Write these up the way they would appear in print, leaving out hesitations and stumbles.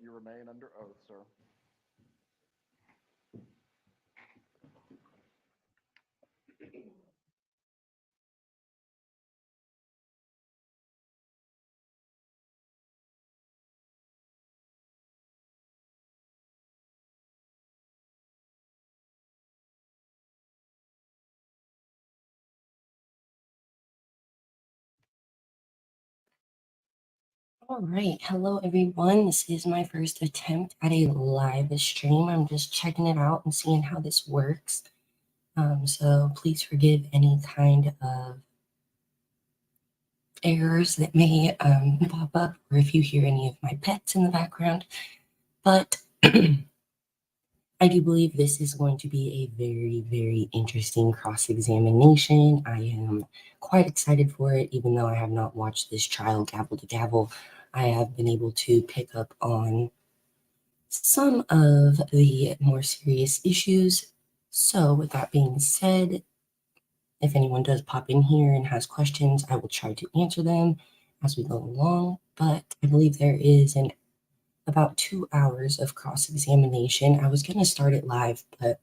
You remain under oath, sir. All right. Hello, everyone. This is my first attempt at a live stream. I'm just checking it out and seeing how this works. So please forgive any kind of errors that may pop up, or if you hear any of my pets in the background. But I do believe this is going to be a very, very interesting cross-examination. I am quite excited for it, even though I have not watched this trial gavel to gavel. I have been able to pick up on some of the more serious issues. So with that being said, if anyone does pop in here and has questions, I will try to answer them as we go along. But I believe there is about 2 hours of cross-examination. I was going to start it live, but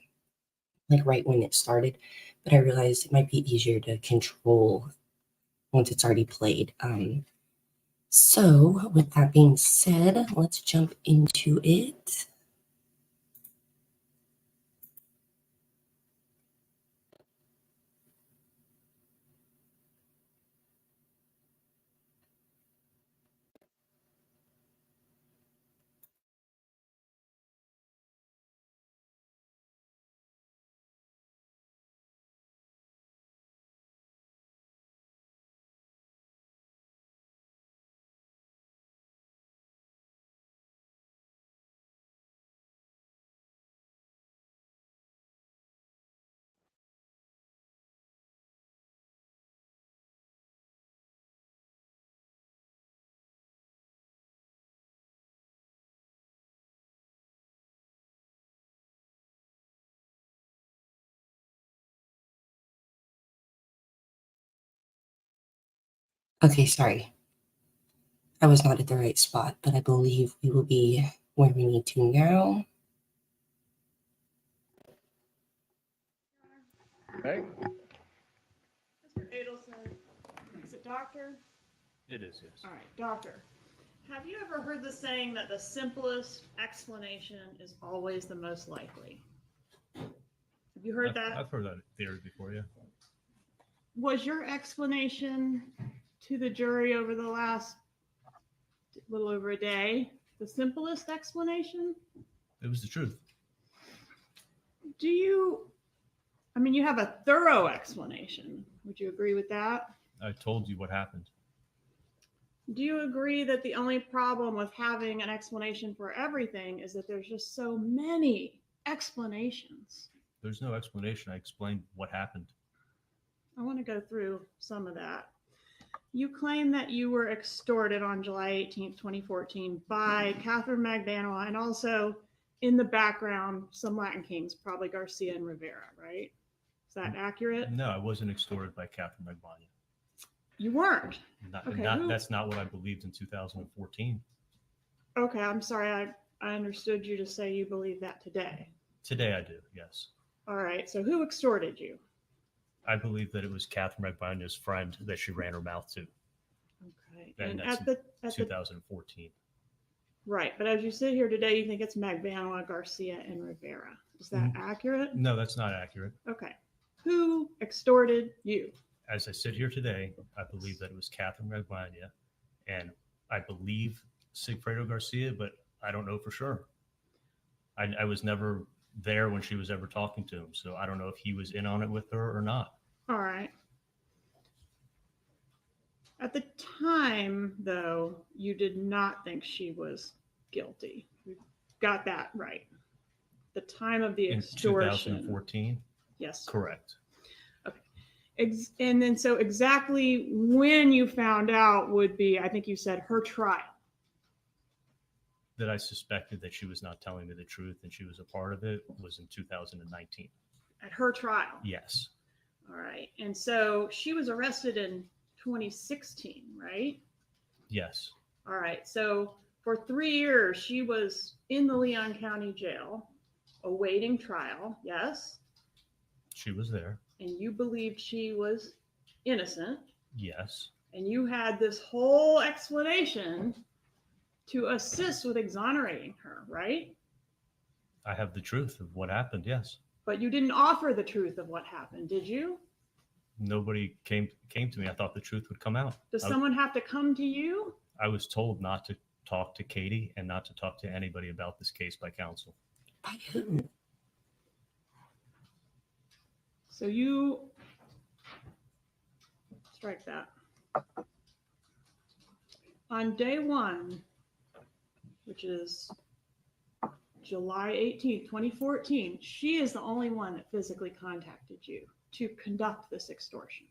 like right when it started, but I realized it might be easier to control once it's already played. So with that being said, let's jump into it. Okay, sorry. I was not at the right spot, but I believe we will be where we need to now. Okay. Mr. Adelson, is it doctor? It is, yes. All right, doctor. Have you ever heard the saying that the simplest explanation is always the most likely? Have you heard that? I've heard that theory before, yeah. Was your explanation to the jury over the last little over a day the simplest explanation? It was the truth. You have a thorough explanation. Would you agree with that? I told you what happened. Do you agree that the only problem with having an explanation for everything is that there's just so many explanations? There's no explanation. I explained what happened. I want to go through some of that. You claim that you were extorted on July 18th, 2014 by Catherine Magbanua and also in the background, some Latin kings, probably Garcia and Rivera, right? Is that accurate? No, I wasn't extorted by Catherine Magbanua. You weren't? That's not what I believed in 2014. Okay, I'm sorry. I understood you to say you believe that today. Today I do, yes. All right, so who extorted you? I believe that it was Catherine Magbanua's friend that she ran her mouth to. Okay, And and that's 2014. Right, but as you sit here today, you think it's Magbanua, Garcia, and Rivera. Is that accurate? No, that's not accurate. Okay. Who extorted you? As I sit here today, I believe that it was Catherine Magbanua, and I believe Sigfredo Garcia, but I don't know for sure. I was never there when she was ever talking to him, so I don't know if he was in on it with her or not. All right. At the time, though, you did not think she was guilty. You got that right. The time of the extortion. In 2014? Yes. Correct. Okay. And then so exactly when you found out would be, I think you said, her trial. That I suspected that she was not telling me the truth and she was a part of it was in 2019. At her trial? Yes. All right. And so she was arrested in 2016, right? Yes. All right. So For 3 years, she was in the Leon County Jail awaiting trial, yes? She was there. And you believed she was innocent. Yes. And you had this whole explanation to assist with exonerating her, right? I have the truth of what happened. Yes. But you didn't offer the truth of what happened, did you? Nobody came to me. I thought the truth would come out. Does someone have to come to you? I was told not to talk to Katie and not to talk to anybody about this case by counsel. By who? So you strike that. On day 1, which is July 18th, 2014, she is the only one that physically contacted you to conduct this extortion.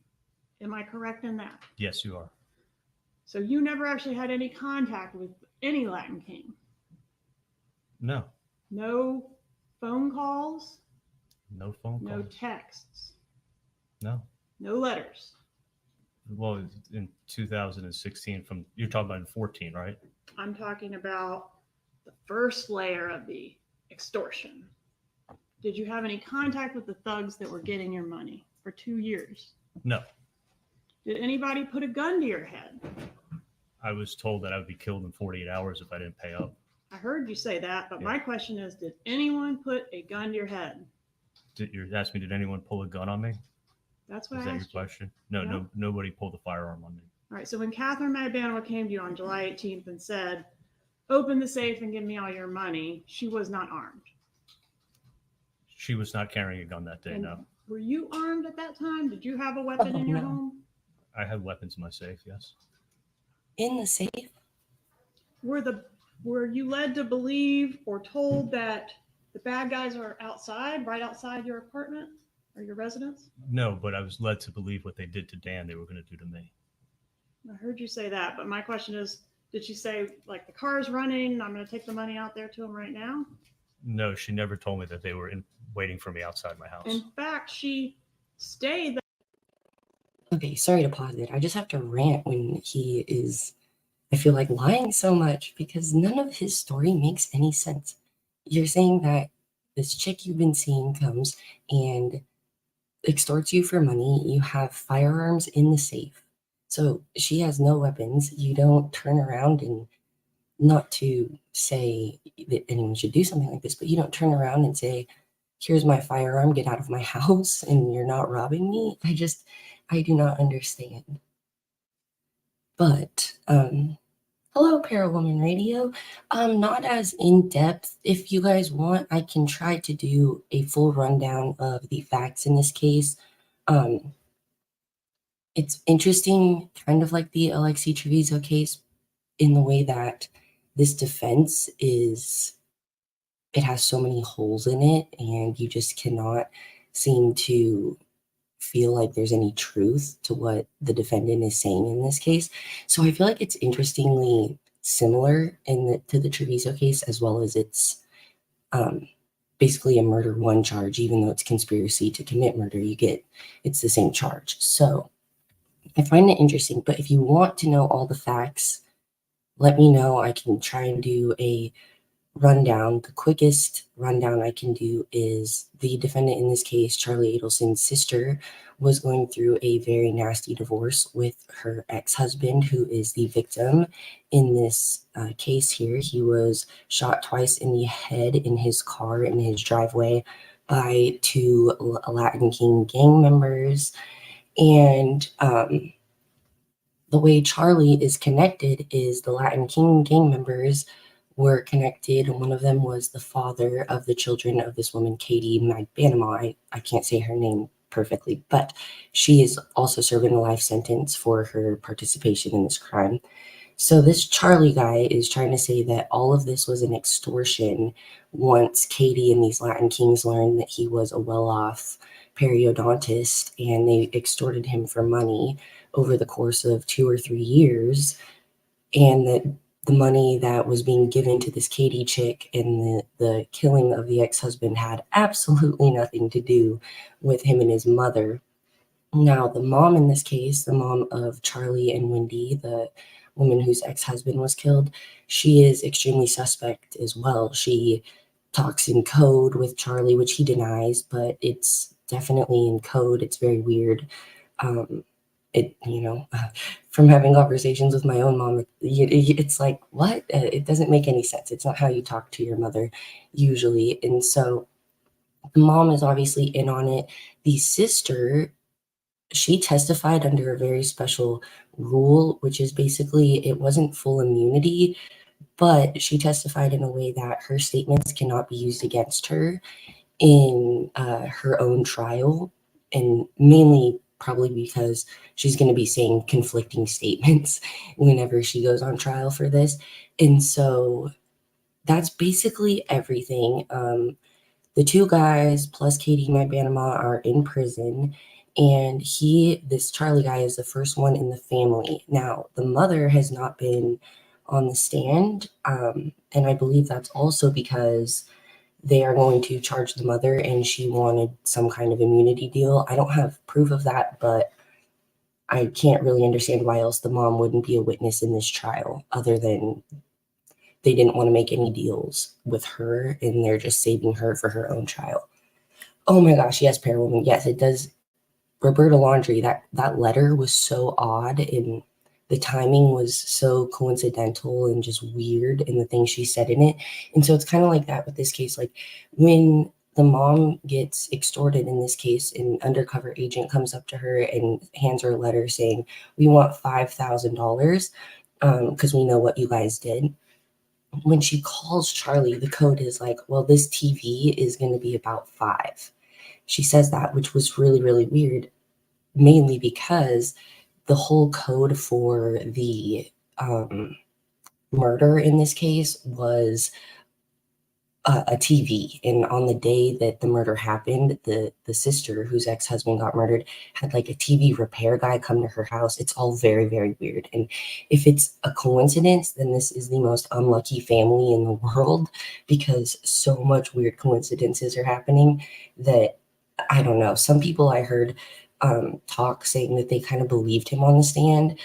Am I correct in that? Yes, you are. So you never actually had any contact with any Latin King? No. No phone calls? No phone calls. No texts? No. No letters? Well, in 2016, you're talking about in 14, right? I'm talking about the first layer of the extortion. Did you have any contact with the thugs that were getting your money for 2 years? No. Did anybody put a gun to your head? I was told that I would be killed in 48 hours if I didn't pay up. I heard you say that, but Yeah. my question is, did anyone put a gun to your head? You're asking me, did anyone pull a gun on me? That's what Is I that your asked you. question? No, No. nobody pulled a firearm on me. All right, so when Catherine Magbanua came to you on July 18th and said, open the safe and give me all your money, she was not armed. She was not carrying a gun that day, And no. were you armed at that time? Did you have a weapon in your No. home? I had weapons in my safe, yes. In the safe? Were you led to believe or told that the bad guys are outside, right outside your apartment or your residence? No, but I was led to believe what they did to Dan, they were going to do to me. I heard you say that, but my question is, did she say, like, the car's running, I'm going to take the money out there to him right now? No, she never told me that they were waiting for me outside my house. In fact, she stayed. Okay, sorry to pause it. I just have to rant when he is, I feel like, lying so much because none of his story makes any sense. You're saying that this chick you've been seeing comes and extorts you for money. You have firearms in the safe. So she has no weapons. You don't turn around and, not to say that anyone should do something like this, but you don't turn around and say, here's my firearm, get out of my house, and you're not robbing me. I do not understand. But, hello, Parawoman Radio. Not as in-depth. If you guys want, I can try to do a full rundown of the facts in this case. It's interesting, kind of like the Alexei Treviso case, in the way that this defense it has so many holes in it, and you just cannot seem to feel like there's any truth to what the defendant is saying in this case. So I feel like it's interestingly similar to the Treviso case, as well as it's basically a murder one charge. Even though it's conspiracy to commit murder, it's the same charge. So I find it interesting, but if you want to know all the facts, let me know. I can try and do a rundown. The quickest rundown I can do is the defendant in this case, Charlie Adelson's sister, was going through a very nasty divorce with her ex-husband, who is the victim in this case here. He was shot twice in the head in his car in his driveway by 2 Latin King gang members. And the way Charlie is connected is the Latin King gang members were connected. One of them was the father of the children of this woman, Katie Magbanua. I can't say her name perfectly, but she is also serving a life sentence for her participation in this crime. So this Charlie guy is trying to say that all of this was an extortion once Katie and these Latin Kings learned that he was a well-off periodontist, and they extorted him for money over the course of 2 or 3 years, and that the money that was being given to this Katie chick and the killing of the ex-husband had absolutely nothing to do with him and his mother. Now, the mom in this case, the mom of Charlie and Wendy, the woman whose ex-husband was killed, she is extremely suspect as well. She talks in code with Charlie, which he denies, but it's definitely in code. It's very weird. It, from having conversations with my own mom, it's like, what? It doesn't make any sense. It's not how you talk to your mother usually. And so the mom is obviously in on it. The sister, she testified under a very special rule, which is basically it wasn't full immunity, but she testified in a way that her statements cannot be used against her in her own trial, and mainly probably because she's going to be saying conflicting statements whenever she goes on trial for this. And so that's basically everything. The two guys plus Katie Magbanema are in prison, and this Charlie guy is the first one in the family. Now, the mother has not been on the stand, and I believe that's also because they are going to charge the mother and she wanted some kind of immunity deal. I don't have proof of that, but I can't really understand why else the mom wouldn't be a witness in this trial other than they didn't want to make any deals with her and they're just saving her for her own trial. Oh my gosh, yes, Parawoman. Yes, it does. Roberta Laundrie, that letter was so odd and the timing was so coincidental and just weird in the things she said in it. And so it's kind of like that with this case. Like when the mom gets extorted in this case, an undercover agent comes up to her and hands her a letter saying, we want $5,000 because we know what you guys did. When she calls Charlie, the code is like, well, this TV is going to be about 5. She says that, which was really, really weird, mainly because the whole code for the murder in this case was a TV. And on the day that the murder happened, the sister whose ex-husband got murdered had like a TV repair guy come to her house. It's all very, very weird. And if it's a coincidence, then this is the most unlucky family in the world because so much weird coincidences are happening that I don't know. Some people I heard talk saying that they kind of believed him on the stand.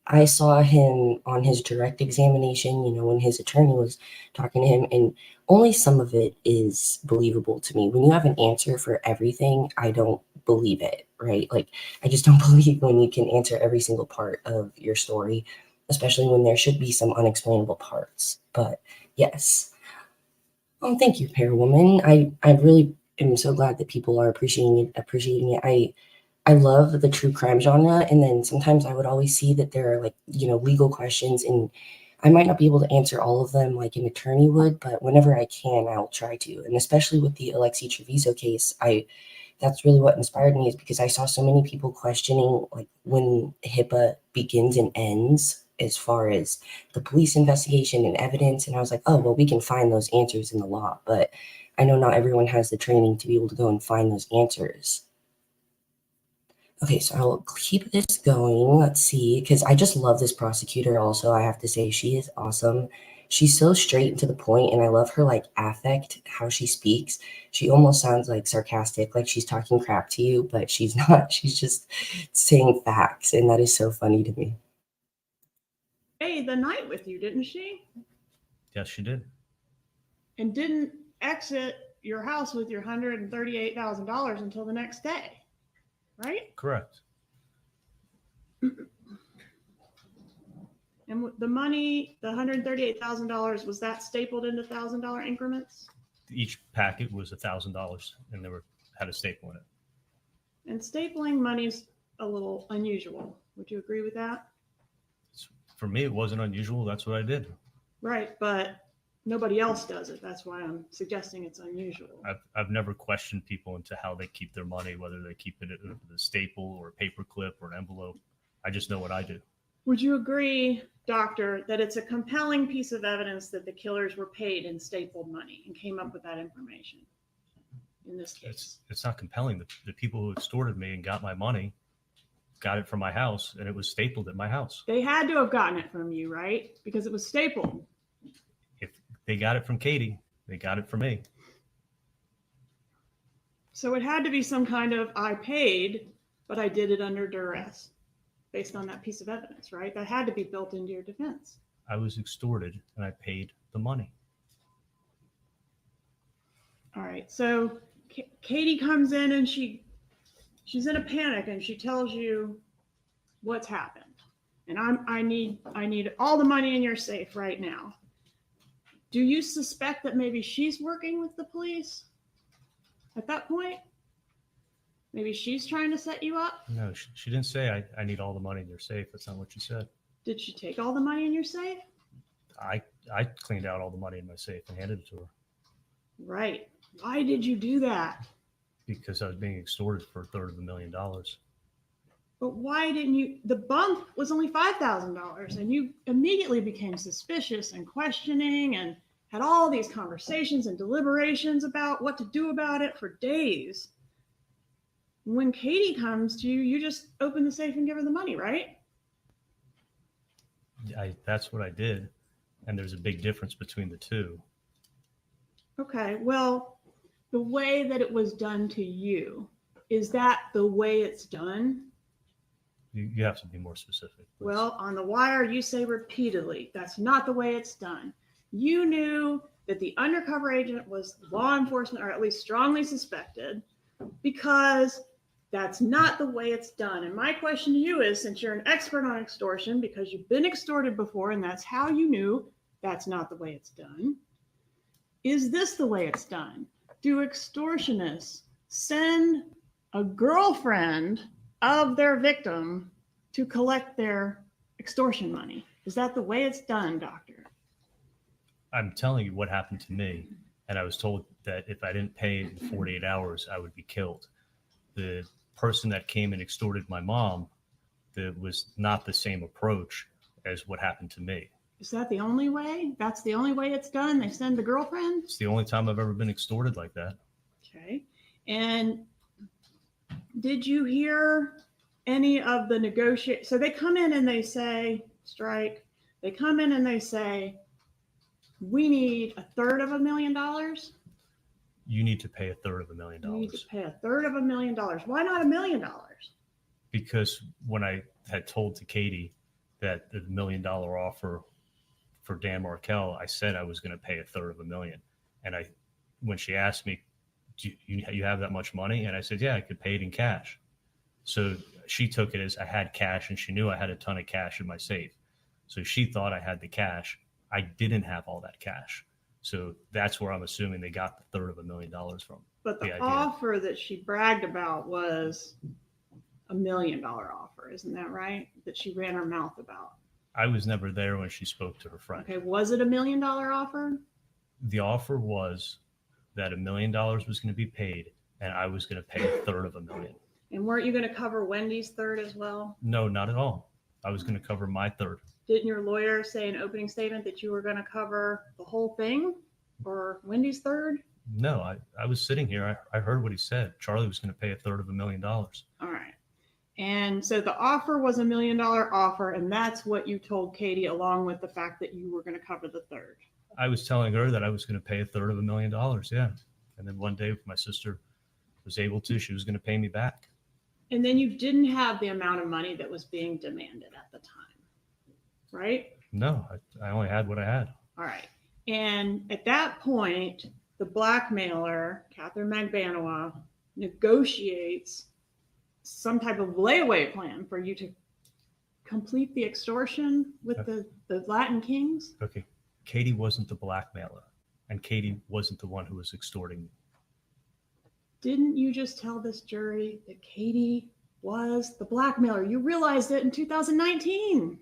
I saw him on his direct examination, when his attorney was talking to him, and only some of it is believable to me. When you have an answer for everything, I don't believe it, right? Like, I just don't believe when you can answer every single part of your story, especially when there should be some unexplainable parts. But yes. Oh, thank you, Parawoman. I really am so glad that people are appreciating it. I love the true crime genre, and then sometimes I would always see that there are like, legal questions, and I might not be able to answer all of them like an attorney would, but whenever I can, I'll try to. And especially with the Alexi Treviso case, that's really what inspired me, is because I saw so many people questioning like when HIPAA begins and ends as far as the police investigation and evidence. And I was like, oh, well, we can find those answers in the law, but I know not everyone has the training to be able to go and find those answers. Okay, so I'll keep this going. Let's see, because I just love this prosecutor also. I have to say, she is awesome. She's so straight and to the point, and I love her like affect, how she speaks. She almost sounds like sarcastic, like she's talking crap to you, but she's not. She's just saying facts, and that is so funny to me. Hey, the night with you, didn't she? Yes, she did. And didn't exit your house with your $138,000 until the next day, right? Correct. And the money, the $138,000, was that stapled into $1,000 increments? Each packet was $1,000, and had a staple in it. And stapling money's a little unusual. Would you agree with that? For me, it wasn't unusual. That's what I did. Right, but nobody else does it. That's why I'm suggesting it's unusual. I've never questioned people into how they keep their money, whether they keep it in a staple or a paper clip or an envelope. I just know what I do. Would you agree, Doctor, that it's a compelling piece of evidence that the killers were paid in stapled money and came up with that information in this case? It's not compelling. The people who extorted me and got my money got it from my house, and it was stapled at my house. They had to have gotten it from you, right? Because it was stapled. If they got it from Katie, they got it from me. So it had to be some kind of, I paid, but I did it under duress. based on that piece of evidence, right? That had to be built into your defense. I was extorted and I paid the money. All right. So Katie comes in and she's in a panic and she tells you what's happened. And I need all the money in your safe right now. Do you suspect that maybe she's working with the police at that point? Maybe she's trying to set you up? No, she didn't say I need all the money in your safe. That's not what she said. Did she take all the money in your safe? I cleaned out all the money in my safe and handed it to her Right. Why did you do that? because I was being extorted for $333,000. But why didn't you? The bump was only $5,000, and you immediately became suspicious and questioning and had all these conversations and deliberations about what to do about it for days. When Katie comes to you, you just open the safe and give her the money, right? That's what I did. And there's a big difference between the two. Okay, well, the way that it was done to you, is that the way it's done? You have to be more specific. Please. Well, on the wire, you say repeatedly, that's not the way it's done. You knew that the undercover agent was law enforcement, or at least strongly suspected, because that's not the way it's done. And my question to you is, since you're an expert on extortion, because you've been extorted before, and that's how you knew that's not the way it's done, is this the way it's done? Do extortionists send a girlfriend of their victim to collect their extortion money? Is that the way it's done, doctor? I'm telling you what happened to me. And I was told that if I didn't pay in 48 hours, I would be killed. The person that came and extorted my mom, that was not the same approach as what happened to me. Is that the only way? That's the only way it's done? They send the girlfriend? It's the only time I've ever been extorted like that. Okay. And did you hear any of the negotiate? So they come in and they say, strike. They come in and they say, we need $333,000. You need to pay $333,000. You need to pay $333,000. Why not $1 million? Because when I had told to Katie that the $1 million offer for Dan Markel, I said I was going to pay $333,000. And when she asked me, do you have that much money? And I said, yeah, I could pay it in cash. So she took it as I had cash, and she knew I had a ton of cash in my safe. So she thought I had the cash. I didn't have all that cash. So that's where I'm assuming they got the $333,000 from. But the offer that she bragged about was $1 million offer. Isn't that right? That she ran her mouth about. I was never there when she spoke to her friend. Okay. Was it $1 million offer? The offer was that $1 million was going to be paid, and I was going to pay $333,000. And weren't you going to cover Wendy's third as well? No, not at all. I was going to cover my third. Didn't your lawyer say in opening statement that you were going to cover the whole thing or Wendy's third? No, I was sitting here. I heard what he said. Charlie was going to pay $333,000. All right. And so the offer was $1 million offer, and that's what you told Katie, along with the fact that you were going to cover the third. I was telling her that I was going to pay $333,000. Yeah. And then one day, if my sister was able to, she was going to pay me back. And then you didn't have the amount of money that was being demanded at the time, right? No, I only had what I had. All right. And at that point, the blackmailer, Catherine Magbanua, negotiates some type of layaway plan for you to complete the extortion with the Latin Kings. Okay. Katie wasn't the blackmailer, and Katie wasn't the one who was extorting me. Didn't you just tell this jury that Katie was the blackmailer? You realized it in 2019.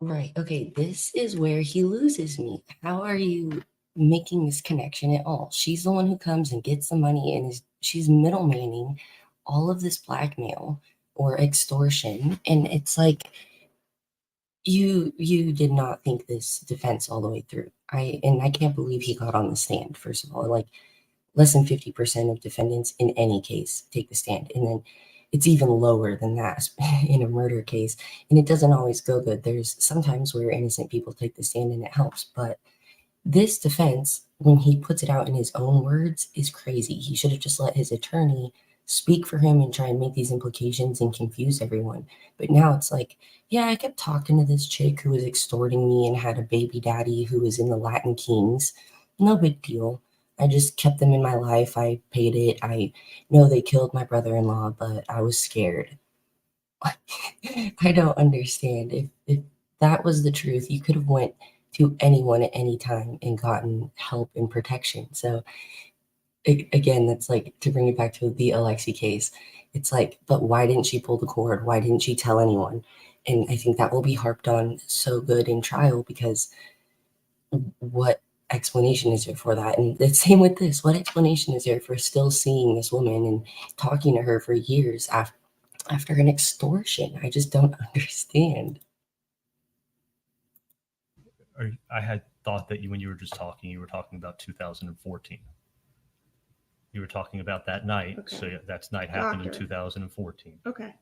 Right. Okay. This is where he loses me. How are you making this connection at all? She's the one who comes and gets the money, and she's middlemaning all of this blackmail or extortion. And it's like, you did not think this defense all the way through. I can't believe he got on the stand. First of all, like less than 50% of defendants in any case take the stand. And then it's even lower than that in a murder case. And it doesn't always go good. There's sometimes where innocent people take the stand and it helps. But this defense, when he puts it out in his own words, is crazy. He should have just let his attorney speak for him and try and make these implications and confuse everyone. But now it's like, yeah, I kept talking to this chick who was extorting me and had a baby daddy who was in the Latin Kings. No big deal. I just kept them in my life. I paid it. I know they killed my brother-in-law, but I was scared. I don't understand. If that was the truth, you could have went to anyone at any time and gotten help and protection. So again, that's like to bring it back to the Alexi case. It's like, but why didn't she pull the cord? Why didn't she tell anyone? And I think that will be harped on so good in trial, because what explanation is there for that? And the same with this. What explanation is there for still seeing this woman and talking to her for years after an extortion? I just don't understand. I had thought that when you were just talking, you were talking about 2014. You were talking about that night. Okay. So that's night happened in Doctor. 2014. Okay.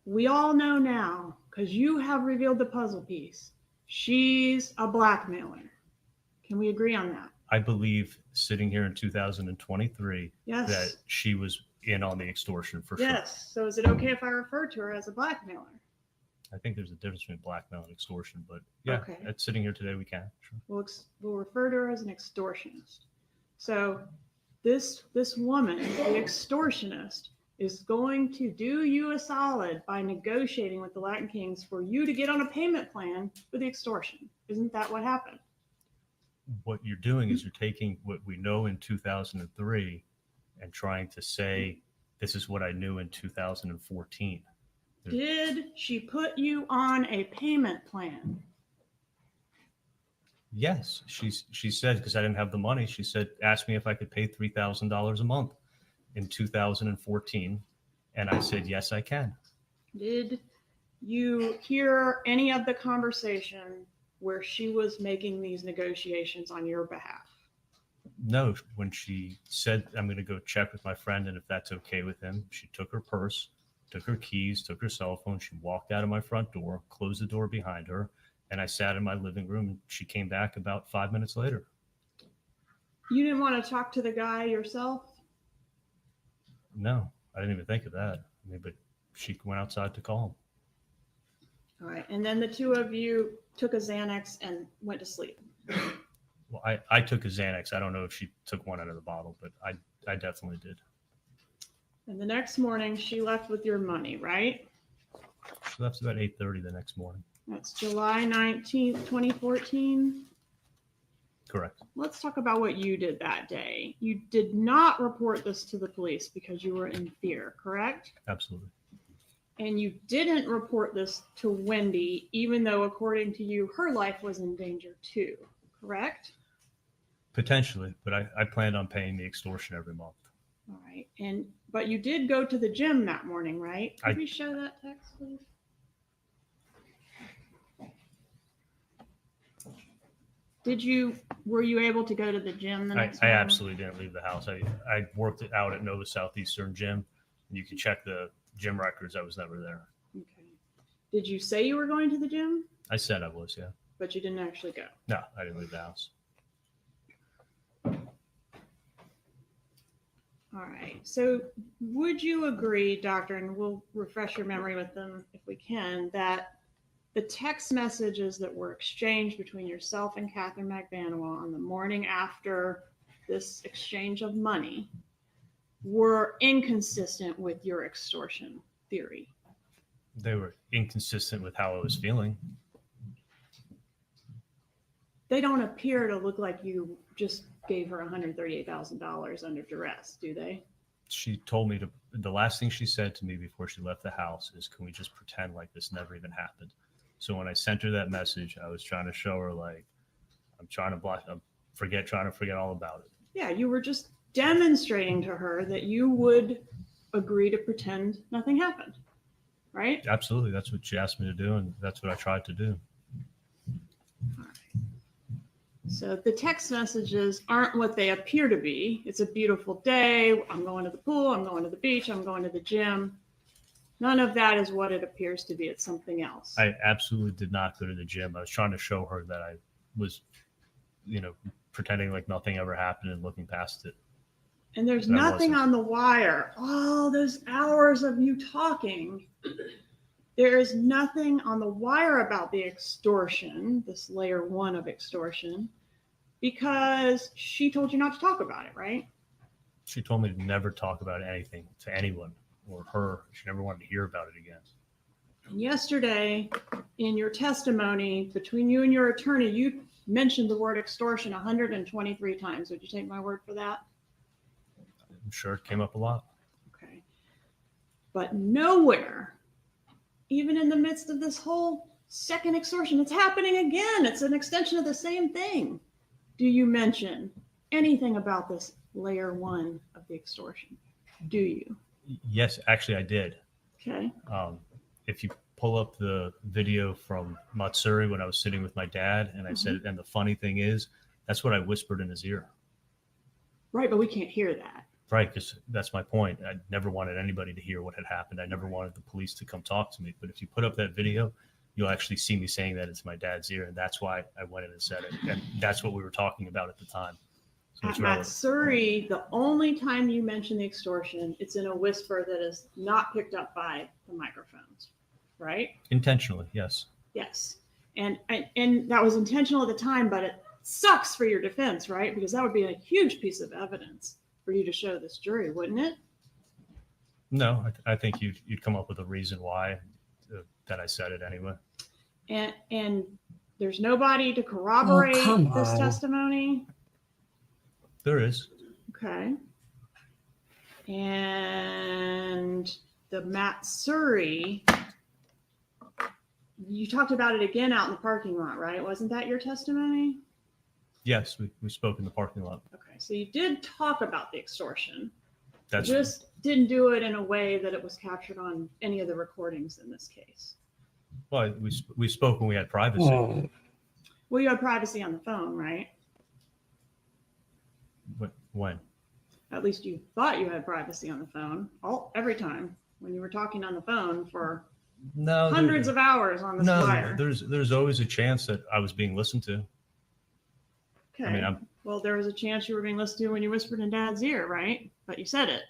We all know now, because you have revealed the puzzle piece, she's a blackmailer. Can we agree on that? I believe sitting here in 2023 Yes. that she was in on the extortion for sure. Yes. So is it okay if I refer to her as a blackmailer? I think there's a difference between blackmail and extortion, but yeah, Okay. sitting here today, we can. Sure. We'll refer to her as an extortionist. So this woman, the extortionist, is going to do you a solid by negotiating with the Latin Kings for you to get on a payment plan for the extortion. Isn't that what happened? What you're doing is you're taking what we know in 2003 and trying to say, this is what I knew in 2014. Did she put you on a payment plan? Yes, she said, because I didn't have the money, she said, ask me if I could pay $3,000 a month in 2014. And I said, yes, I can. Did you hear any of the conversation where she was making these negotiations on your behalf? No, when she said, I'm going to go check with my friend and if that's okay with him, she took her purse, took her keys, took her cell phone. She walked out of my front door, closed the door behind her, and I sat in my living room, and she came back about 5 minutes later. You didn't want to talk to the guy yourself? No, I didn't even think of that. I mean, but she went outside to call him. All right. And then the two of you took a Xanax and went to sleep. Well, I took a Xanax. I don't know if she took one out of the bottle, but I definitely did. And the next morning, she left with your money, right? She left about 8:30 the next morning. That's July 19th, 2014. Correct. Let's talk about what you did that day. You did not report this to the police because you were in fear, correct? Absolutely. And you didn't report this to Wendy, even though, according to you, her life was in danger too, correct? Potentially, but I planned on paying the extortion every month. All right. But you did go to the gym that morning, right? Could we show that text, please? Were you able to go to the gym the next I morning? absolutely didn't leave the house. I worked it out at Nova Southeastern Gym. And you can check the gym records. I was never there. Okay. Did you say you were going to the gym? I said I was, yeah. But you didn't actually go? No, I didn't leave the house. All right. So would you agree, Doctor, and we'll refresh your memory with them if we can, that the text messages that were exchanged between yourself and Catherine McBanoa on the morning after this exchange of money were inconsistent with your extortion theory? They were inconsistent with how I was feeling. They don't appear to look like you just gave her $138,000 under duress, do they? She told me the last thing she said to me before she left the house is, can we just pretend like this never even happened? So when I sent her that message, I was trying to show her, like, I'm trying to forget all about it. Yeah, you were just demonstrating to her that you would agree to pretend nothing happened, right? Absolutely. That's what she asked me to do, and that's what I tried to do. All right. So the text messages aren't what they appear to be. It's a beautiful day. I'm going to the pool. I'm going to the beach. I'm going to the gym. None of that is what it appears to be. It's something else. I absolutely did not go to the gym. I was trying to show her that I was, pretending like nothing ever happened and looking past it. And there's And I nothing wasn't. on the wire. All those hours of you talking, there is nothing on the wire about the extortion, this layer 1 of extortion, because she told you not to talk about it, right? She told me to never talk about anything to anyone or her. She never wanted to hear about it again. And yesterday, in your testimony between you and your attorney, you mentioned the word extortion 123 times. Would you take my word for that? I'm sure it came up a lot. Okay. But nowhere, even in the midst of this whole second extortion, it's happening again. It's an extension of the same thing. Do you mention anything about this layer 1 of the extortion? Do you? Yes, actually, I did. Okay. If you pull up the video from Matsuri when I was sitting with my dad, and I said, and the funny thing is, that's what I whispered in his ear. Right, but we can't hear that. Right, because that's my point. I never wanted anybody to hear what had happened. I never wanted the police to come talk to me. But if you put up that video, you'll actually see me saying that it's my dad's ear, and that's why I went in and said it. And that's what we were talking about at the time. So At Matsuri, the only time you mention the extortion, it's in a whisper that is not picked up by the microphones, right? Intentionally, yes. Yes. And that was intentional at the time, but it sucks for your defense, right? Because that would be a huge piece of evidence for you to show this jury, wouldn't it? No, I think you'd come up with a reason why that I said it anyway. And there's nobody to corroborate this testimony? There is. Okay. And the Matsuri, you talked about it again out in the parking lot, right? Wasn't that your testimony? Yes, we spoke in the parking lot. Okay, so you did talk about the extortion. That's just didn't do it in a way that it was captured on any of the recordings in this case. Well, we spoke when we had privacy. Well, you had privacy on the phone, right? When? At least you thought you had privacy on the phone. Every time when you were talking on the phone for hundreds of hours on this wire. There's always a chance that I was being listened to. Okay. I mean, well, there was a chance you were being listened to when you whispered in Dad's ear, right? But you said it.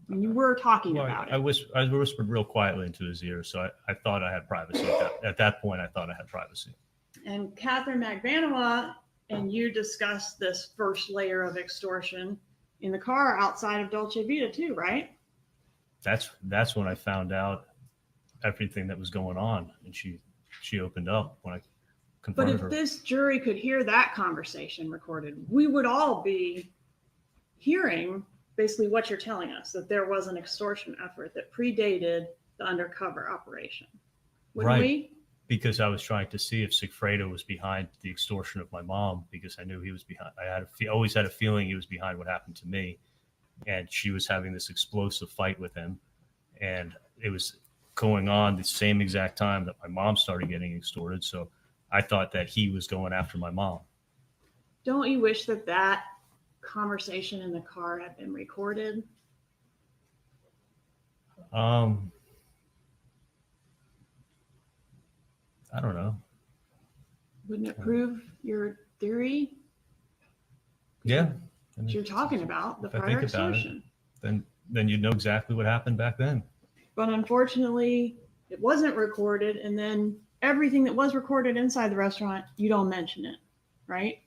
And you were talking about it. I whispered real quietly into his ear, so I thought I had privacy. At that point, I thought I had privacy. And Catherine Magbanua and you discussed this first layer of extortion in the car outside of Dolce Vita too, right? That's when I found out everything that was going on, and she opened up when I confronted her. But if this jury could hear that conversation recorded, we would all be hearing basically what you're telling us, that there was an extortion effort that predated the undercover operation. Wouldn't we? Because I was trying to see if Sigfredo was behind the extortion of my mom, because I knew he was behind. I always had a feeling he was behind what happened to me. And she was having this explosive fight with him. And it was going on the same exact time that my mom started getting extorted. So I thought that he was going after my mom. Don't you wish that conversation in the car had been recorded? I don't know. Wouldn't it prove your theory? Yeah. What you're talking about, the prior extortion. Then you'd know exactly what happened back then. But unfortunately, it wasn't recorded. And then everything that was recorded inside the restaurant, you don't mention it, right?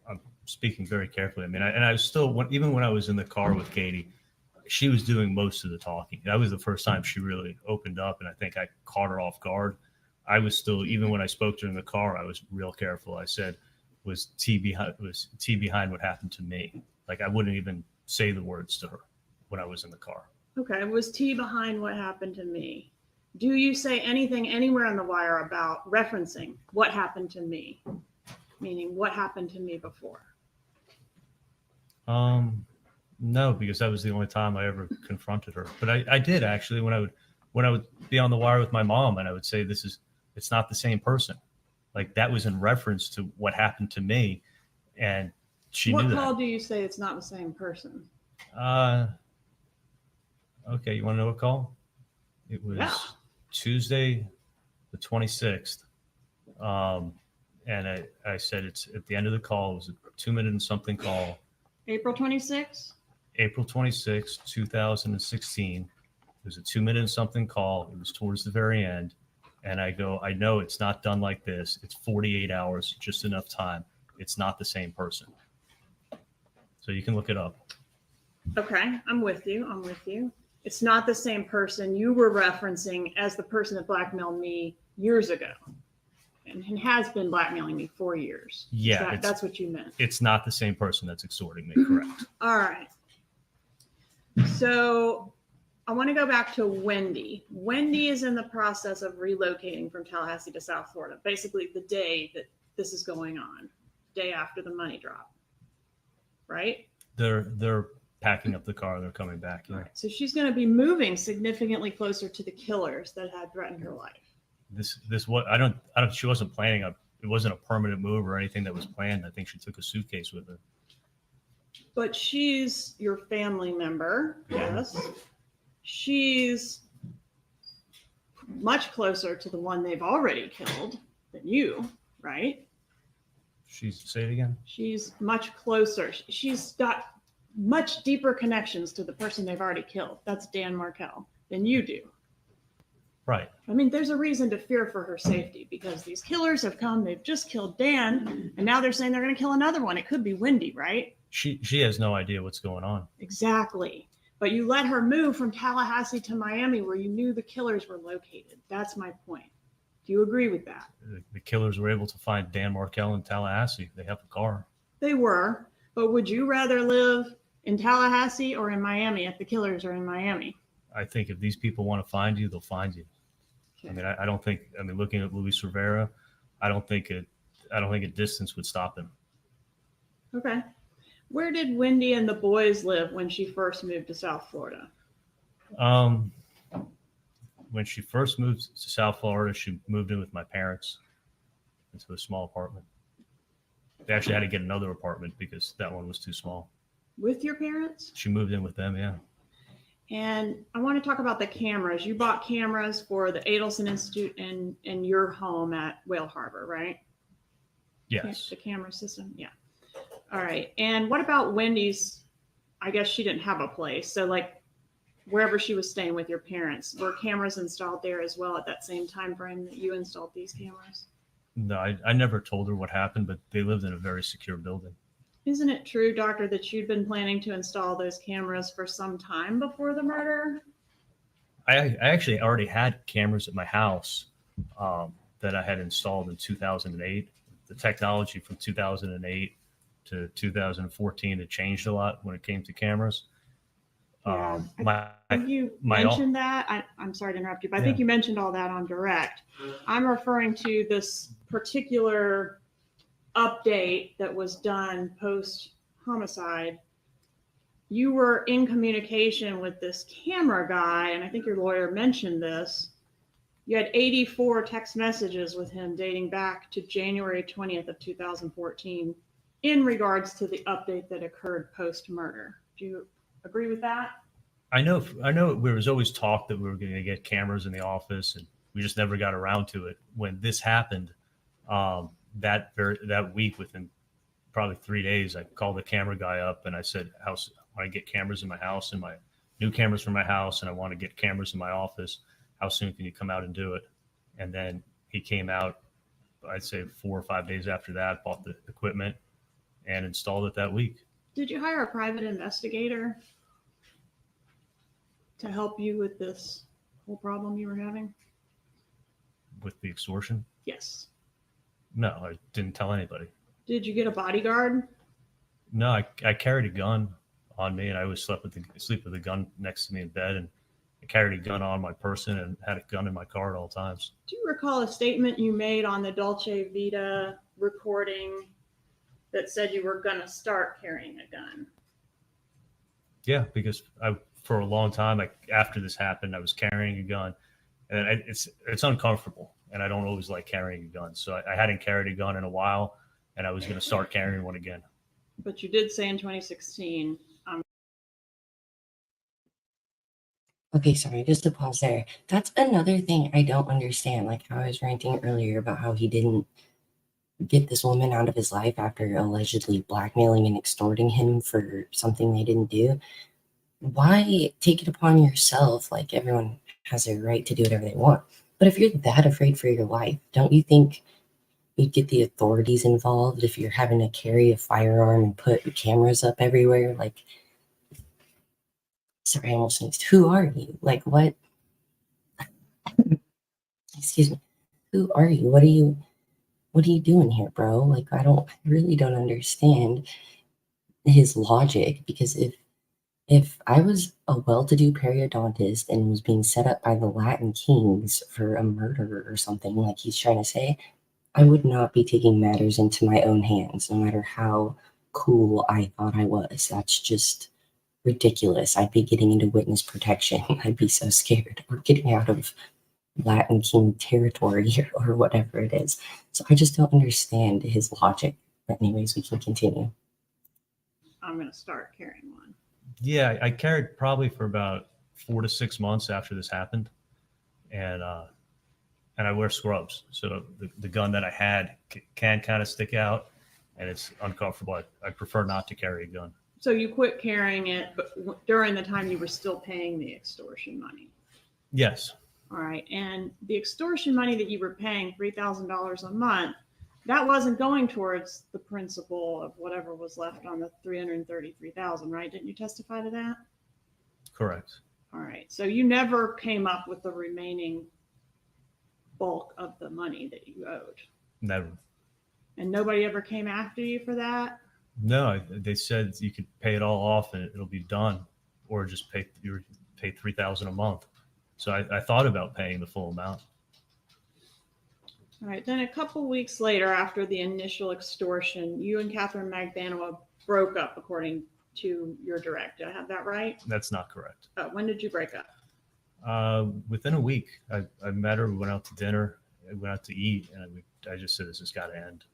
I'm speaking very carefully. I mean, I was still, even when I was in the car with Katie, she was doing most of the talking. That was the first time she really opened up, and I think I caught her off guard. I was still, even when I spoke to her in the car, I was real careful. I said, was T behind what happened to me? Like, I wouldn't even say the words to her when I was in the car. Okay, was T behind what happened to me? Do you say anything anywhere on the wire about referencing what happened to me? Meaning what happened to me before? No, because that was the only time I ever confronted her. But I did actually when I would be on the wire with my mom, and I would say, it's not the same person. Like, that was in reference to what happened to me, and she knew that. What call do you say it's not the same person? Okay, you want to know what call? It was Tuesday, the 26th. And I said, it's at the end of the call. It was a 2-minute and something call. April 26th? April 26, 2016. It was a 2-minute and something call. It was towards the very end. And I go, I know it's not done like this. It's 48 hours, just enough time. It's not the same person. So you can look it up. Okay, I'm with you. It's not the same person you were referencing as the person that blackmailed me years ago and has been blackmailing me for years. Yeah. That's what you meant. It's not the same person that's extorting me, correct? All right. So I want to go back to Wendy. Wendy is in the process of relocating from Tallahassee to South Florida, basically the day that this is going on, day after the money drop, right? They're packing up the car. They're coming back. Yeah. Right. So she's going to be moving significantly closer to the killers that had threatened her life. This what I don't she wasn't planning it wasn't a permanent move or anything that was planned. I think she took a suitcase with her. But she's your family member. Yes. She's much closer to the one they've already killed than you, right? Say it again. She's much closer. She's got much deeper connections to the person they've already killed. That's Dan Markel than you do. Right. I mean, there's a reason to fear for her safety because these killers have come, they've just killed Dan, and now they're saying they're going to kill another one. It could be Wendy, right? She has no idea what's going on. Exactly. But you let her move from Tallahassee to Miami where you knew the killers were located. That's my point. Do you agree with that? The killers were able to find Dan Markel in Tallahassee. They have a car. They were. But would you rather live in Tallahassee or in Miami if the killers are in Miami? I think if these people want to find you, they'll find you. Okay. I mean, I don't think. I mean, looking at Luis Rivera, I don't think a distance would stop him. Okay. Where did Wendy and the boys live when she first moved to South Florida? When she first moved to South Florida, she moved in with my parents into a small apartment. They actually had to get another apartment because that one was too small. With your parents? She moved in with them, yeah. And I want to talk about the cameras. You bought cameras for the Adelson Institute and your home at Whale Harbor, right? Yes. The camera system, yeah. All right. And what about Wendy's? I guess she didn't have a place. So like wherever she was staying with your parents, were cameras installed there as well at that same time frame that you installed these cameras? No, I never told her what happened, but they lived in a very secure building. Isn't it true, Doctor, that you'd been planning to install those cameras for some time before the murder? I actually already had cameras at my house that I had installed in 2008. The technology from 2008 to 2014 had changed a lot when it came to cameras. Yeah. You mentioned that. I'm sorry to interrupt you, but I think you mentioned all that on direct. I'm referring to this particular update that was done post homicide. You were in communication with this camera guy, and I think your lawyer mentioned this. You had 84 text messages with him dating back to January 20th of 2014 in regards to the update that occurred post murder. Do you agree with that? I know there was always talk that we were going to get cameras in the office, and we just never got around to it. When this happened, that week, within probably 3 days, I called the camera guy up and I said, I want to get cameras in my house and my new cameras for my house, and I want to get cameras in my office. How soon can you come out and do it? And then he came out, I'd say 4 or 5 days after that, bought the equipment and installed it that week. Did you hire a private investigator to help you with this whole problem you were having? With the extortion? Yes. No, I didn't tell anybody. Did you get a bodyguard? No, I carried a gun on me, and I always sleep with a gun next to me in bed, and I carried a gun on my person and had a gun in my car at all times. Do you recall a statement you made on the Dolce Vita recording that said you were going to start carrying a gun? Yeah, because for a long time, after this happened, I was carrying a gun, and it's uncomfortable, and I don't always like carrying a gun. So I hadn't carried a gun in a while, and I was going to start carrying one again. But you did say in 2016. Okay, sorry, just to pause there. That's another thing I don't understand, like how I was ranting earlier about how he didn't get this woman out of his life after allegedly blackmailing and extorting him for something they didn't do. why take it upon yourself? Like, everyone has a right to do whatever they want. But if you're that afraid for your life, don't you think you'd get the authorities involved if you're having to carry a firearm and put cameras up everywhere? Like, sorry, I almost sneezed. Who are you? Like, what? Excuse me. Who are you? What are you doing here, bro? Like, I really don't understand his logic, because if I was a well-to-do periodontist and was being set up by the Latin Kings for a murder or something like he's trying to say, I would not be taking matters into my own hands, no matter how cool I thought I was. That's just ridiculous. I'd be getting into witness protection. I'd be so scared, or getting out of Latin King territory or whatever it is. So I just don't understand his logic. But anyways, we can continue. I'm going to start carrying one. Yeah, I carried probably for about 4 to 6 months after this happened, and I wear scrubs, so the gun that I had can kind of stick out, and it's uncomfortable. I prefer not to carry a gun. So you quit carrying it, but during the time you were still paying the extortion money. Yes. All right, and the extortion money that you were paying, $3,000 a month, that wasn't going towards the principal of whatever was left on the $333,000, right? Didn't you testify to that? Correct. All right, so you never came up with the remaining bulk of the money that you owed. Never. And nobody ever came after you for that? No, they said you could pay it all off and it'll be done, or just pay $3,000 a month. So I thought about paying the full amount. All right, then a couple weeks later, after the initial extortion, you and Catherine Magbanua broke up, according to your direct. Did I have that right? That's not correct. When did you break up? Within a week, I met her. We went out to dinner. We went out to eat, and I just said, "This has got to end."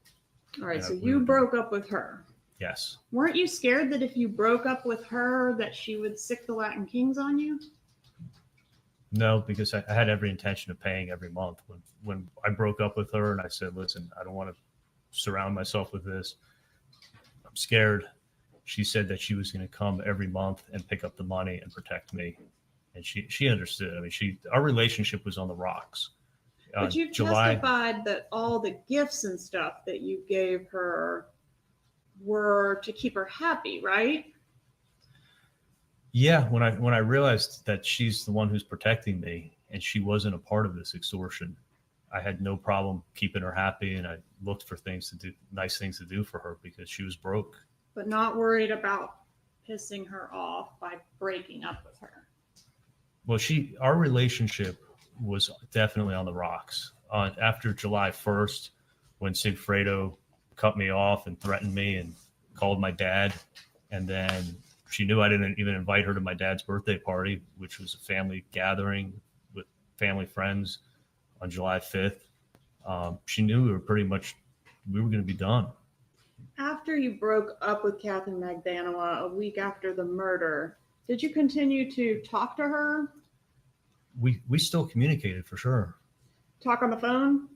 All right, And so we you were broke up with her. Yes. Weren't you scared that if you broke up with her, that she would sick the Latin Kings on you? No, because I had every intention of paying every month. When I broke up with her and I said, "Listen, I don't want to surround myself with this. I'm scared." She said that she was going to come every month and pick up the money and protect me. And she understood. I mean, our relationship was on the rocks. But you've testified that all the gifts and stuff that you gave her were to keep her happy, right? Yeah, when I realized that she's the one who's protecting me and she wasn't a part of this extortion, I had no problem keeping her happy, and I looked for things to do, nice things to do for her, because she was broke. But not worried about pissing her off by breaking up with her. Well, our relationship was definitely on the rocks. After July 1st, when Sigfredo cut me off and threatened me and called my dad, and then she knew I didn't even invite her to my dad's birthday party, which was a family gathering with family friends on July 5th. She knew we were going to be done. After you broke up with Catherine Magbanua a week after the murder, did you continue to talk to her? We still communicated, for sure. Talk on the phone?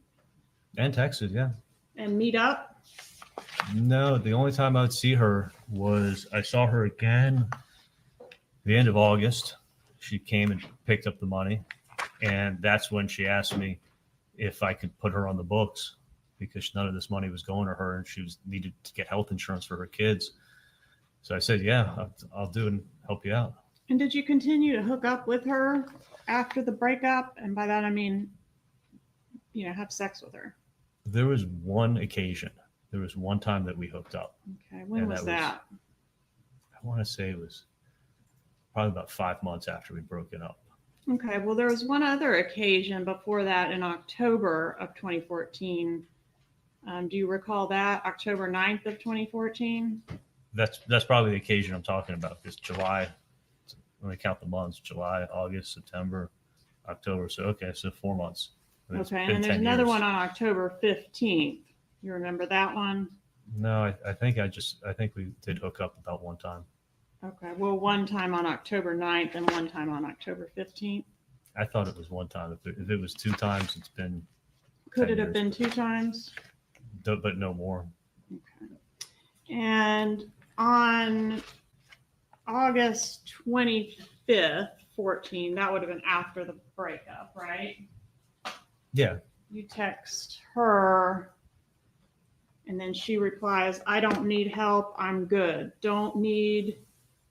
And texted, yeah. And meet up? No, the only time I would see her was I saw her again the end of August. She came and picked up the money, and that's when she asked me if I could put her on the books, because none of this money was going to her and she needed to get health insurance for her kids. So I said, yeah, I'll do it and help you out. And did you continue to hook up with her after the breakup? And by that, I mean, have sex with her. There was one occasion. There was one time that we hooked up. Okay. When was that? I want to say it was probably about 5 months after we broke it up. Okay. Well, there was one other occasion before that in October of 2014. Do you recall that? October 9th of 2014? That's probably the occasion I'm talking about. This July, let me count the months: July, August, September, October. So 4 months. Okay, and there's another one on October 15th. You remember that one? No, I think we did hook up about one time. Okay, well, one time on October 9th and one time on October 15th. I thought it was one time. If it was 2 times, it's been. Could it have been 2 times? But no more. Okay. And on August August 25th, 14, that would have been after the breakup, right? Yeah. You text her, and then she replies, I don't need help. I'm good. Don't need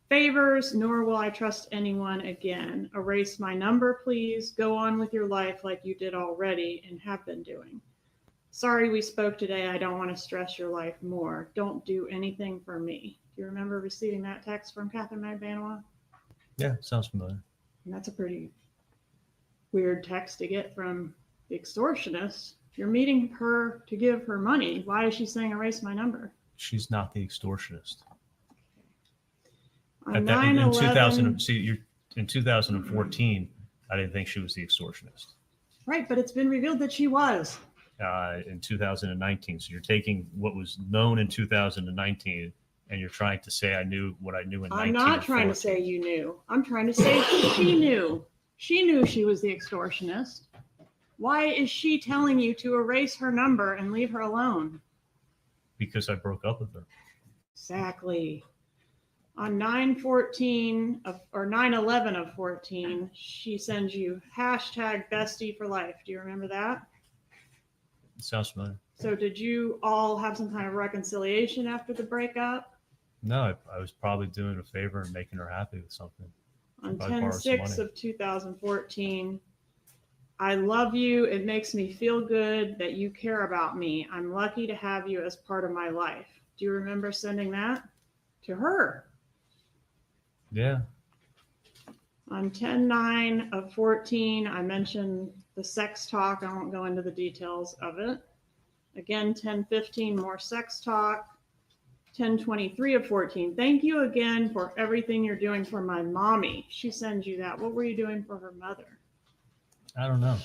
favors, nor will I trust anyone again. Erase my number, please. Go on with your life like you did already and have been doing. Sorry we spoke today. I don't want to stress your life more. Don't do anything for me. Do you remember receiving that text from Catherine Magbanua? Yeah, sounds familiar. And that's a pretty weird text to get from the extortionist. You're meeting her to give her money. Why is she saying erase my number? She's not the extortionist. On At that, in 9/11 2000, see, you're in 2014. I didn't think she was the extortionist. Right, but it's been revealed that she was. In 2019, so you're taking what was known in 2019, and you're trying to say I knew what I knew in. I'm not trying to say you knew. I'm trying to say she knew. She knew she was the extortionist. Why is she telling you to erase her number and leave her alone? Because I broke up with her. Exactly. On 9/14 or 9/11 of 14, she sends you hashtag bestie for life. Do you remember that? It sounds familiar. So did you all have some kind of reconciliation after the breakup? No, I was probably doing a favor and making her happy with something. On Probably borrow some 10/6 money. of 2014, I love you. It makes me feel good that you care about me. I'm lucky to have you as part of my life. Do you remember sending that to her? Yeah. On 10/9 of 14, I mentioned the sex talk. I won't go into the details of it. Again, 10/15, more sex talk. 10/23 of 14, thank you again for everything you're doing for my mommy. She sends you that. What were you doing for her mother? I don't know.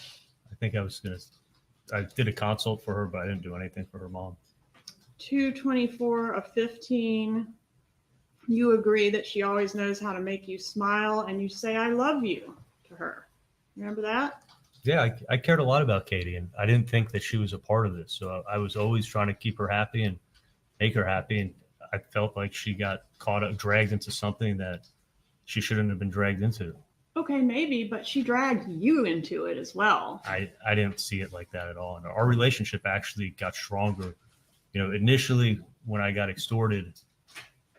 I think I did a consult for her, but I didn't do anything for her mom. 2/24 of 15, you agree that she always knows how to make you smile, and you say, I love you to her. Remember that? Yeah, I cared a lot about Katie, and I didn't think that she was a part of this. So I was always trying to keep her happy and make her happy. And I felt like she got caught up, dragged into something that she shouldn't have been dragged into. Okay, maybe, but she dragged you into it as well. I didn't see it like that at all. And our relationship actually got stronger. You know, initially when I got extorted,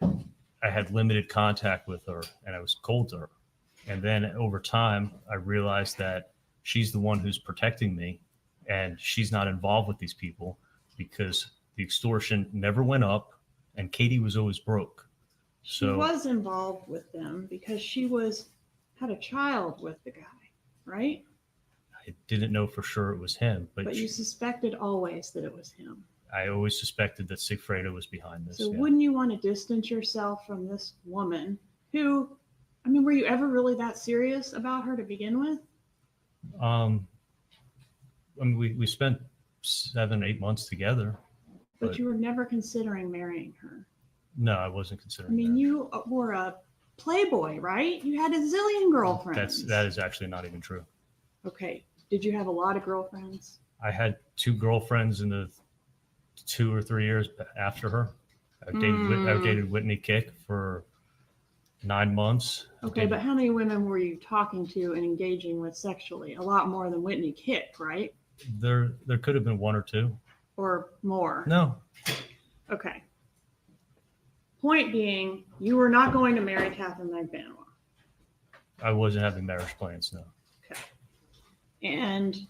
I had limited contact with her and I was cold to her. And then over time, I realized that she's the one who's protecting me and she's not involved with these people because the extortion never went up and Katie was always broke. She was involved with them because she had a child with the guy, right? I didn't know for sure it was him, but you suspected always that it was him. I always suspected that Sigfredo was behind this. So wouldn't you want to distance yourself from this woman who, I mean, were you ever really that serious about her to begin with? I mean, we spent 7-8 months together. But you were never considering marrying her. No, I wasn't considering. I mean, that. you were a playboy, right? You had a zillion girlfriends. That is actually not even true. Okay. Did you have a lot of girlfriends? I had 2 girlfriends in the 2 or 3 years after her. I dated Whitney Kick for 9 months. Okay, but how many women were you talking to and engaging with sexually? A lot more than Whitney Kick, right? There could have been 1 or 2. Or more? No. Okay. Point being, you were not going to marry Catherine Magbanua. I wasn't having marriage plans, no. Okay. And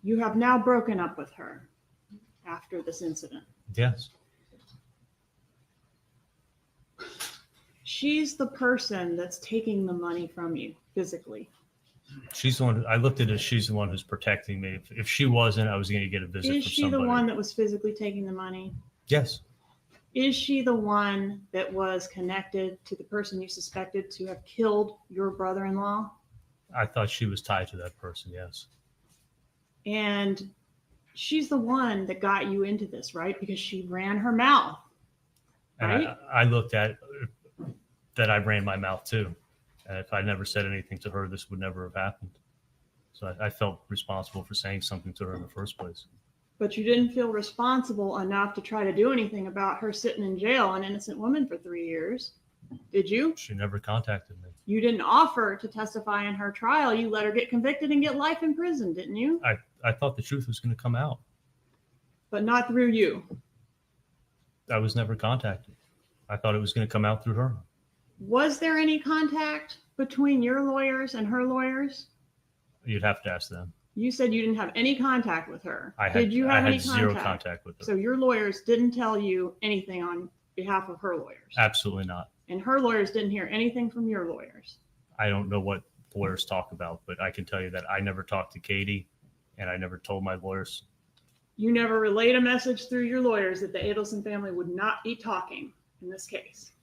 you have now broken up with her after this incident. Yes. She's the person that's taking the money from you physically. She's the one. I looked at it as she's the one who's protecting me. If she wasn't, I was going to get a visit from Is she somebody. the one that was physically taking the money? Yes. Is she the one that was connected to the person you suspected to have killed your brother-in-law? I thought she was tied to that person, yes. And she's the one that got you into this, right? Because she ran her mouth. And right? I looked at that I ran my mouth too. And if I never said anything to her, this would never have happened. So I felt responsible for saying something to her in the first place. But you didn't feel responsible enough to try to do anything about her sitting in jail, an innocent woman, for 3 years, Did you? She never contacted me. You didn't offer to testify in her trial. You let her get convicted and get life in prison, didn't you? I thought the truth was going to come out. But not through you. I was never contacted. I thought it was going to come out through her. Was there any contact between your lawyers and her lawyers? You'd have to ask them. You said you didn't have any contact with her. I had zero contact with her. So your lawyers didn't tell you anything on behalf of her lawyers? Absolutely not. And her lawyers didn't hear anything from your lawyers? I don't know what lawyers talk about, but I can tell you that I never talked to Katie and I never told my lawyers. You never relayed a message through your lawyers that the Adelson family would not be talking in this case?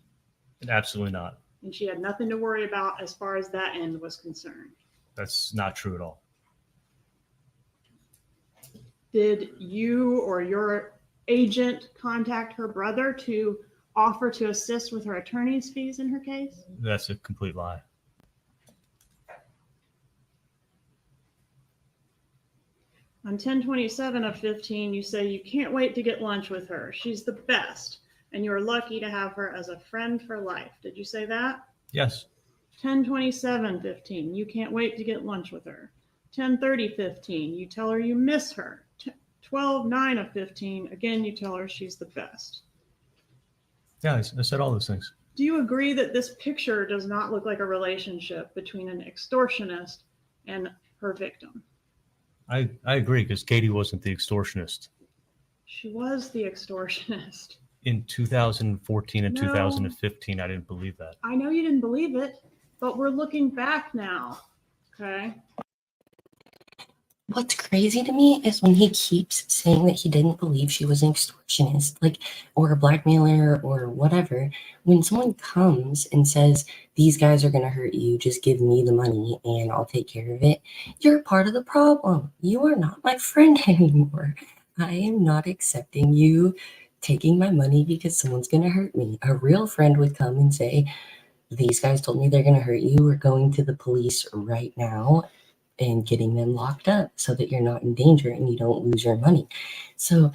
Absolutely not. And she had nothing to worry about as far as that end was concerned? That's not true at all. Did you or your agent contact her brother to offer to assist with her attorney's fees in her case? That's a complete lie. On 10/27 of 15, you say you can't wait to get lunch with her. She's the best, and you're lucky to have her as a friend for life. Did you say that? Yes. 10/27/15, you can't wait to get lunch with her. 10/30/15, you tell her you miss her. 12/9 of 15, again, you tell her she's the best. Yeah, I said all those things. Do you agree that this picture does not look like a relationship between an extortionist and her victim? I agree, because Katie wasn't the extortionist. She was the extortionist. In 2014 and No. 2015, I didn't believe that. I know you didn't believe it, but we're looking back now, okay? What's crazy to me is when he keeps saying that he didn't believe she was an extortionist, like, or a blackmailer or whatever. When someone comes and says, these guys are going to hurt you, just give me the money and I'll take care of it, you're part of the problem. You are not my friend anymore. I am not accepting you taking my money because someone's going to hurt me. A real friend would come and say, these guys told me they're going to hurt you. We're going to the police right now and getting them locked up so that you're not in danger and you don't lose your money. So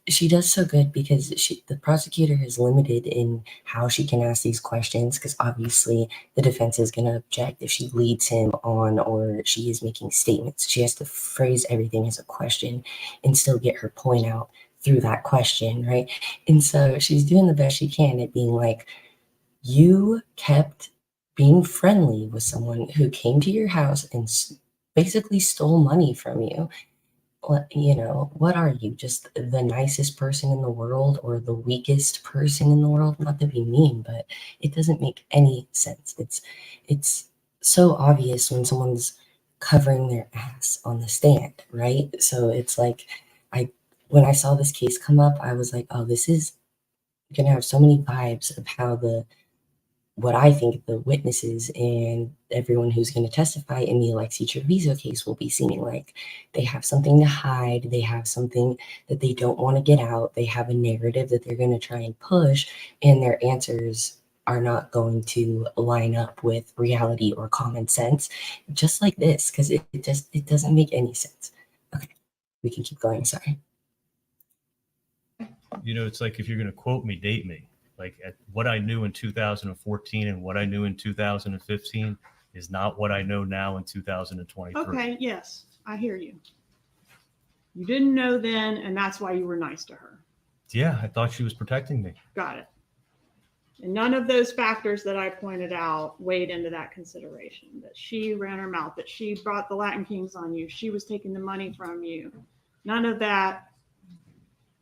she does so good because the prosecutor is limited in how she can ask these questions, because obviously the defense is going to object if she leads him on or she is making statements. She has to phrase everything as a question and still get her point out through that question, right? And so she's doing the best she can at being like, you kept being friendly with someone who came to your house and basically stole money from you. You know, what are you, just the nicest person in the world or the weakest person in the world? Not to be mean, but it doesn't make any sense. It's so obvious when someone's covering their ass on the stand, right? So it's like, when I saw this case come up, I was like, oh, this is gonna have so many vibes of how what I think the witnesses and everyone who's going to testify in the Alexi Treviso case will be seeming like. They have something to hide. They have something that they don't want to get out. They have a narrative that they're going to try and push, and their answers are not going to line up with reality or common sense, just like this, because it doesn't make any sense. Okay, we can keep going. Sorry. You know, it's like if you're going to quote me, date me. Like what I knew in 2014 and what I knew in 2015 is not what I know now in 2023. Okay, yes, I hear you. You didn't know then, and that's why you were nice to her. Yeah, I thought she was protecting me. Got it. And none of those factors that I pointed out weighed into that consideration, that she ran her mouth, that she brought the Latin Kings on you, she was taking the money from you. None of that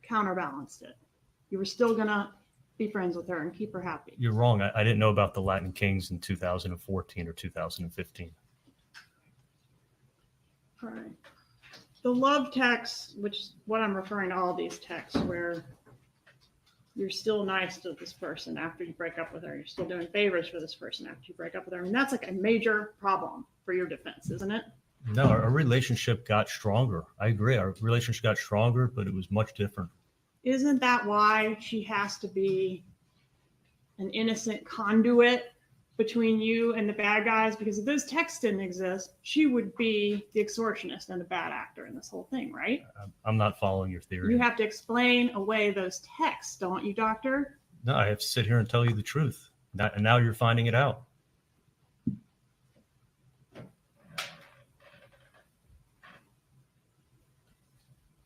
counterbalanced it. You were still going to be friends with her and keep her happy. You're wrong. I didn't know about the Latin Kings in 2014 or 2015. All right. The love text, which is what I'm referring to all these texts, where you're still nice to this person after you break up with her. You're still doing favors for this person after you break up with her. I mean, that's like a major problem for your defense, isn't it? No, our relationship got stronger. I agree. Our relationship got stronger, but it was much different. Isn't that why she has to be an innocent conduit between you and the bad guys? Because if those texts didn't exist, she would be the extortionist and the bad actor in this whole thing, right? I'm not following your theory. You have to explain away those texts, don't you, doctor? No, I have to sit here and tell you the truth. And now you're finding it out.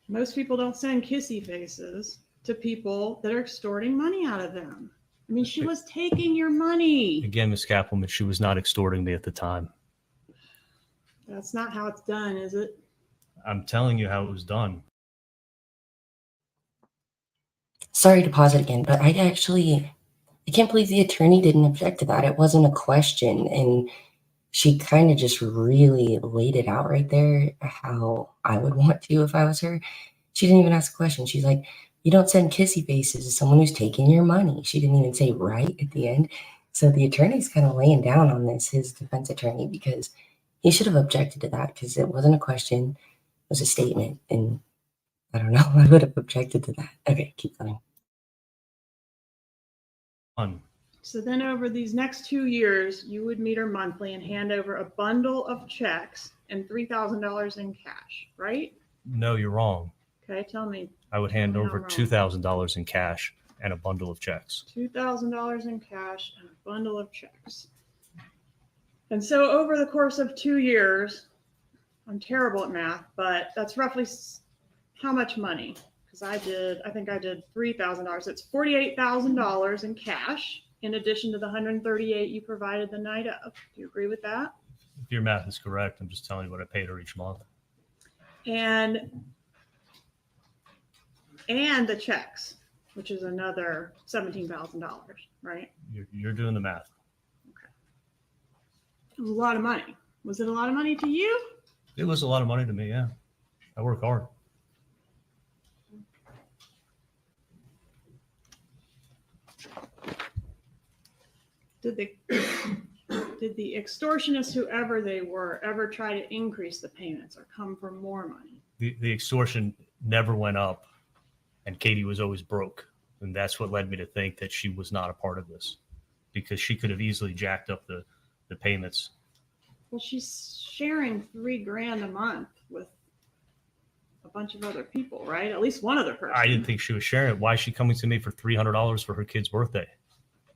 Most people don't send kissy faces to people that are extorting money out of them. I mean, she was taking your money. Again, Ms. Kappelman, she was not extorting me at the time. That's not how it's done, is it? I'm telling you how it was done. Sorry to pause it again, but I can't believe the attorney didn't object to that. It wasn't a question, and she kind of just really laid it out right there how I would want to if I was her. She didn't even ask a question. She's like, you don't send kissy faces to someone who's taking your money. She didn't even say right at the end. So the attorney's kind of laying down on this, his defense attorney, because he should have objected to that because it wasn't a question. It was a statement. And I don't know, I would have objected to that. Okay, keep going. So then over these next 2 years, you would meet her monthly and hand over a bundle of checks and $3,000 in cash, right? No, you're wrong. Okay, tell me. I would hand Tell me over I'm wrong. $2,000 in cash and a bundle of checks. $2,000 in cash and a bundle of checks. And so over the course of 2 years, I'm terrible at math, but that's roughly how much money? Because I think I did $3,000. It's $48,000 in cash in addition to the $138 you provided the night of. Do you agree with that? If your math is correct, I'm just telling you what I paid her each month. And the checks, which is another $17,000, right? You're doing the math. It was a lot of money. Was it a lot of money to you? It was a lot of money to me, yeah. I work hard. Did the extortionists, whoever they were, ever try to increase the payments or come for more money? The extortion never went up, and Katie was always broke. And that's what led me to think that she was not a part of this, because she could have easily jacked up the payments. Well, she's sharing $3,000 a month with a bunch of other people, right? At least one other person. I didn't think she was sharing it. Why is she coming to me for $300 for her kid's birthday?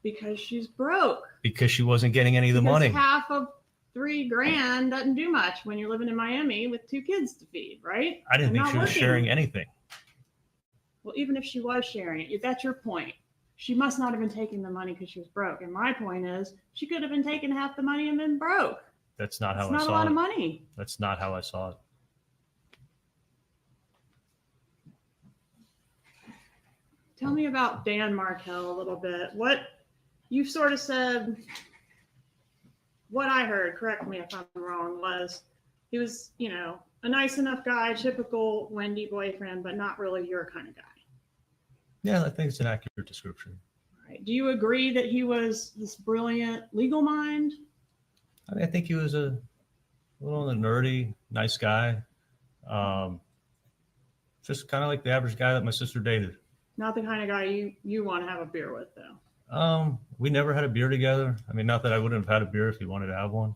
Because she's broke. Because she wasn't getting any of the Because money. half of $3,000 doesn't do much when you're living in Miami with 2 kids to feed, right? I didn't And think not she was working. sharing anything. Well, even if she was sharing it, that's your point. She must not have been taking the money because she was broke. And my point is, she could have been taking half the money and been broke. That's not how It's I not a saw lot it. of money. That's not how I saw it. Tell me about Dan Markel a little bit. What you've sort of said, what I heard, correct me if I'm wrong, was he was, a nice enough guy, typical Wendy boyfriend, but not really your kind of guy. Yeah, I think it's an accurate description. All right. Do you agree that he was this brilliant legal mind? I think he was a little nerdy, nice guy. Just kind of like the average guy that my sister dated. Not the kind of guy you want to have a beer with, though. We never had a beer together. I mean, not that I wouldn't have had a beer if he wanted to have one.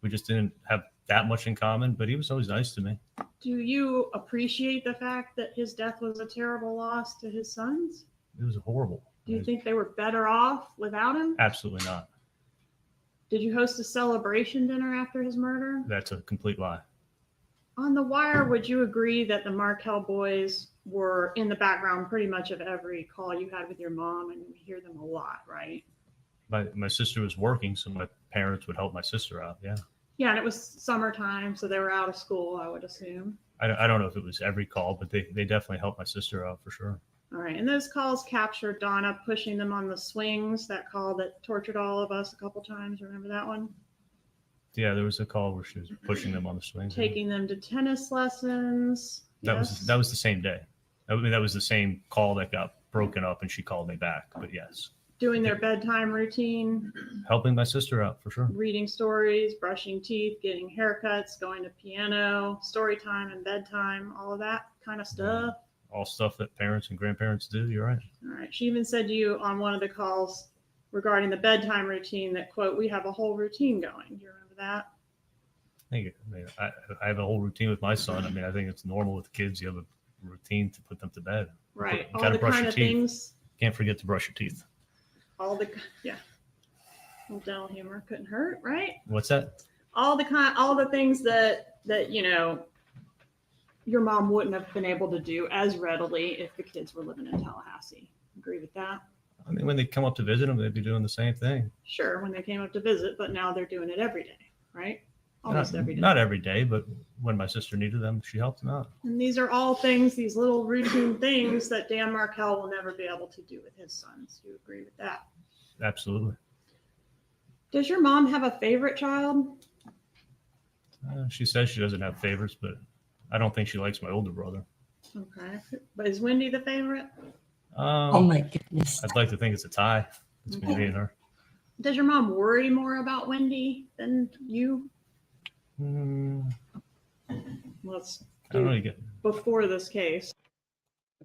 We just didn't have that much in common, but he was always nice to me. Do you appreciate the fact that his death was a terrible loss to his sons? It was horrible. Do you think they were better off without him? Absolutely not. Did you host a celebration dinner after his murder? That's a complete lie. On The Wire, would you agree that the Markel boys were in the background pretty much of every call you had with your mom, and you hear them a lot, right? My sister was working, so my parents would help my sister out. Yeah. Yeah, and it was summertime, so they were out of school, I would assume. I don't know if it was every call, but they definitely helped my sister out for sure. All right, and those calls captured Donna pushing them on the swings, that call that tortured all of us a couple times. Remember that one? Yeah, there was a call where she was pushing them on the swings. Taking them to tennis lessons. That Yes. was the same day. I mean, that was the same call that got broken up, and she called me back. But yes, Doing their bedtime routine, helping my sister out for sure. reading stories, brushing teeth, getting haircuts, going to piano, story time and bedtime, all of that kind of stuff. All stuff that parents and grandparents do. You're right. All right. She even said to you on one of the calls regarding the bedtime routine that, quote, we have a whole routine going. Do you remember that? I have a whole routine with my son. I mean, I think it's normal with kids. You have a routine to put them to bed. Right. You All gotta the brush kind your of teeth. things. Can't forget to brush your teeth. Yeah. Well, dental humor couldn't hurt, right? What's that? All the things that your mom wouldn't have been able to do as readily if the kids were living in Tallahassee. Agree with that? I mean, when they come up to visit them, they'd be doing the same thing. Sure, when they came up to visit, but now they're doing it every day, right? Almost every day. Not every day, but when my sister needed them, she helped them out. And these are all things, these little routine things that Dan Markel will never be able to do with his sons. Do you agree with that? Absolutely. Does your mom have a favorite child? She says she doesn't have favorites, but I don't think she likes my older brother. Okay. But is Wendy the favorite? Oh my goodness. I'd like to think it's a tie between me and her. Does your mom worry more about Wendy than you? Let's I don't do really get. before this case.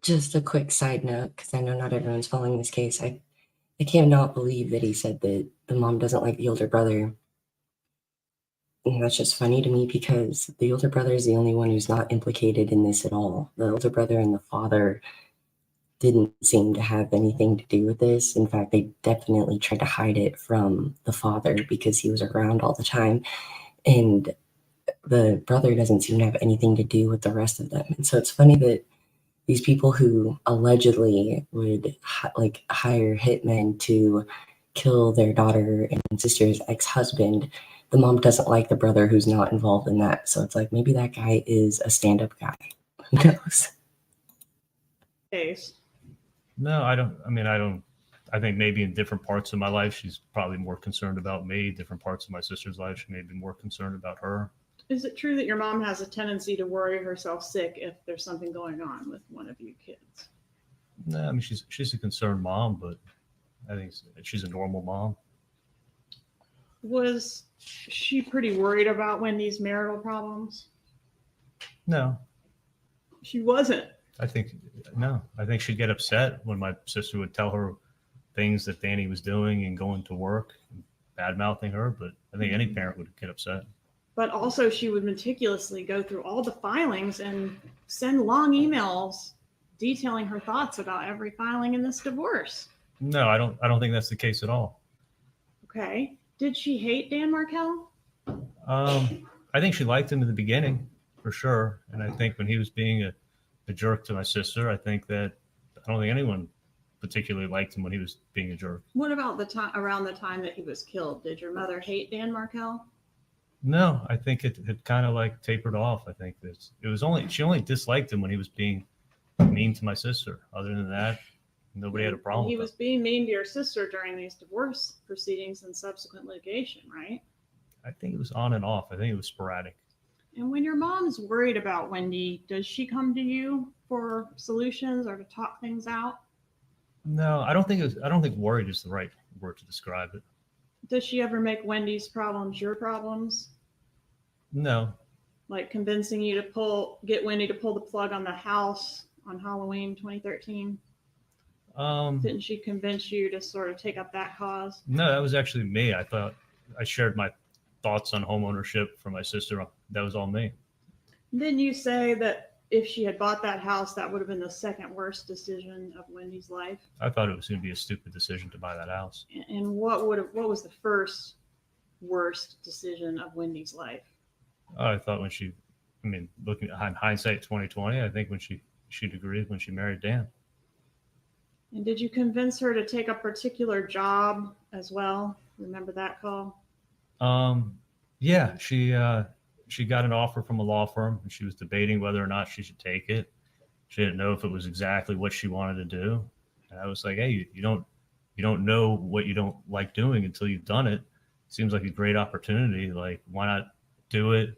Just a quick side note, because I know not everyone's following this case. I cannot believe that he said that the mom doesn't like the older brother. And that's just funny to me because the older brother is the only one who's not implicated in this at all. The older brother and the father didn't seem to have anything to do with this. In fact, they definitely tried to hide it from the father because he was around all the time. And the brother doesn't seem to have anything to do with the rest of them. And so it's funny that these people who allegedly would hire hitmen to kill their daughter and sister's ex-husband, the mom doesn't like the brother who's not involved in that. So it's like maybe that guy is a stand-up guy. Who knows? Case. No, I don't. I mean, I don't. I think maybe in different parts of my life, she's probably more concerned about me. Different parts of my sister's life, she may be more concerned about her. Is it true that your mom has a tendency to worry herself sick if there's something going on with one of you kids? No, I mean she's a concerned mom, but I think she's a normal mom. Was she pretty worried about Wendy's marital problems? No, She wasn't. I think she'd get upset when my sister would tell her things that Danny was doing and going to work, bad mouthing her. But I think any parent would get upset. But also she would meticulously go through all the filings and send long emails detailing her thoughts about every filing in this divorce. No, I don't think that's the case at all. Okay. Did she hate Dan Markel? I think she liked him in the beginning, for sure. And I think when he was being a jerk to my sister, I don't think anyone particularly liked him when he was being a jerk. What about the time around the time that he was killed? Did your mother hate Dan Markel? No, I think it had kind of like tapered off. I think she only disliked him when he was being mean to my sister. Other than that, nobody had a problem. He was being mean to your sister during these divorce proceedings and subsequent litigation, right? I think it was on and off. I think it was sporadic. And when your mom's worried about Wendy, does she come to you for solutions or to talk things out? No, I don't think worried is the right word to describe it. Does she ever make Wendy's problems your problems? No. Like convincing you to get Wendy to pull the plug on the house on Halloween 2013? Didn't she convince you to sort of take up that cause? No, that was actually me. I thought I shared my thoughts on home ownership for my sister. That was all me. Didn't you say that if she had bought that house, that would have been the second worst decision of Wendy's life? I thought it was going to be a stupid decision to buy that house. And what was the first worst decision of Wendy's life? I thought looking at hindsight 2020, I think when she'd agreed when she married Dan. And did you convince her to take a particular job as well? Remember that call? Yeah, she got an offer from a law firm and she was debating whether or not she should take it. She didn't know if it was exactly what she wanted to do. And I was like, hey, you don't know what you don't like doing until you've done it. Seems like a great opportunity. Like, why not do it?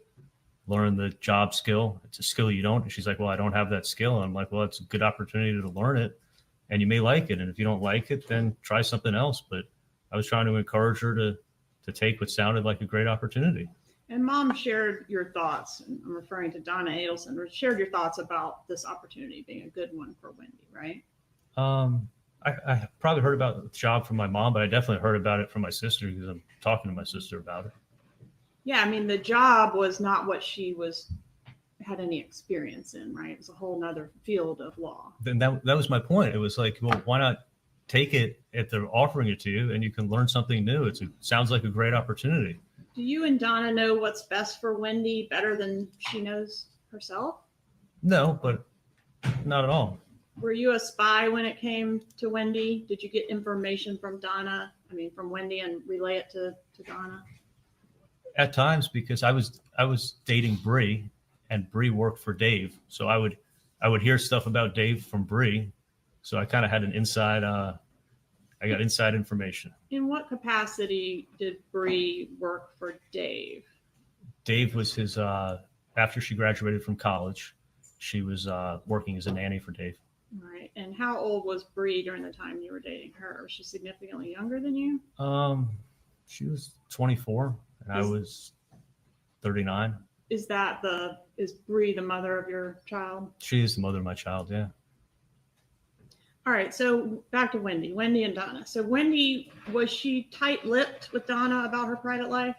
Learn the job skill. It's a skill you don't. And she's like, well, I don't have that skill. And I'm like, well, it's a good opportunity to learn it and you may like it. And if you don't like it, then try something else. But I was trying to encourage her to take what sounded like a great opportunity. And Mom shared your thoughts. I'm referring to Donna Adelson. Shared your thoughts about this opportunity being a good one for Wendy, right? I probably heard about the job from my mom, but I definitely heard about it from my sister because I'm talking to my sister about it. Yeah, I mean, the job was not what she had any experience in, right? It was a whole nother field of law. Then that was my point. It was like, well, why not take it if they're offering it to you, and you can learn something new. Sounds like a great opportunity. Do you and Donna know what's best for Wendy better than she knows herself? No, but not at all. Were you a spy when it came to Wendy? Did you get information from from Wendy and relay it to Donna? At times, because I was dating Bree, and Bree worked for Dave, so I would hear stuff about Dave from Bree, so I kind of had an inside. I got inside information. In what capacity did Bree work for Dave? Dave was his. After she graduated from college, she was working as a nanny for Dave. All right. And how old was Bree during the time you were dating her? Was she significantly younger than you? She was 24, and I was 39. Is Bree the mother of your child? She is the mother of my child, yeah. All right, so back to Wendy and Donna. So Wendy, was she tight-lipped with Donna about her private life?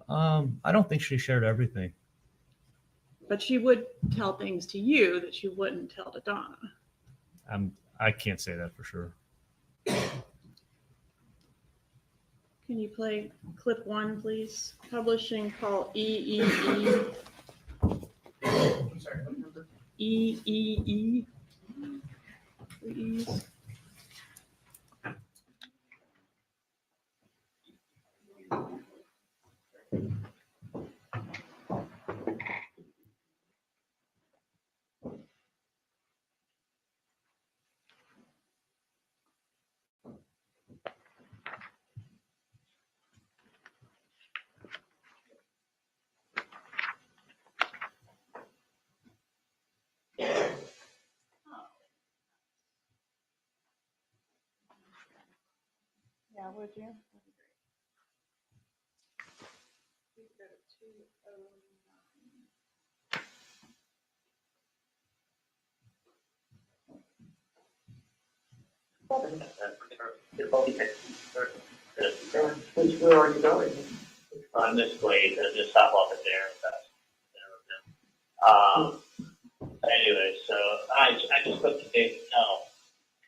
I don't think she shared everything. But she would tell things to you that she wouldn't tell to Donna. I can't say that for sure. Can you play clip 1, please? Publishing call EEE. I'm sorry, what number? EEE. Please. Yeah, would you? Please go to 209. Which, where are you going? On this way, just stop off at there. Anyway, so I just put the date no.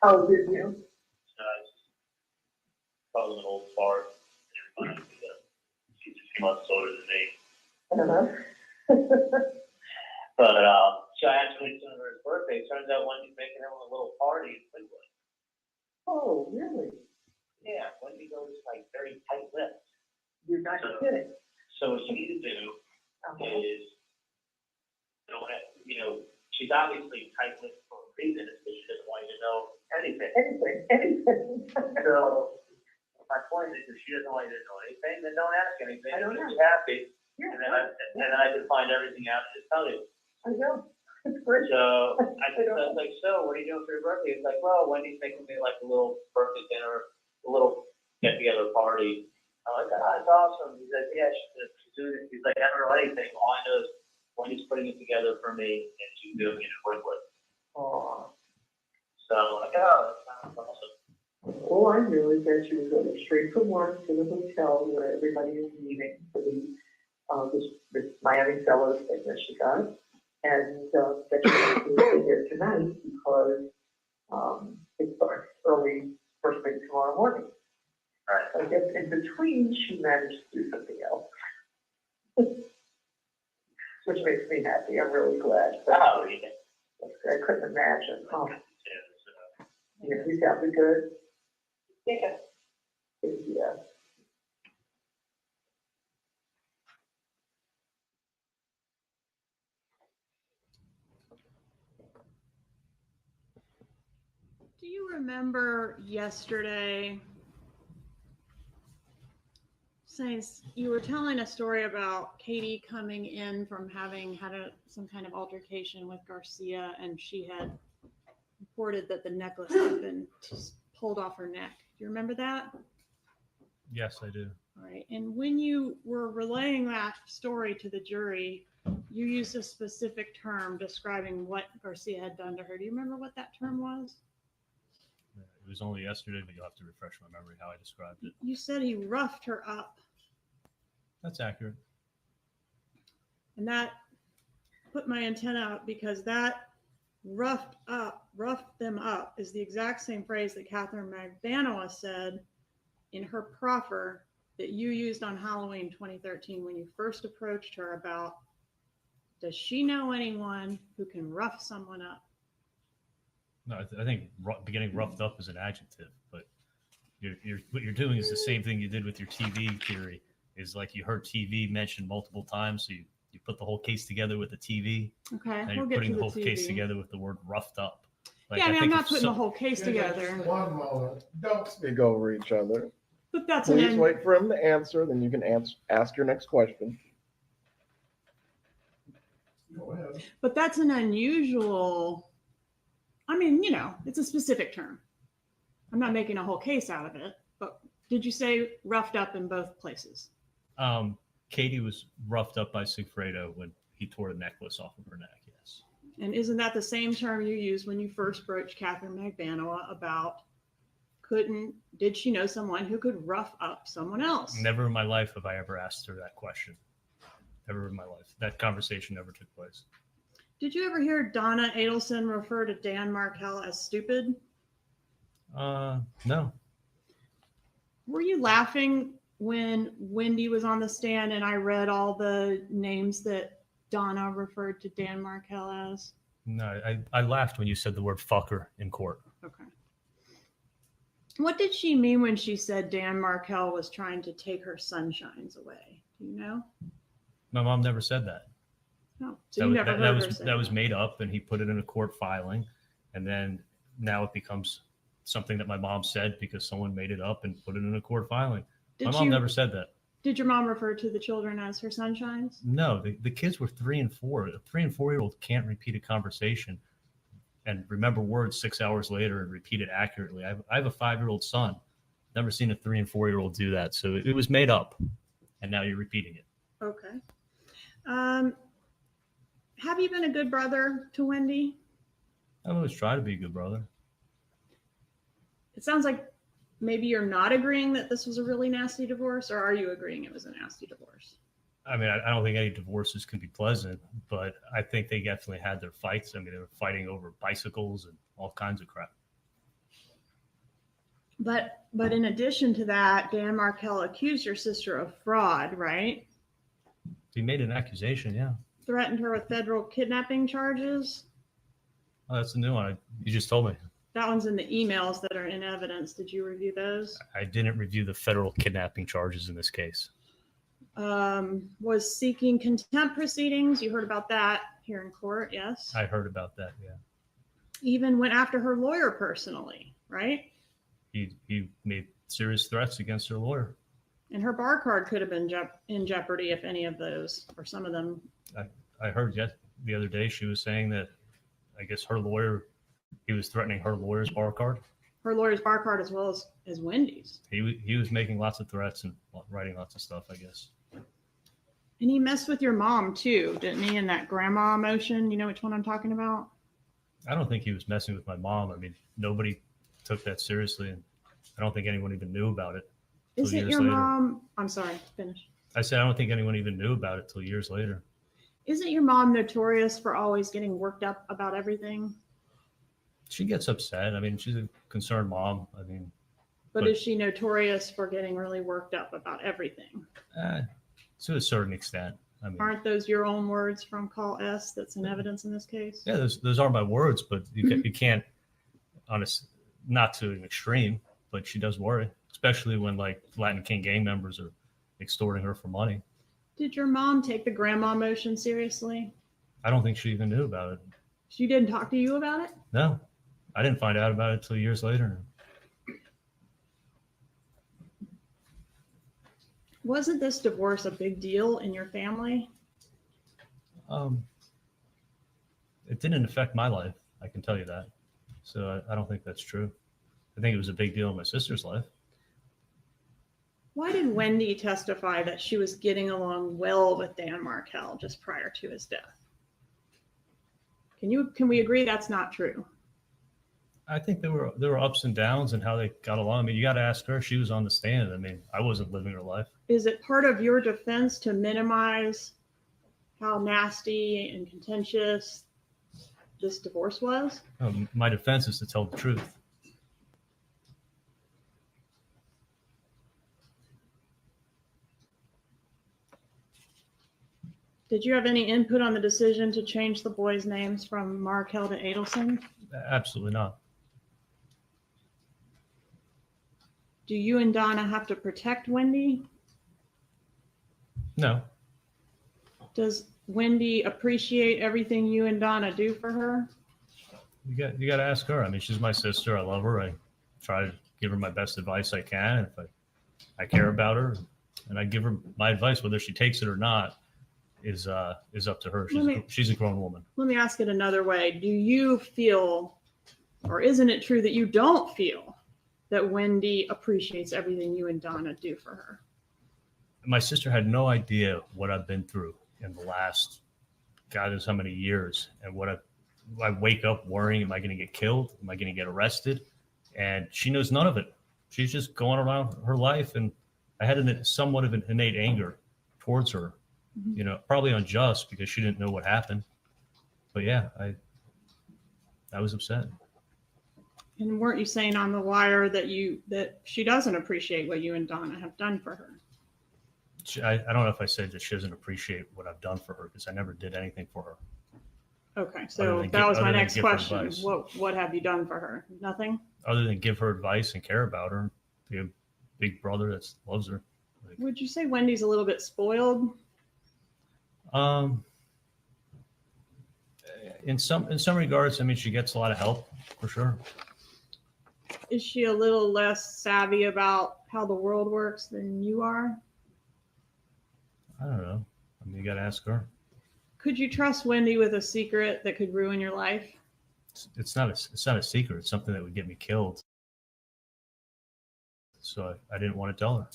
Oh, did you? So I just called him an old fart. Everybody, she's a few months older than me. But so actually, it's his birthday. Turns out Wendy's making him a little party in Cleveland. Oh, really? Yeah, Wendy goes like very tight-lipped. You're not So- kidding. So what you need to do Uh-huh. is, she's obviously tight-lipped for a reason, is because she doesn't want you to know anything. Anything. So my point is, if she doesn't want you to know anything, then don't ask anything. I don't She'll know. be happy, Yeah, and then I can find everything out and just tell you. I know. It's great. So I was like, so what are you doing for your birthday? It's like, well, Wendy's making me like a little birthday dinner, a little get-together party. I'm like, oh, that's awesome. He's like, yeah, she's doing it. He's like, I don't know anything. All I know is Wendy's putting it together for me, and she's doing it quickly. Aw. So I'm like, oh, that sounds awesome. All I knew is that she was going straight from work to the hotel where everybody is meeting for this Miami Fellows thing that she got. And that she was going to be here tonight because it starts early, first thing tomorrow morning. Right. I guess in between, she managed to do something else. Which makes me happy. I'm really glad. Oh, yeah. I couldn't imagine. Oh, Yeah, so. yeah, he sounded good. Yeah. Yeah. Do you remember yesterday saying you were telling a story about Katie coming in from having had some kind of altercation with Garcia, and she had reported that the necklace had been pulled off her neck. Do you remember that? Yes, I do. All right. And when you were relaying that story to the jury, you used a specific term describing what Garcia had done to her. Do you remember what that term was? It was only yesterday, but you'll have to refresh my memory how I described it. You said he roughed her up. That's accurate. And that put my antenna up because that roughed them up is the exact same phrase that Catherine Magbanua said in her proffer that you used on Halloween 2013 when you first approached her about, does she know anyone who can rough someone up? No, I think getting roughed up is an adjective, but what you're doing is the same thing you did with your TV theory. Is like you heard TV mentioned multiple times, so you put the whole case together with the TV. Okay, And we'll you're get putting to the the whole case TV. together with the word roughed up. Like, Yeah, I mean, I'm think not if putting the whole case together, One moment. Don't speak over each other. but that's Please an wait for him to answer, then you can ask your next question. Go ahead. But that's an unusual, I mean, you know, it's a specific term. I'm not making a whole case out of it, but did you say roughed up in both places? Katie was roughed up by Sigfredo when he tore the necklace off of her neck, yes. And isn't that the same term you used when you first broached Catherine Magbanua about did she know someone who could rough up someone else? Never in my life have I ever asked her that question. Never in my life. That conversation never took place. Did you ever hear Donna Adelson refer to Dan Markel as stupid? No. Were you laughing when Wendy was on the stand and I read all the names that Donna referred to Dan Markel as? No, I laughed when you said the word fucker in court. Okay. What did she mean when she said Dan Markel was trying to take her sunshines away? Do you know? My mom never said that. No. So you never heard her say that was made up, and he put it in a court filing, and then now it becomes something that my mom said because someone made it up and put it in a court filing. My mom never said that. Did your mom refer to the children as her sunshines? No, the kids were 3 and 4. A 3 and 4-year-old can't repeat a conversation and remember words 6 hours later and repeat it accurately. I have a 5-year-old son. Never seen a 3 and 4-year-old do that. So it was made up, and now you're repeating it. Okay. Have you been a good brother to Wendy? I always try to be a good brother. It sounds like maybe you're not agreeing that this was a really nasty divorce, or are you agreeing it was a nasty divorce? I mean, I don't think any divorces can be pleasant, but I think they definitely had their fights. I mean, they were fighting over bicycles and all kinds of crap. But in addition to that, Dan Markel accused your sister of fraud, right? He made an accusation, yeah. Threatened her with federal kidnapping charges. Oh, that's a new one. You just told me. That one's in the emails that are in evidence. Did you review those? I didn't review the federal kidnapping charges in this case. Was seeking contempt proceedings. You heard about that here in court, yes? I heard about that, yeah. Even went after her lawyer personally, right? He made serious threats against her lawyer. And her bar card could have been in jeopardy if any of those, or some of them. I heard the other day she was saying that I guess her lawyer, he was threatening her lawyer's bar card. Her lawyer's bar card as well as Wendy's. He was making lots of threats and writing lots of stuff, I guess. And he messed with your mom too, didn't he, in that grandma motion? You know which one I'm talking about? I don't think he was messing with my mom. I mean, nobody took that seriously, and I don't think anyone even knew about it. Is it your mom? I'm sorry, finish. I said I don't think anyone even knew about it till years later. Isn't your mom notorious for always getting worked up about everything? She gets upset. I mean, she's a concerned mom. I mean, but is she notorious for getting really worked up about everything? To a certain extent. I mean, aren't those your own words from Call S that's in evidence in this case? Yeah, those are my words, but you can't, not to an extreme, but she does worry, especially when like Latin King gang members are extorting her for money. Did your mom take the grandma motion seriously? I don't think she even knew about it. She didn't talk to you about it? No, I didn't find out about it till years later. Wasn't this divorce a big deal in your family? It didn't affect my life. I can tell you that. So I don't think that's true. I think it was a big deal in my sister's life. Why did Wendy testify that she was getting along well with Dan Markel just prior to his death? Can we agree that's not true? I think there were ups and downs and how they got along. I mean, you got to ask her. She was on the stand. I mean, I wasn't living her life. Is it part of your defense to minimize how nasty and contentious this divorce was? My defense is to tell the truth. Did you have any input on the decision to change the boys' names from Markel to Adelson? Absolutely not. Do you and Donna have to protect Wendy? No. Does Wendy appreciate everything you and Donna do for her? You got to ask her. I mean, she's my sister. I love her. I try to give her my best advice I can. If I care about her, and I give her my advice, whether she takes it or not, is up to her. She's a grown woman. Let me ask it another way. Do you feel, or isn't it true that you don't feel that Wendy appreciates everything you and Donna do for her? My sister had no idea what I've been through in the last, God knows how many years, and what I wake up worrying, am I going to get killed? Am I going to get arrested? And she knows none of it. She's just going around her life, and I had somewhat of an innate anger towards her. You know, probably unjust because she didn't know what happened. But yeah, I was upset. And weren't you saying on the wire that she doesn't appreciate what you and Donna have done for her? I don't know if I said that she doesn't appreciate what I've done for her, because I never did anything for her. Okay, so that was my next question. What have you done for her? Nothing? Other than give her advice and care about her, be a big brother that loves her. Would you say Wendy's a little bit spoiled? In some regards, I mean, she gets a lot of help for sure. Is she a little less savvy about how the world works than you are? I don't know. I mean, you got to ask her. Could you trust Wendy with a secret that could ruin your life? It's not a secret. It's something that would get me killed. So I didn't want to tell her.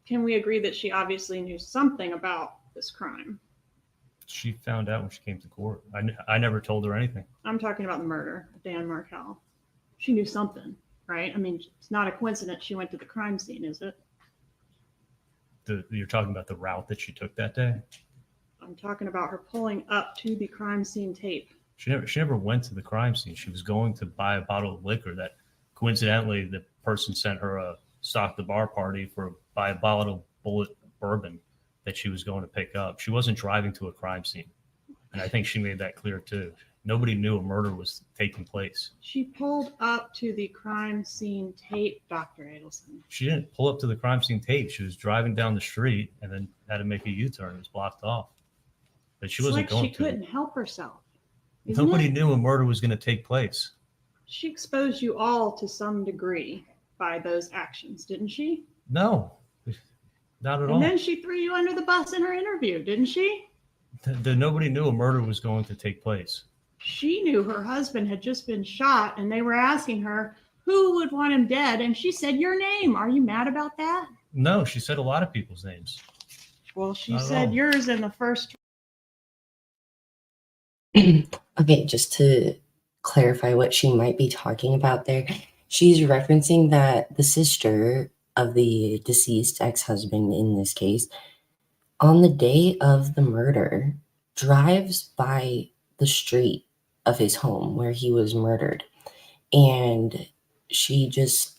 Can we agree that she obviously knew something about this crime? She found out when she came to court. I never told her anything. I'm talking about the murder of Dan Markel. She knew something, right? I mean, it's not a coincidence she went to the crime scene, is it? You're talking about the route that she took that day? I'm talking about her pulling up to the crime scene tape. She never went to the crime scene. She was going to buy a bottle of liquor that coincidentally the person sent her a stock the bar party buy a bottle of bullet bourbon that she was going to pick up. She wasn't driving to a crime scene. And I think she made that clear too. Nobody knew a murder was taking place. She pulled up to the crime scene tape, Dr. Adelson. She didn't pull up to the crime scene tape. She was driving down the street and then had to make a U-turn. It was blocked off. But she wasn't going to. She couldn't help herself. Nobody knew a murder was going to take place. She exposed you all to some degree by those actions, didn't she? No, not at all. And then she threw you under the bus in her interview, didn't she? Nobody knew a murder was going to take place. She knew her husband had just been shot, and they were asking her who would want him dead, and she said your name. Are you mad about that? No, she said a lot of people's names. Well, she said yours in the first. Okay, just to clarify what she might be talking about there, she's referencing that the sister of the deceased ex-husband in this case, on the day of the murder, drives by the street of his home where he was murdered. And she just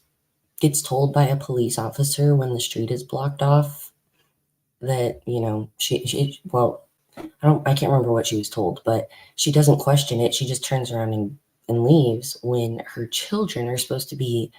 gets told by a police officer when the street is blocked off that, you know, I can't remember what she was told, but she doesn't question it. She just turns around and leaves when her children are supposed to be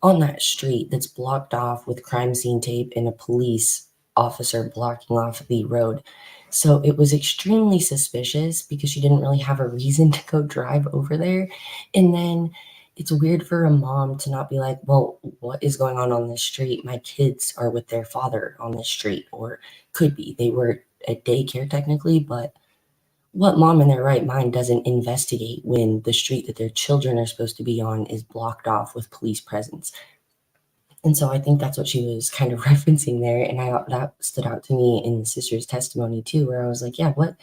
on that street that's blocked off with crime scene tape and a police officer blocking off the road. So it was extremely suspicious because she didn't really have a reason to go drive over there. And then it's weird for a mom to not be like, well, what is going on this street? My kids are with their father on this street, or could be. They were at daycare technically, but what mom in their right mind doesn't investigate when the street that their children are supposed to be on is blocked off with police presence? And so I think that's what she was kind of referencing there. And that stood out to me in the sister's testimony too, where I was like, yeah, what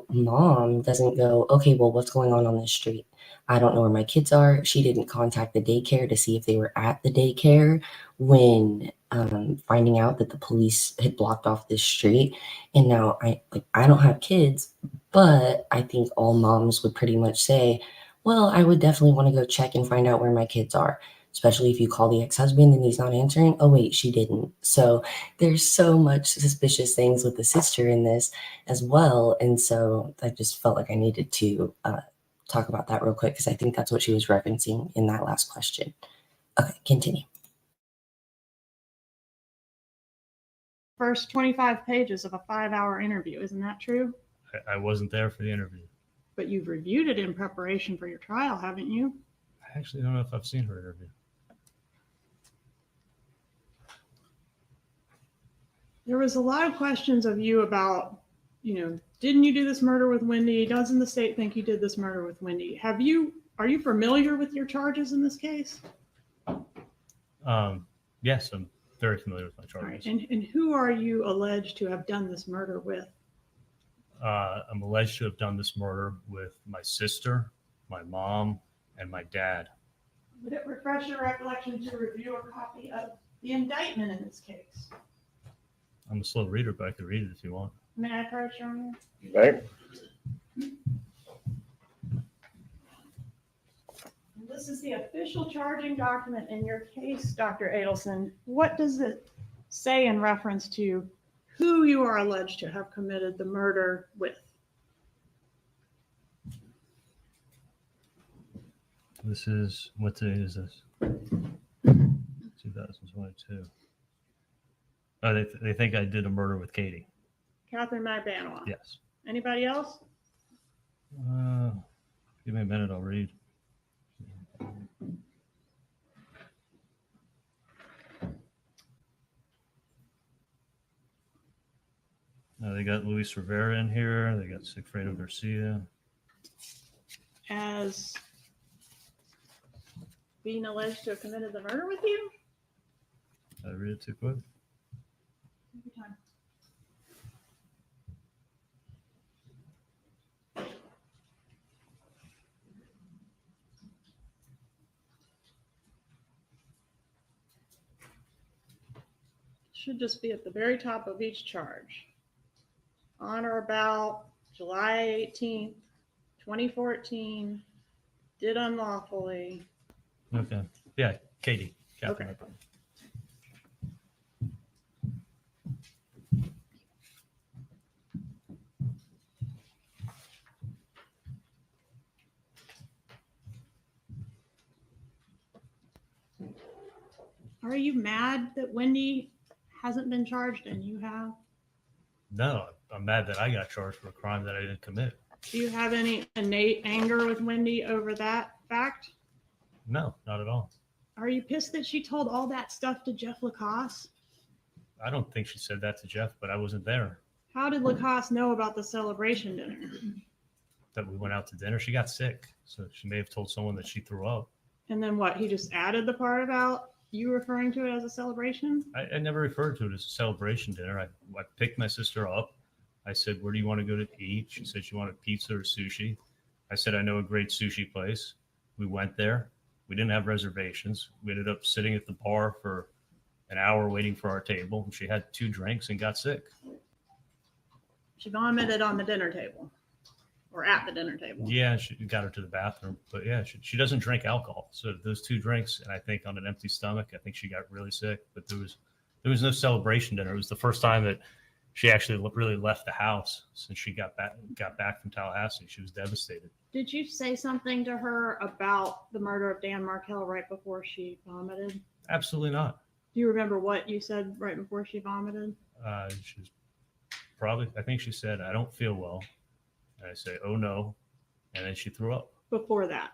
mom doesn't go, okay, well, what's going on this street? I don't know where my kids are. She didn't contact the daycare to see if they were at the daycare when finding out that the police had blocked off this street. And now I don't have kids, but I think all moms would pretty much say, well, I would definitely want to go check and find out where my kids are, especially if you call the ex-husband and he's not answering. Oh, wait, she didn't. So there's so much suspicious things with the sister in this as well. And so I just felt like I needed to talk about that real quick because I think that's what she was referencing in that last question. Okay, continue. First 25 pages of a 5-hour interview. Isn't that true? I wasn't there for the interview. But you've reviewed it in preparation for your trial, haven't you? I actually don't know if I've seen her interview. There was a lot of questions of you about, didn't you do this murder with Wendy? Doesn't the state think you did this murder with Wendy? Are you familiar with your charges in this case? Yes, I'm very familiar with my All right. charges. And who are you alleged to have done this murder with? I'm alleged to have done this murder with my sister, my mom, and my dad. Would it refresh your recollection to review a copy of the indictment in this case? I'm a slow reader, but I could read it if you want. May I approach your honor? Right? This is the official charging document in your case, Dr. Adelson. What does it say in reference to who you are alleged to have committed the murder with? This is, what day is this? 2022. Oh, they think I did a murder with Katie. Catherine Magbanua. Yes. Anybody else? Give me a minute, I'll read. They got Luis Rivera in here. They got Sigfredo Garcia. As being alleged to have committed the murder with you? Did I read it too quick? Take your time. Should just be at the very top of each charge. On or about July 18th, 2014, did unlawfully. Okay. Yeah, Katie. Catherine. Okay. Are you mad that Wendy hasn't been charged and you have? No, I'm mad that I got charged for a crime that I didn't commit. Do you have any innate anger with Wendy over that fact? No, not at all. Are you pissed that she told all that stuff to Jeff Lacoste? I don't think she said that to Jeff, but I wasn't there. How did Lacoste know about the celebration dinner? That we went out to dinner. She got sick, so she may have told someone that she threw up. And then what? He just added the part about you referring to it as a celebration? I never referred to it as a celebration dinner. I picked my sister up. I said, where do you want to go to eat? She said she wanted pizza or sushi. I said, I know a great sushi place. We went there. We didn't have reservations. We ended up sitting at the bar for an hour waiting for our table. She had 2 drinks and got sick. She vomited on the dinner table or at the dinner table. Yeah, she got her to the bathroom. But yeah, she doesn't drink alcohol. So those 2 drinks, and I think on an empty stomach, I think she got really sick. But there was no celebration dinner. It was the first time that she actually really left the house since she got back from Tallahassee. She was devastated. Did you say something to her about the murder of Dan Markel right before she vomited? Absolutely not. Do you remember what you said right before she vomited? She was I think she said, I don't feel well. And I say, oh no. And then she threw up. Before that?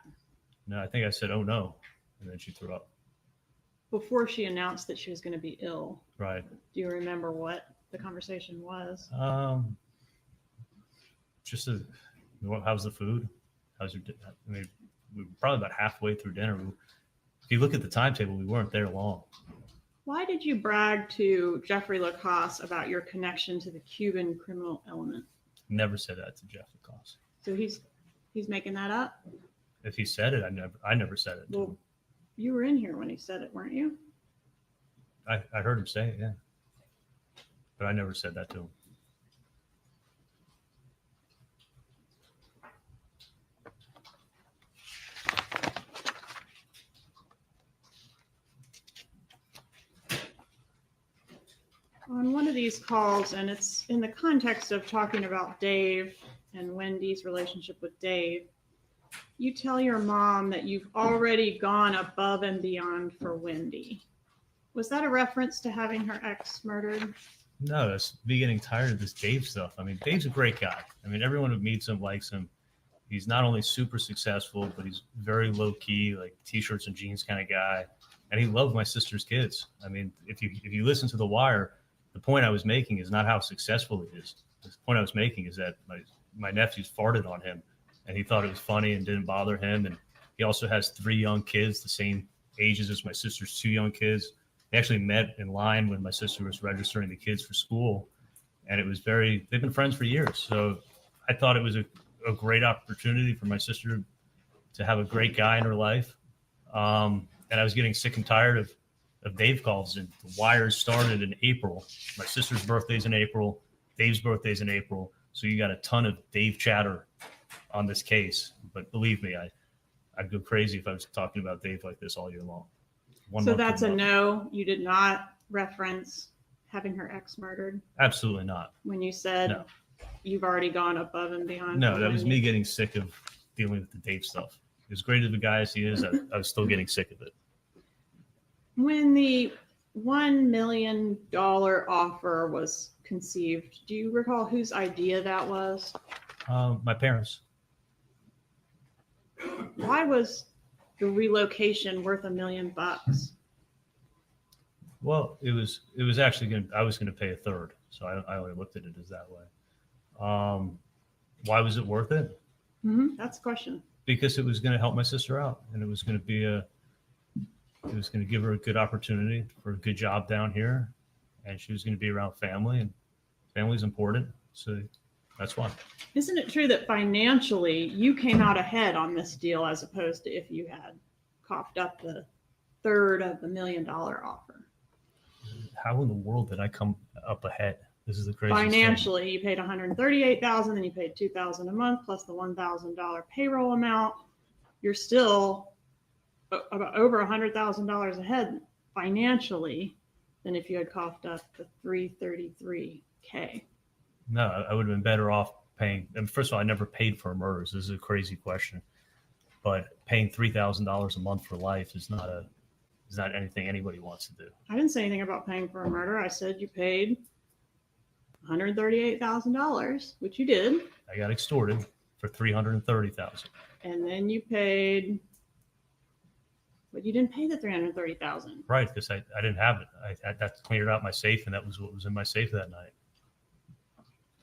No, I think I said, oh no. And then she threw up. Before she announced that she was going to be ill. Right. Do you remember what the conversation was? Just how's the food? How's your dinner? I mean, we were probably about halfway through dinner. If you look at the timetable, we weren't there long. Why did you brag to Jeffrey Lacoste about your connection to the Cuban criminal element? Never said that to Jeff Lacoste. So he's making that up? If he said it, I never said it. Well, you were in here when he said it, weren't you? I heard him say it, yeah. But I never said that to him. On one of these calls, and it's in the context of talking about Dave and Wendy's relationship with Dave, you tell your mom that you've already gone above and beyond for Wendy. Was that a reference to having her ex murdered? No, that's me getting tired of this Dave stuff. I mean, Dave's a great guy. I mean, everyone who meets him likes him. He's not only super successful, but he's very low key, like t-shirts and jeans kind of guy. And he loved my sister's kids. I mean, if you listen to The Wire, the point I was making is not how successful he is. The point I was making is that my nephews farted on him, and he thought it was funny and didn't bother him. And he also has 3 young kids, the same ages as my sister's 2 young kids. They actually met in line when my sister was registering the kids for school, and it was they've been friends for years. So I thought it was a great opportunity for my sister to have a great guy in her life. And I was getting sick and tired of Dave calls, and The Wire started in April. My sister's birthday's in April. Dave's birthday's in April. So you got a ton of Dave chatter on this case. But believe me, I'd go crazy if I was talking about Dave like this all year long. So that's a no. You did not reference having her ex murdered Absolutely not. when you said No. you've already gone above and beyond. No, for that was Wendy. me getting sick of dealing with the Dave stuff. As great of a guy as he is, I was still getting sick of it. When the $1 million offer was conceived, do you recall whose idea that was? My parents. Why was the relocation worth $1 million? Well, it was actually I was gonna pay a third, so I only looked at it as that way. Why was it worth it? That's the question. Because it was gonna help my sister out, and it was gonna give her a good opportunity for a good job down here, and she was gonna be around family, and family's important, so that's why. Isn't it true that financially you came out ahead on this deal as opposed to if you had coughed up the third of the $1 million offer? How in the world did I come up ahead? This is the craziest thing. Financially, you paid $138,000, then you paid $2,000 a month plus the $1,000 payroll amount. You're still about over $100,000 ahead financially than if you had coughed up the $333K. No, I would have been better off paying. And first of all, I never paid for murders. This is a crazy question, but paying $3,000 a month for life is not anything anybody wants to do. I didn't say anything about paying for a murder. I said you paid $138,000, which you did, I got extorted for $330,000. and then you paid. But you didn't pay the $330,000. Right, because I didn't have it. I had to clear it out my safe, and that was what was in my safe that night.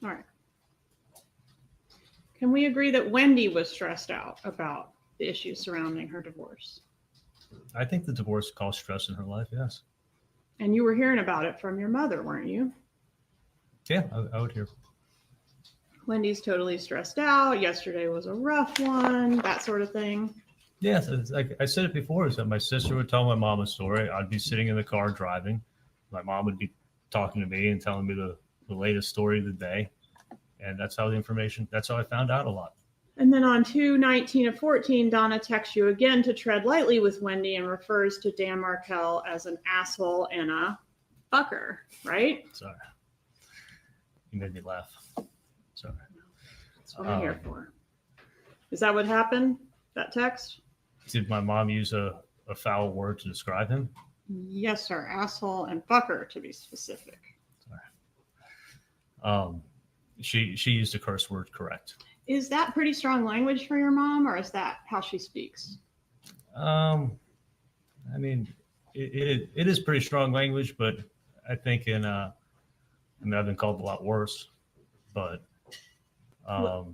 All right. Can we agree that Wendy was stressed out about the issues surrounding her divorce? I think the divorce caused stress in her life, yes. And you were hearing about it from your mother, weren't you? Yeah, I would hear. Wendy's totally stressed out. Yesterday was a rough one, that sort of thing. Yes, like I said it before, is that my sister would tell my mom a story. I'd be sitting in the car driving. My mom would be talking to me and telling me the latest story of the day. And that's how I found out a lot. And then on 2/19 of 14, Donna texts you again to tread lightly with Wendy and refers to Dan Markel as an asshole and a fucker, right? Sorry. You made me laugh. Sorry. That's what I'm here for. Is that what happened? That text? Did my mom use a foul word to describe him? Yes, sir. Asshole and fucker, to be specific. She used a curse word, correct. Is that pretty strong language for your mom, or is that how she speaks? I mean, it is pretty strong language, but I think I've been called a lot worse, but I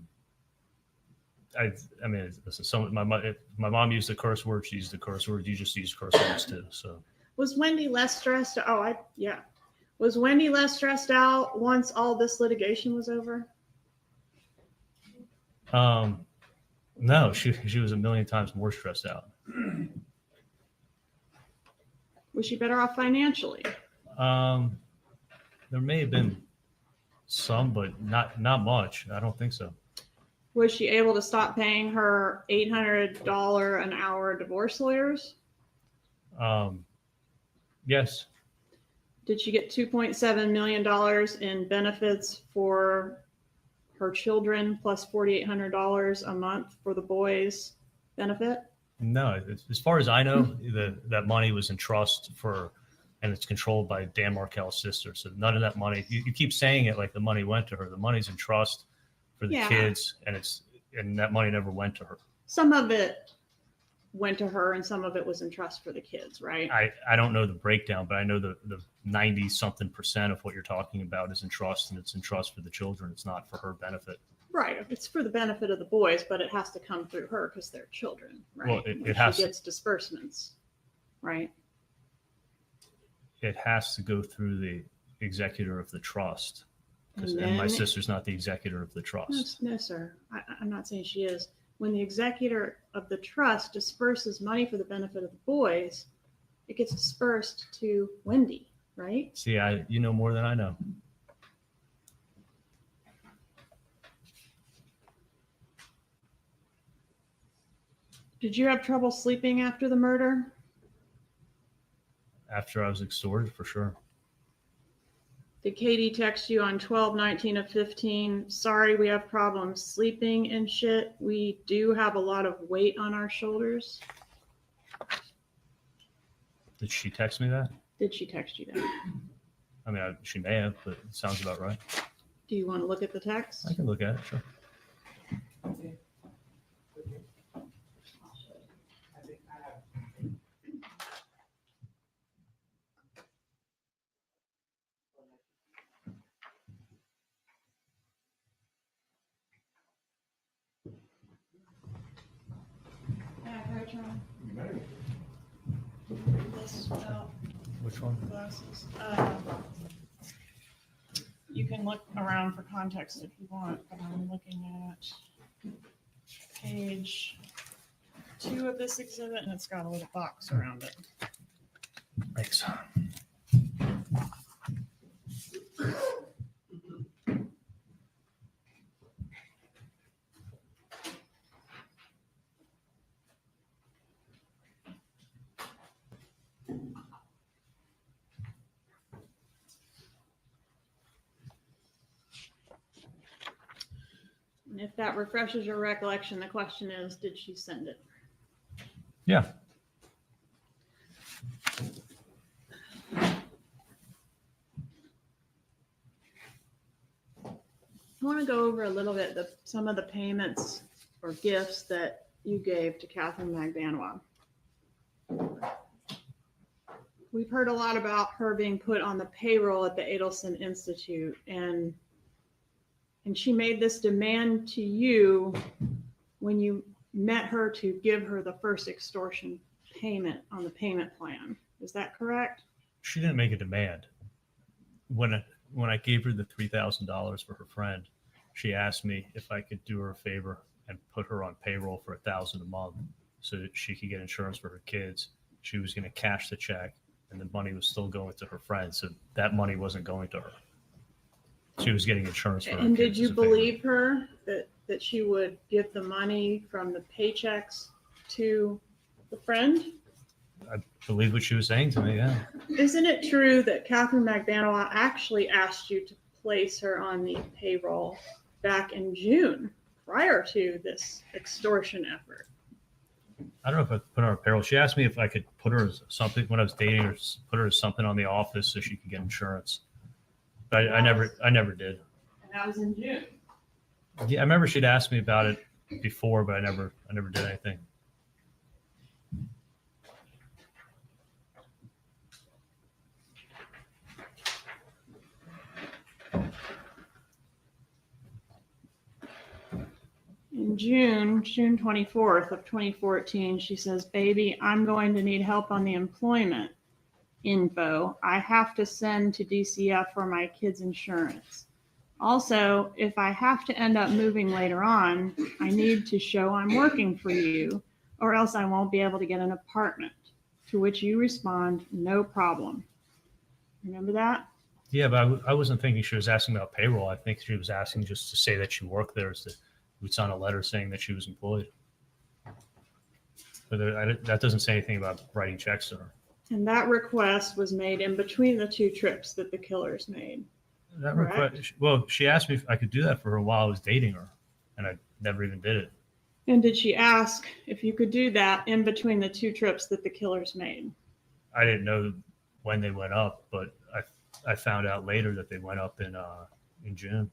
mean, listen, my mom used a curse word. She used a curse word. You just use curse words too. So Was Wendy less stressed? Was Wendy less stressed out once all this litigation was over? no, she was a million times more stressed out. Was she better off financially? There may have been some, but not much. I don't think so. Was she able to stop paying her $800 an hour divorce lawyers? Yes. Did she get $2.7 million in benefits for her children plus $4,800 a month for the boys' benefit? No, as far as I know, that money was in trust and it's controlled by Dan Markel's sister. So none of that money, you keep saying it like the money went to her. The money's in trust for the kids, and that money never went to her. Some of it went to her and some of it was in trust for the kids, right? I don't know the breakdown, but I know the 90-something% of what you're talking about is in trust, and it's in trust for the children. It's not for her benefit. Right. It's for the benefit of the boys, but it has to come through her because they're children, right? Well, it has she gets disbursements, right? It has to go through the executor of the trust. And my then- sister's not the executor of the trust. No, sir. I'm not saying she is. When the executor of the trust disperses money for the benefit of the boys, it gets dispersed to Wendy, right? See, you know more than I know. Did you have trouble sleeping after the murder? After I was extorted, for sure. Did Katie text you on 12/19/15? Sorry, we have problems sleeping and shit. We do have a lot of weight on our shoulders. Did she text me that? Did she text you that? I mean, she may have, but it sounds about right. Do you want to look at the text? I can look at it, sure. This without Which one? glasses. You can look around for context if you want, but I'm looking at page 2 of this exhibit, and it's got a little box around it. Thanks. And if that refreshes your recollection, the question is, did she send it? Yeah. I want to go over a little bit some of the payments or gifts that you gave to Catherine Magbanua. We've heard a lot about her being put on the payroll at the Adelson Institute, and she made this demand to you when you met her to give her the first extortion payment on the payment plan. Is that correct? She didn't make a demand. When I gave her the $3,000 for her friend, she asked me if I could do her a favor and put her on payroll for $1,000 a month so that she could get insurance for her kids. She was going to cash the check, and the money was still going to her friend, so that money wasn't going to her. She was getting insurance for her And kids did you as a favor. believe her that she would give the money from the paychecks to the friend? I believe what she was saying to me, yeah. Isn't it true that Catherine Magbanua actually asked you to place her on the payroll back in June prior to this extortion effort? I don't know if I put her on payroll. She asked me if I could put her as something when I was dating her, put her as something on the office so she could get insurance. But I never did. And that was in June. Yeah, I remember she'd asked me about it before, but I never did anything. In June 24th of 2014, she says, "Baby, I'm going to need help on the employment info. I have to send to DCF for my kids' insurance. Also, if I have to end up moving later on, I need to show I'm working for you, or else I won't be able to get an apartment. To which you respond, no problem. Remember that? Yeah, but I wasn't thinking she was asking about payroll. I think she was asking just to say that she worked there, so we'd sign a letter saying that she was employed. But that doesn't say anything about writing checks to her. And that request was made in between the two trips that the killers made. That Correct. request, well, she asked me if I could do that for her while I was dating her, and I never even did it. And did she ask if you could do that in between the two trips that the killers made? I didn't know when they went up, but I found out later that they went up in June.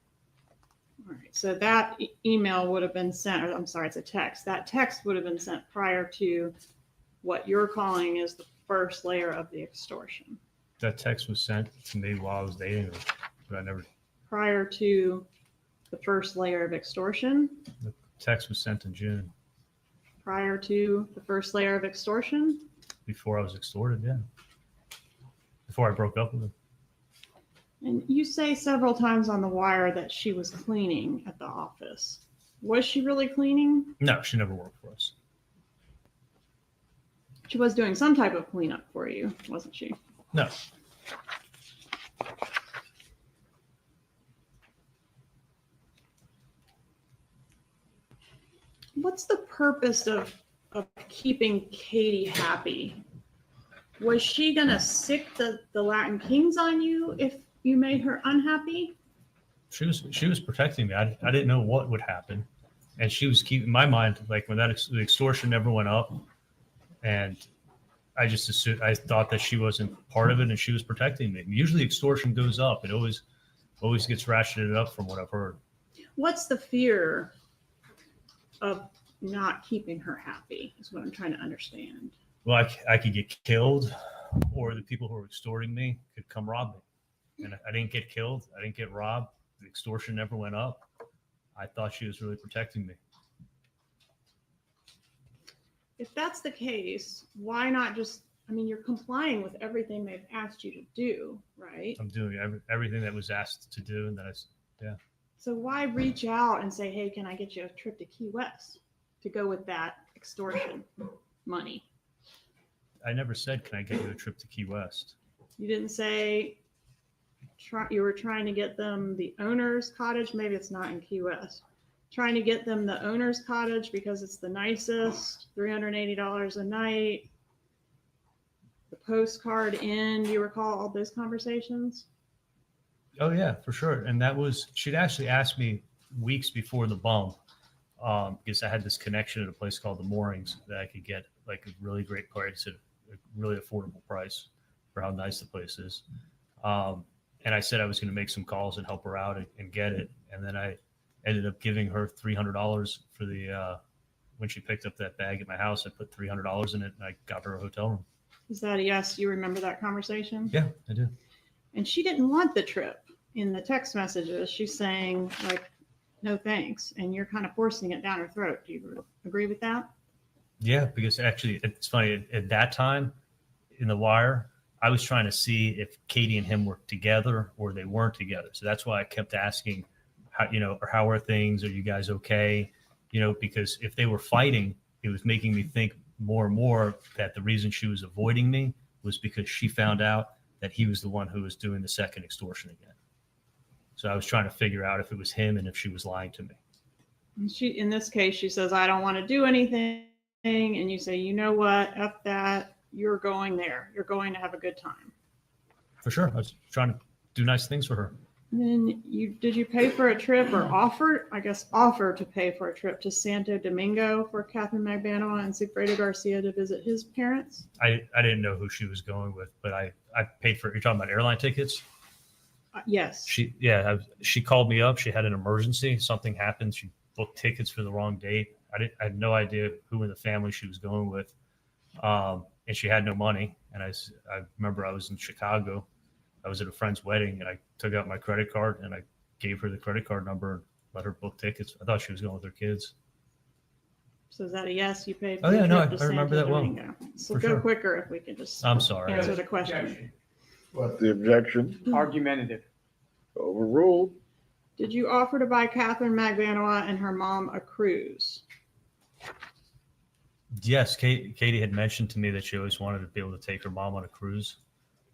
All right, so that email would have been sent, or I'm sorry, it's a text. That text would have been sent prior to what you're calling is the first layer of the extortion. That text was sent to me while I was dating her, but I never. Prior to the first layer of extortion, The text was sent in June prior to the first layer of extortion, before I was extorted. Yeah, before I broke up with him. and you say several times on the wire that she was cleaning at the office. Was she really cleaning? No, she never worked for us. She was doing some type of cleanup for you, wasn't she? No. What's the purpose of keeping Katie happy? Was she gonna sick the Latin Kings on you if you made her unhappy? She was protecting me. I didn't know what would happen, and she was keeping my mind like when the extortion never went up, and I just assumed, I thought that she wasn't part of it, and she was protecting me. Usually, extortion goes up. It always gets ratcheted up from what I've heard. What's the fear of not keeping her happy is what I'm trying to understand. Well, I could get killed, or the people who were extorting me could come rob me. And I didn't get killed. I didn't get robbed. The extortion never went up. I thought she was really protecting me. If that's the case, why not just, I mean, you're complying with everything they've asked you to do, right? I'm doing everything that was asked to do, and So why reach out and say, hey, can I get you a trip to Key West to go with that extortion money? I never said, "Can I get you a trip to Key West?" You didn't say you were trying to get them the owner's cottage. Maybe it's not in Key West. Trying to get them the owner's cottage because it's the nicest, $380 a night. The postcard inn. Do you recall all those conversations? Oh yeah, for sure. And she'd actually asked me weeks before the bump, because I had this connection at a place called the Moorings that I could get like a really great price at a really affordable price for how nice the place is. And I said I was going to make some calls and help her out and get it. And then I ended up giving her $300 for when she picked up that bag at my house. I put $300 in it and I got her a hotel room. Is that a yes? You remember that conversation? Yeah, I do. And she didn't want the trip. In the text messages, she's saying like, no thanks. And you're kind of forcing it down her throat. Do you agree with that? Yeah, because actually it's funny at that time in the wire, I was trying to see if Katie and him were together or they weren't together. So that's why I kept asking, how are things? Are you guys okay? Because if they were fighting, it was making me think more and more that the reason she was avoiding me was because she found out that he was the one who was doing the second extortion again. So I was trying to figure out if it was him and if she was lying to me. And in this case, she says, I don't want to do anything. And you say, you know what? F that. You're going there. You're going to have a good time. For sure. I was trying to do nice things for her. And then did you pay for a trip or offer to pay for a trip to Santo Domingo for Catherine Magbanua and Sigfredo Garcia to visit his parents? I didn't know who she was going with, but I paid for, you're talking about airline tickets? Yes. She called me up. She had an emergency. Something happened. She booked tickets for the wrong date. I had no idea who in the family she was going with. And she had no money. And I remember I was in Chicago. I was at a friend's wedding and I took out my credit card and I gave her the credit card number and let her book tickets. I thought she was going with her kids. So is that a yes? You paid for Oh, yeah, the no, trip to I remember Santo that well. Domingo. So For go sure. quicker if we can just I'm sorry. answer the question. Objection. What's the objection? Argumentative. Overruled. Did you offer to buy Catherine Magbanua and her mom a cruise? Yes, Katie had mentioned to me that she always wanted to be able to take her mom on a cruise.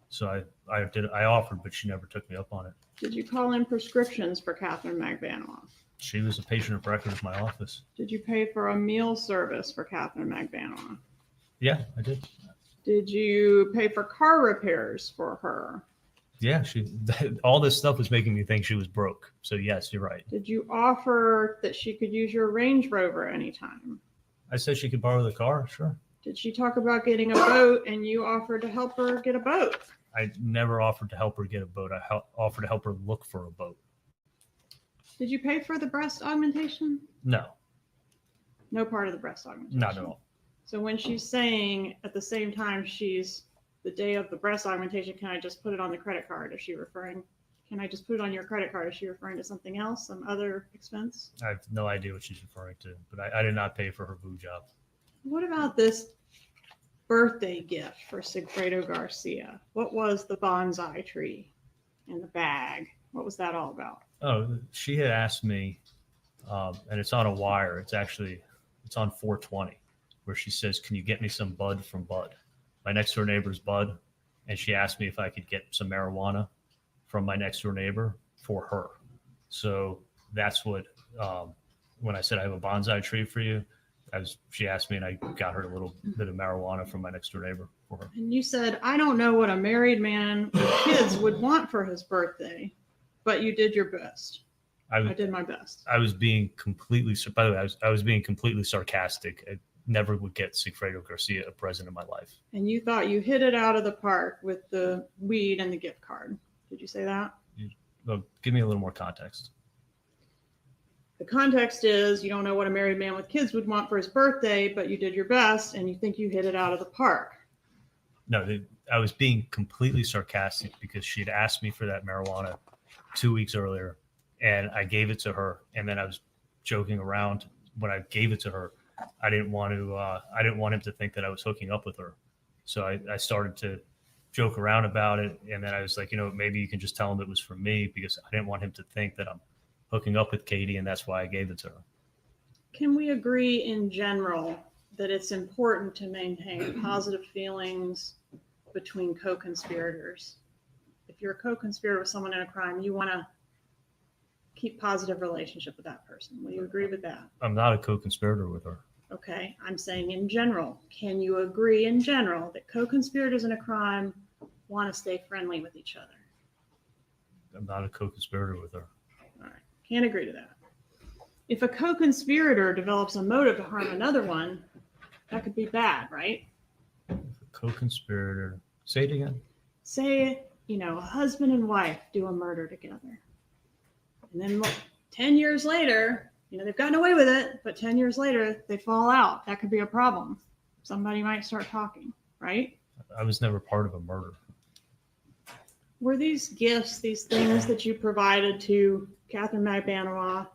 So I offered, but she never took me up on it. Did you call in prescriptions for Catherine Magbanua? She was a patient of record of my office. Did you pay for a meal service for Catherine Magbanua? Yeah, I did. Did you pay for car repairs for her? Yeah, all this stuff was making me think she was broke. So yes, you're right. Did you offer that she could use your Range Rover anytime? I said she could borrow the car. Sure. Did she talk about getting a boat and you offered to help her get a boat? I never offered to help her get a boat. I offered to help her look for a boat. Did you pay for the breast augmentation? No, No part of the breast augmentation. not at all. So when she's saying at the same time she's the day of the breast augmentation, can I just put it on the credit card? Is she referring, can I just put it on your credit card? Is she referring to something else, some other expense? I have no idea what she's referring to, but I did not pay for her boo job. What about this birthday gift for Sigfredo Garcia? What was the bonsai tree in the bag? What was that all about? Oh, she had asked me, and it's on a wire. It's on 420, where she says, "Can you get me some bud from Bud?" My next door neighbor's Bud, and she asked me if I could get some marijuana from my next door neighbor for her. So that's what, when I said I have a bonsai tree for you, she asked me, and I got her a little bit of marijuana from my next door neighbor for her. And you said, I don't know what a married man with kids would want for his birthday, but you did your best. I did my best. I was being completely, by the way, I was being completely sarcastic. I never would get Sigfredo Garcia a present in my life. And you thought you hit it out of the park with the weed and the gift card. Did you say that? Well, give me a little more context. The context is you don't know what a married man with kids would want for his birthday, but you did your best and you think you hit it out of the park. No, I was being completely sarcastic because she had asked me for that marijuana 2 weeks earlier, and I gave it to her. And then I was joking around when I gave it to her. I didn't want him to think that I was hooking up with her. So I started to joke around about it. And then I was like, maybe you can just tell him it was for me, because I didn't want him to think that I'm hooking up with Katie, and that's why I gave it to her. Can we agree in general that it's important to maintain positive feelings between co-conspirators? If you're a co-conspirator with someone in a crime, you want to keep positive relationship with that person. Will you agree with that? I'm not a co-conspirator with her. Okay, I'm saying in general. Can you agree in general that co-conspirators in a crime want to stay friendly with each other? I'm not a co-conspirator with her. All right, can't agree to that. If a co-conspirator develops a motive to harm another one, that could be bad, right? A co-conspirator. Say it again. Say, a husband and wife do a murder together. And then 10 years later, they've gotten away with it, but 10 years later, they fall out. That could be a problem. Somebody might start talking, right? I was never part of a murder. Were these gifts, these things that you provided to Catherine Magbanua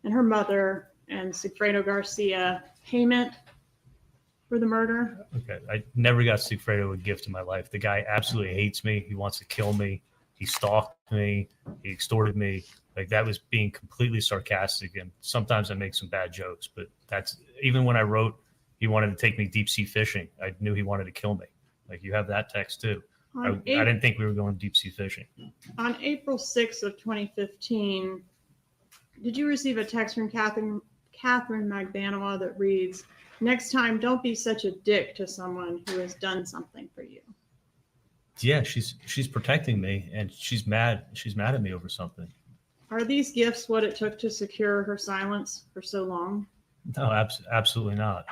and her mother and Sigfredo Garcia payment for the murder? Okay, I never got Sigfredo a gift in my life. The guy absolutely hates me. He wants to kill me. He stalked me. He extorted me. Like, that was being completely sarcastic. And sometimes I make some bad jokes, but that's, even when I wrote he wanted to take me deep sea fishing, I knew he wanted to kill me. Like, you have that text too. I didn't think we were going deep sea fishing. On April 6th of 2015, did you receive a text from Catherine Magbanua that reads, "Next time, don't be such a dick to someone who has done something for you"? Yeah, she's protecting me, and she's mad. She's mad at me over something. Are these gifts what it took to secure her silence for so long? No, absolutely not.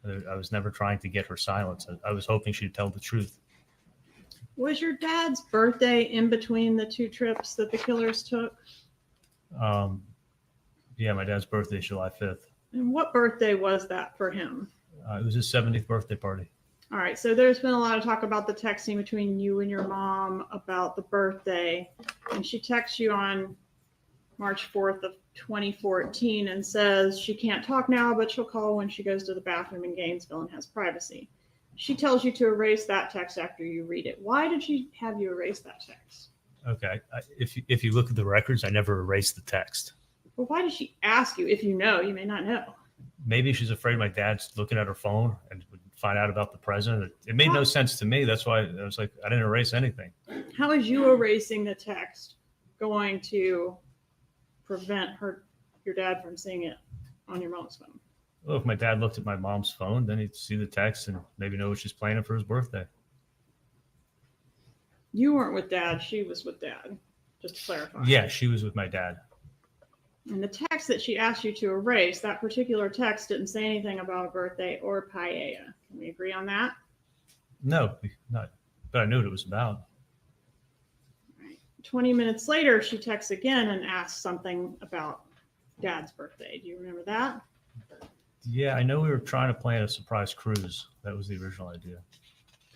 I was never trying to get her silence. I was hoping she'd tell the truth. Was your dad's birthday in between the two trips that the killers took? Yeah, my dad's birthday is July 5th. And what birthday was that for him? It was his 70th birthday party. All right, so there's been a lot of talk about the texting between you and your mom about the birthday. And she texts you on March 4th of 2014 and says she can't talk now, but she'll call when she goes to the bathroom in Gainesville and has privacy. She tells you to erase that text after you read it. Why did she have you erase that text? Okay, if you look at the records, I never erased the text. Well, why did she ask you? If you know, you may not know. Maybe she's afraid my dad's looking at her phone and would find out about the president. It made no sense to me. That's why I was like, I didn't erase anything. How is you erasing the text going to prevent your dad from seeing it on your mom's phone? Well, if my dad looked at my mom's phone, then he'd see the text and maybe know what she's planning for his birthday. You weren't with dad. She was with dad, just to clarify. Yeah, she was with my dad. And the text that she asked you to erase, that particular text didn't say anything about a birthday or paella. Can we agree on that? No, not. But I knew what it was about. 20 minutes later, she texts again and asks something about dad's birthday. Do you remember that? Yeah, I know we were trying to plan a surprise cruise. That was the original idea.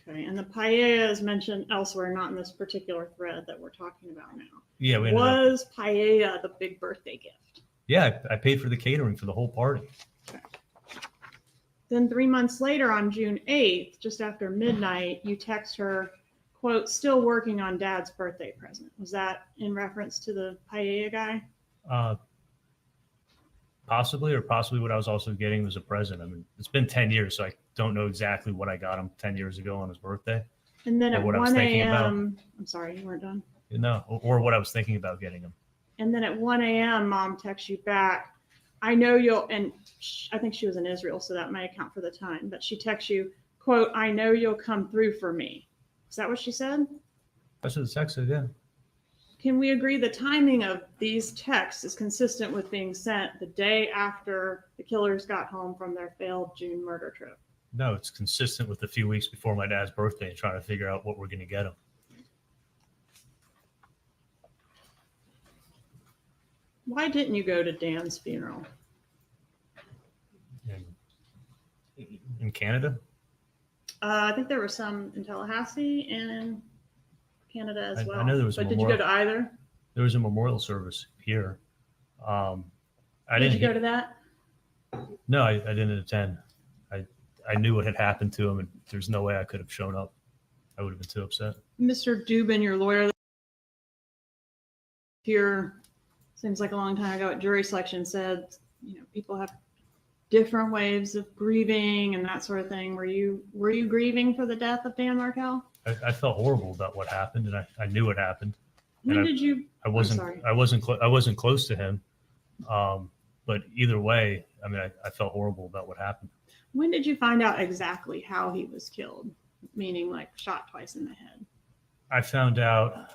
Okay, and the paella is mentioned elsewhere, not in this particular thread that we're talking about now. Yeah, we ended up, Was paella the big birthday gift? yeah, I paid for the catering for the whole party. Then 3 months later, on June 8th, just after midnight, you text her, quote, still working on dad's birthday present. Was that in reference to the paella guy? Possibly what I was also getting was a present. I mean, it's been 10 years, so I don't know exactly what I got him 10 years ago on his birthday. And then Or at what I was 1 thinking about. a.m., I'm sorry, you weren't done. No, or what I was thinking about getting him. And then at 1 a.m., mom texts you back, I know you'll, and I think she was in Israel, so that may account for the time, but she texts you, quote, I know you'll come through for me. Is that what she said? That's what the text said, yeah. Can we agree the timing of these texts is consistent with being sent the day after the killers got home from their failed June murder trip? No, it's consistent with a few weeks before my dad's birthday and trying to figure out what we're going to get him. Why didn't you go to Dan's funeral? In Canada? I think there were some in Tallahassee and in Canada as well. I know there was a but did you go to either? There was a memorial service here. I Did didn't you go to that? No, I didn't attend. I knew what had happened to him, and there's no way I could have shown up. I would have been too upset. Mr. Dubin, your lawyer, here seems like a long time ago at jury selection said, people have different ways of grieving and that sort of thing. Were you grieving for the death of Dan Markel? I felt horrible about what happened, and I knew what happened. When And did you? I wasn't close to him, but either way, I mean, I felt horrible about what happened. When did you find out exactly how he was killed? Meaning like shot twice in the head. I found out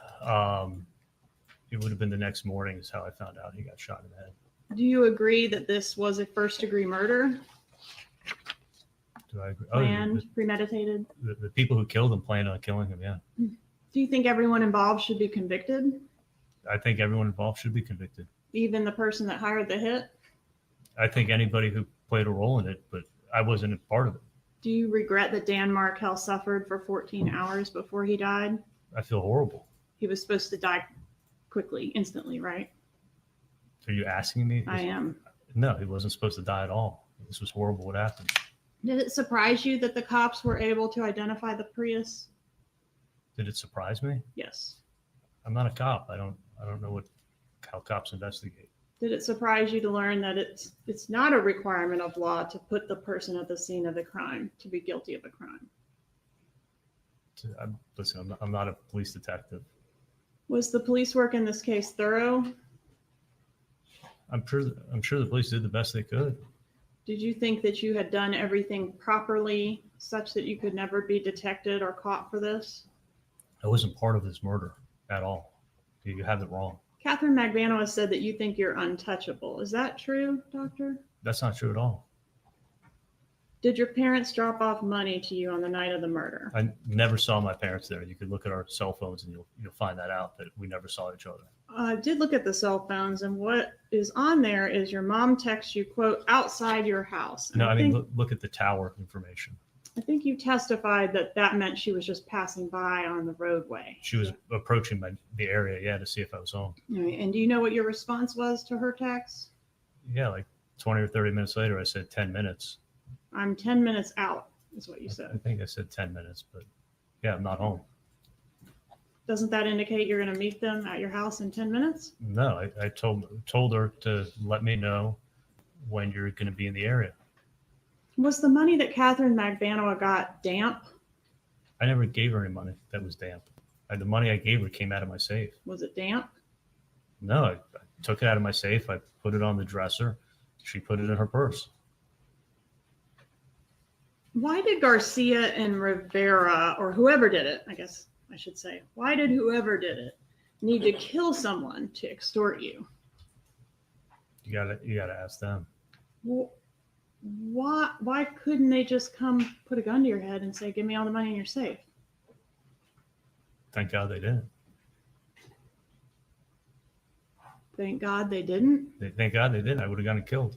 it would have been the next morning is how I found out he got shot in the head. Do you agree that this was a first-degree murder? Do I agree? Planned, premeditated? The people who killed him planned on killing him, yeah. Do you think everyone involved should be convicted? I think everyone involved should be convicted. Even the person that hired the hit? I think anybody who played a role in it, but I wasn't a part of it. Do you regret that Dan Markel suffered for 14 hours before he died? I feel horrible. He was supposed to die quickly, instantly, right? Are you asking me? I am. No, he wasn't supposed to die at all. This was horrible what happened. Did it surprise you that the cops were able to identify the Prius? Did it surprise me? Yes. I'm not a cop. I don't know how cops investigate. Did it surprise you to learn that it's not a requirement of law to put the person at the scene of the crime to be guilty of a crime? Listen, I'm not a police detective. Was the police work in this case thorough? I'm sure the police did the best they could. Did you think that you had done everything properly such that you could never be detected or caught for this? I wasn't part of this murder at all. You have it wrong. Catherine Magbanua said that you think you're untouchable. Is that true, doctor? That's not true at all. Did your parents drop off money to you on the night of the murder? I never saw my parents there. You could look at our cell phones and you'll find that out, that we never saw each other. I did look at the cell phones, and what is on there is your mom texts you, quote, outside your house. And No, I mean, look at the tower information. I think you testified that meant she was just passing by on the roadway. She was approaching the area, yeah, to see if I was home. All right, and do you know what your response was to her text? Yeah, like 20 or 30 minutes later, I said 10 minutes. I'm 10 minutes out, is what you I said. think I said 10 minutes, but yeah, I'm not home. Doesn't that indicate you're going to meet them at your house in 10 minutes? No, I told her to let me know when you're going to be in the area. Was the money that Catherine Magbanua got damp? I never gave her any money that was damp. The money I gave her came out of my safe. Was it damp? No, I took it out of my safe. I put it on the dresser. She put it in her purse. Why did Garcia and Rivera, or whoever did it, I guess I should say, why did whoever did it need to kill someone to extort you? You gotta ask them. Well, why couldn't they just come put a gun to your head and say, give me all the money in your safe? Thank God they didn't. Thank God they didn't. Thank God they didn't. I would have gotten killed.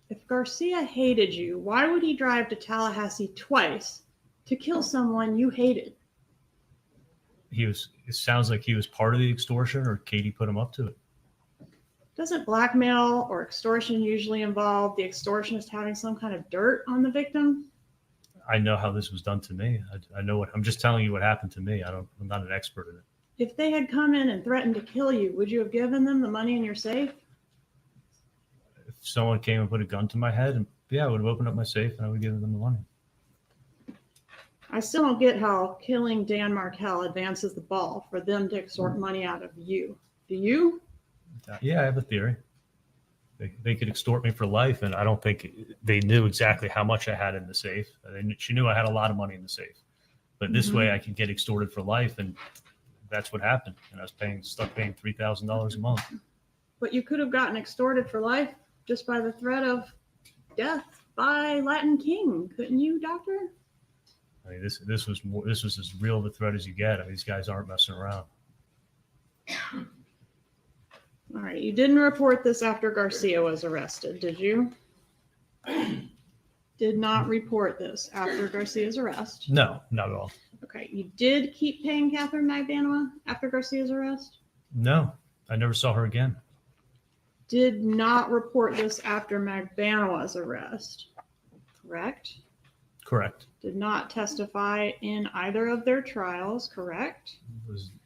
If Garcia hated you, why would he drive to Tallahassee twice to kill someone you hated? It sounds like he was part of the extortion, or Katie put him up to it. Doesn't blackmail or extortion usually involve the extortionist having some kind of dirt on the victim? I know how this was done to me. I know I'm just telling you what happened to me. I'm not an expert in it. If they had come in and threatened to kill you, would you have given them the money in your safe? If someone came and put a gun to my head, and I would have opened up my safe and I would have given them the money. I still don't get how killing Dan Markel advances the ball for them to extort money out of you. Do you? Yeah, I have a theory. They could extort me for life, and I don't think they knew exactly how much I had in the safe. She knew I had a lot of money in the safe, but this way I could get extorted for life, and that's what happened. And I was stuck paying $3,000 a month. But you could have gotten extorted for life just by the threat of death by Latin King, couldn't you, Doctor? I mean, this was as real of a threat as you get. I mean, these guys aren't messing around. All right, you didn't report this after Garcia was arrested, did you? Did not report this after Garcia's arrest? No, not at all. Okay, you did keep paying Catherine Magbanua after Garcia's arrest? No, I never saw her again. Did not report this after Magbanua's arrest, correct? Correct. Did not testify in either of their trials, correct?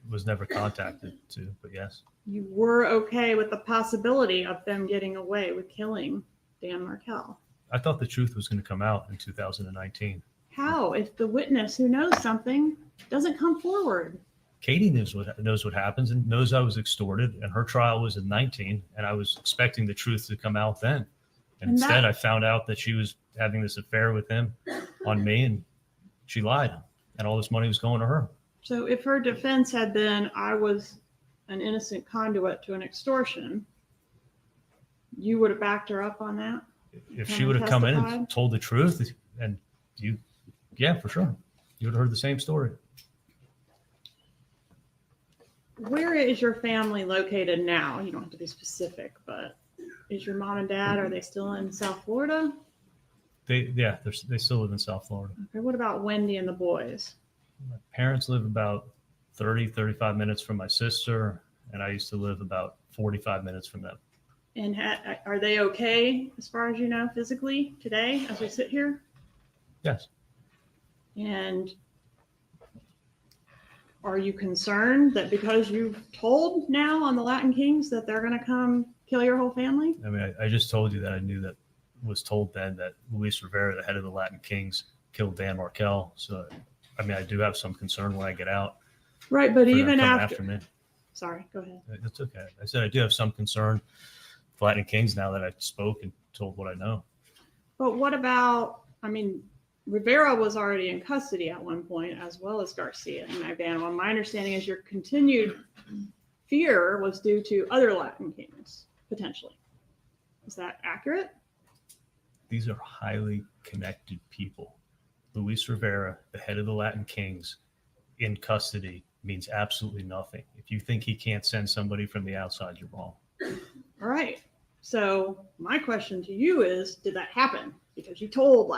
Was never contacted to, but yes. You were okay with the possibility of them getting away with killing Dan Markel. I thought the truth was going to come out in 2019. How, if the witness who knows something doesn't come forward? Katie knows what happens and knows I was extorted, and her trial was in 19, and I was expecting the truth to come out then. And instead, I found out that she was having this affair with him on me, and she lied, and all this money was going to her. So if her defense had been, I was an innocent conduit to an extortion, you would have backed her up on that? If she would have come in and told the truth, and yeah, for sure, you would have heard the same story. Where is your family located now? You don't have to be specific, but is your mom and dad, are they still in South Florida? They still live in South Florida. Okay, what about Wendy and the boys? My parents live about 35 minutes from my sister, and I used to live about 45 minutes from them. And are they okay, as far as you know, physically today as we sit here? Yes. And are you concerned that because you've told now on the Latin Kings that they're going to come kill your whole family? I mean, I just told you that I knew that, was told then that Luis Rivera, the head of the Latin Kings, killed Dan Markel. So, I mean, I do have some concern when I get out. Right, but even after me. Sorry, go ahead. That's okay. I said I do have some concern with Latin Kings now that I spoke and told what I know. But what about, I mean, Rivera was already in custody at one point, as well as Garcia and Magbanua. My understanding is your continued fear was due to other Latin Kings, potentially. Is that accurate? These are highly connected people. Luis Rivera, the head of the Latin Kings, in custody means absolutely nothing. If you think he can't send somebody from the outside, you're wrong. All right. So my question to you is, did that happen? Because you told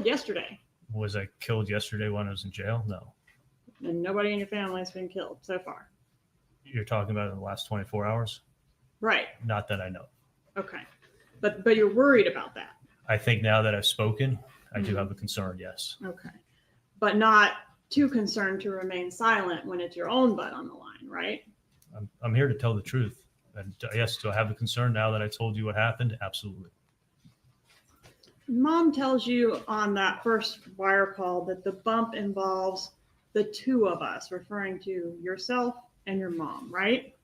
yesterday. Was I killed yesterday when I was in jail? No. And nobody in your family has been killed so far. You're talking about in the last 24 hours? Right. Not that I know. Okay. But you're worried about that. I think now that I've spoken, I do have a concern, yes. Okay. But not too concerned to remain silent when it's your own butt on the line, right? I'm here to tell the truth. And yes, do I have a concern now that I told you what happened? Absolutely. Mom tells you on that first wire call that the bump involves the two of us, referring to yourself and your mom, right?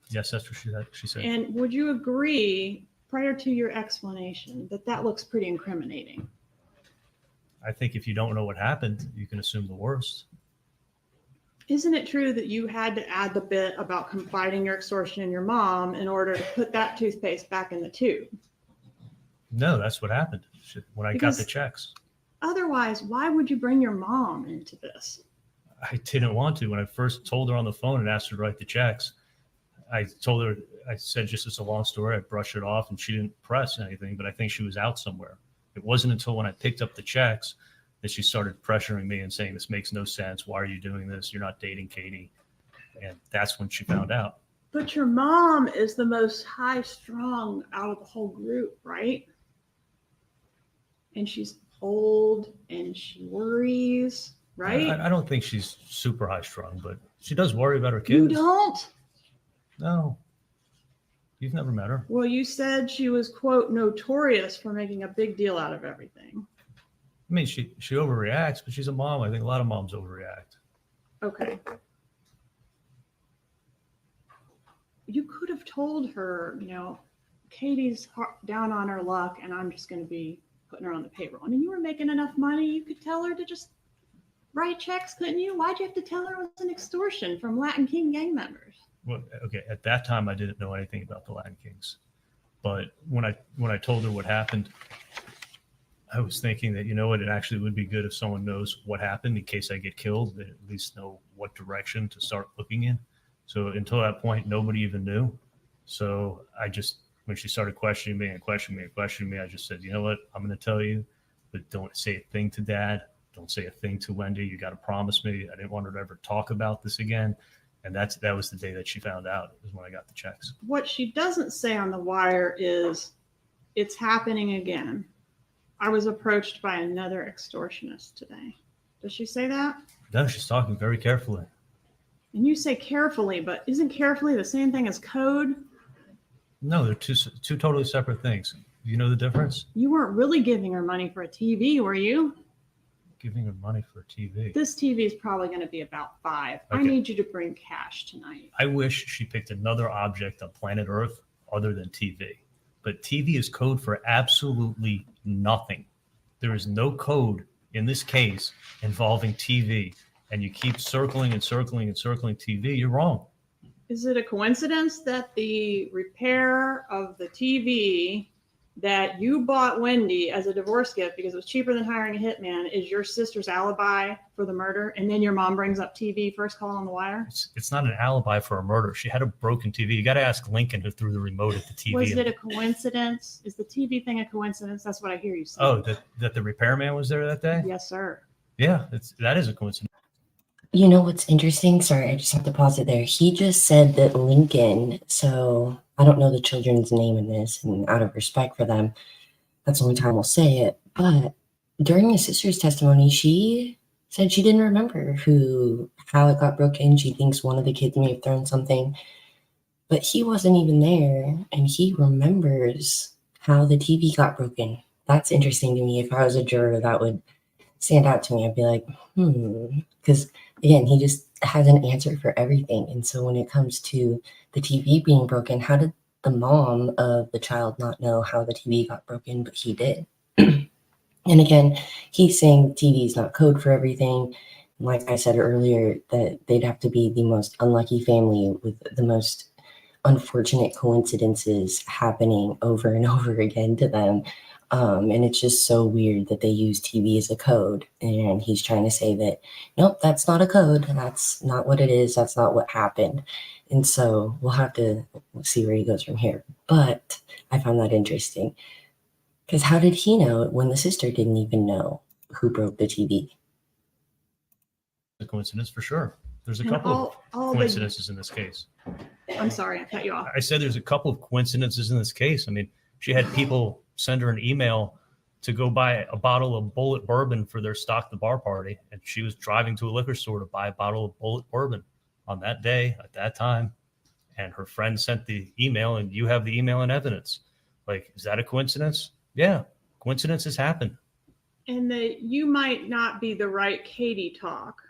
Yes, that's what she said. And would you agree, prior to your explanation, that that looks pretty incriminating? I think if you don't know what happened, you can assume the worst. Isn't it true that you had to add the bit about confiding your extortion in your mom in order to put that toothpaste back in the tube? No, that's what happened when I got the checks. Otherwise, why would you bring your mom into this? I didn't want to. When I first told her on the phone and asked her to write the checks, I told her, I said, just it's a long story. I brushed it off and she didn't press anything, but I think she was out somewhere. It wasn't until when I picked up the checks that she started pressuring me and saying, this makes no sense. Why are you doing this? You're not dating Katie. And that's when she found out. But your mom is the most high strung out of the whole group, right? And she's old and she worries, right? I don't think she's super high strung, but she does worry about her kids. You don't? No. You've never met her. Well, you said she was, quote, notorious for making a big deal out of everything. I mean, she overreacts, but she's a mom. I think a lot of moms overreact. Okay. You could have told her, Katie's down on her luck and I'm just going to be putting her on the payroll. I mean, you were making enough money. You could tell her to just write checks, couldn't you? Why'd you have to tell her it was an extortion from Latin King gang members? Well, okay, at that time, I didn't know anything about the Latin Kings. But when I told her what happened, I was thinking that, it actually would be good if someone knows what happened in case I get killed. They at least know what direction to start looking in. So until that point, nobody even knew. So when she started questioning me, I just said, you know what, I'm going to tell you, but don't say a thing to Dad. Don't say a thing to Wendy. You got to promise me. I didn't want her to ever talk about this again. And that was the day that she found out, was when I got the checks. What she doesn't say on the wire is, it's happening again. I was approached by another extortionist today. Does she say that? No, she's talking very carefully. And you say carefully, but isn't carefully the same thing as code? No, they're two totally separate things. You know the difference? You weren't really giving her money for a TV, were you? Giving her money for a TV. This TV is probably going to be about $5. Okay. I need you to bring cash tonight. I wish she picked another object on planet Earth other than TV. But TV is code for absolutely nothing. There is no code in this case involving TV. And you keep circling and circling and circling TV, you're wrong. Is it a coincidence that the repair of the TV that you bought Wendy as a divorce gift because it was cheaper than hiring a hitman is your sister's alibi for the murder? And then your mom brings up TV, first call on the wire? It's not an alibi for a murder. She had a broken TV. You got to ask Lincoln who threw the remote at the TV. Was it a coincidence? Is the TV thing a coincidence? That's what I hear you say. Oh, that the repairman was there that day? Yes, sir. Yeah, that is a coincidence. You know what's interesting? Sorry, I just have to pause it there. He just said that Lincoln, so I don't know the children's name in this, and out of respect for them, that's the only time we'll say it. But during his sister's testimony, she said she didn't remember how it got broken. She thinks one of the kids may have thrown something, but he wasn't even there, and he remembers how the TV got broken. That's interesting to me. If I was a juror, that would stand out to me. I'd be like, because again, he just has an answer for everything. And so when it comes to the TV being broken, how did the mom of the child not know how the TV got broken, but he did? And again, he's saying TV is not code for everything. Like I said earlier, that they'd have to be the most unlucky family with the most unfortunate coincidences happening over and over again to them. And it's just so weird that they use TV as a code. And he's trying to say that, nope, that's not a code. That's not what it is. That's not what happened. And so we'll have to see where he goes from here. But I found that interesting. Because how did he know when the sister didn't even know who broke the TV? A coincidence for sure. There's a couple of coincidences in this case. I'm sorry, I cut you off. I said there's a couple of coincidences in this case. I mean, she had people send her an email to go buy a bottle of Bullet bourbon for their Stock the Bar party. And she was driving to a liquor store to buy a bottle of Bullet bourbon. on that day at that time, and her friend sent the email, and you have the email and evidence. Like, is that a coincidence? Yeah, coincidences happen. And that you might not be the right Katie talk.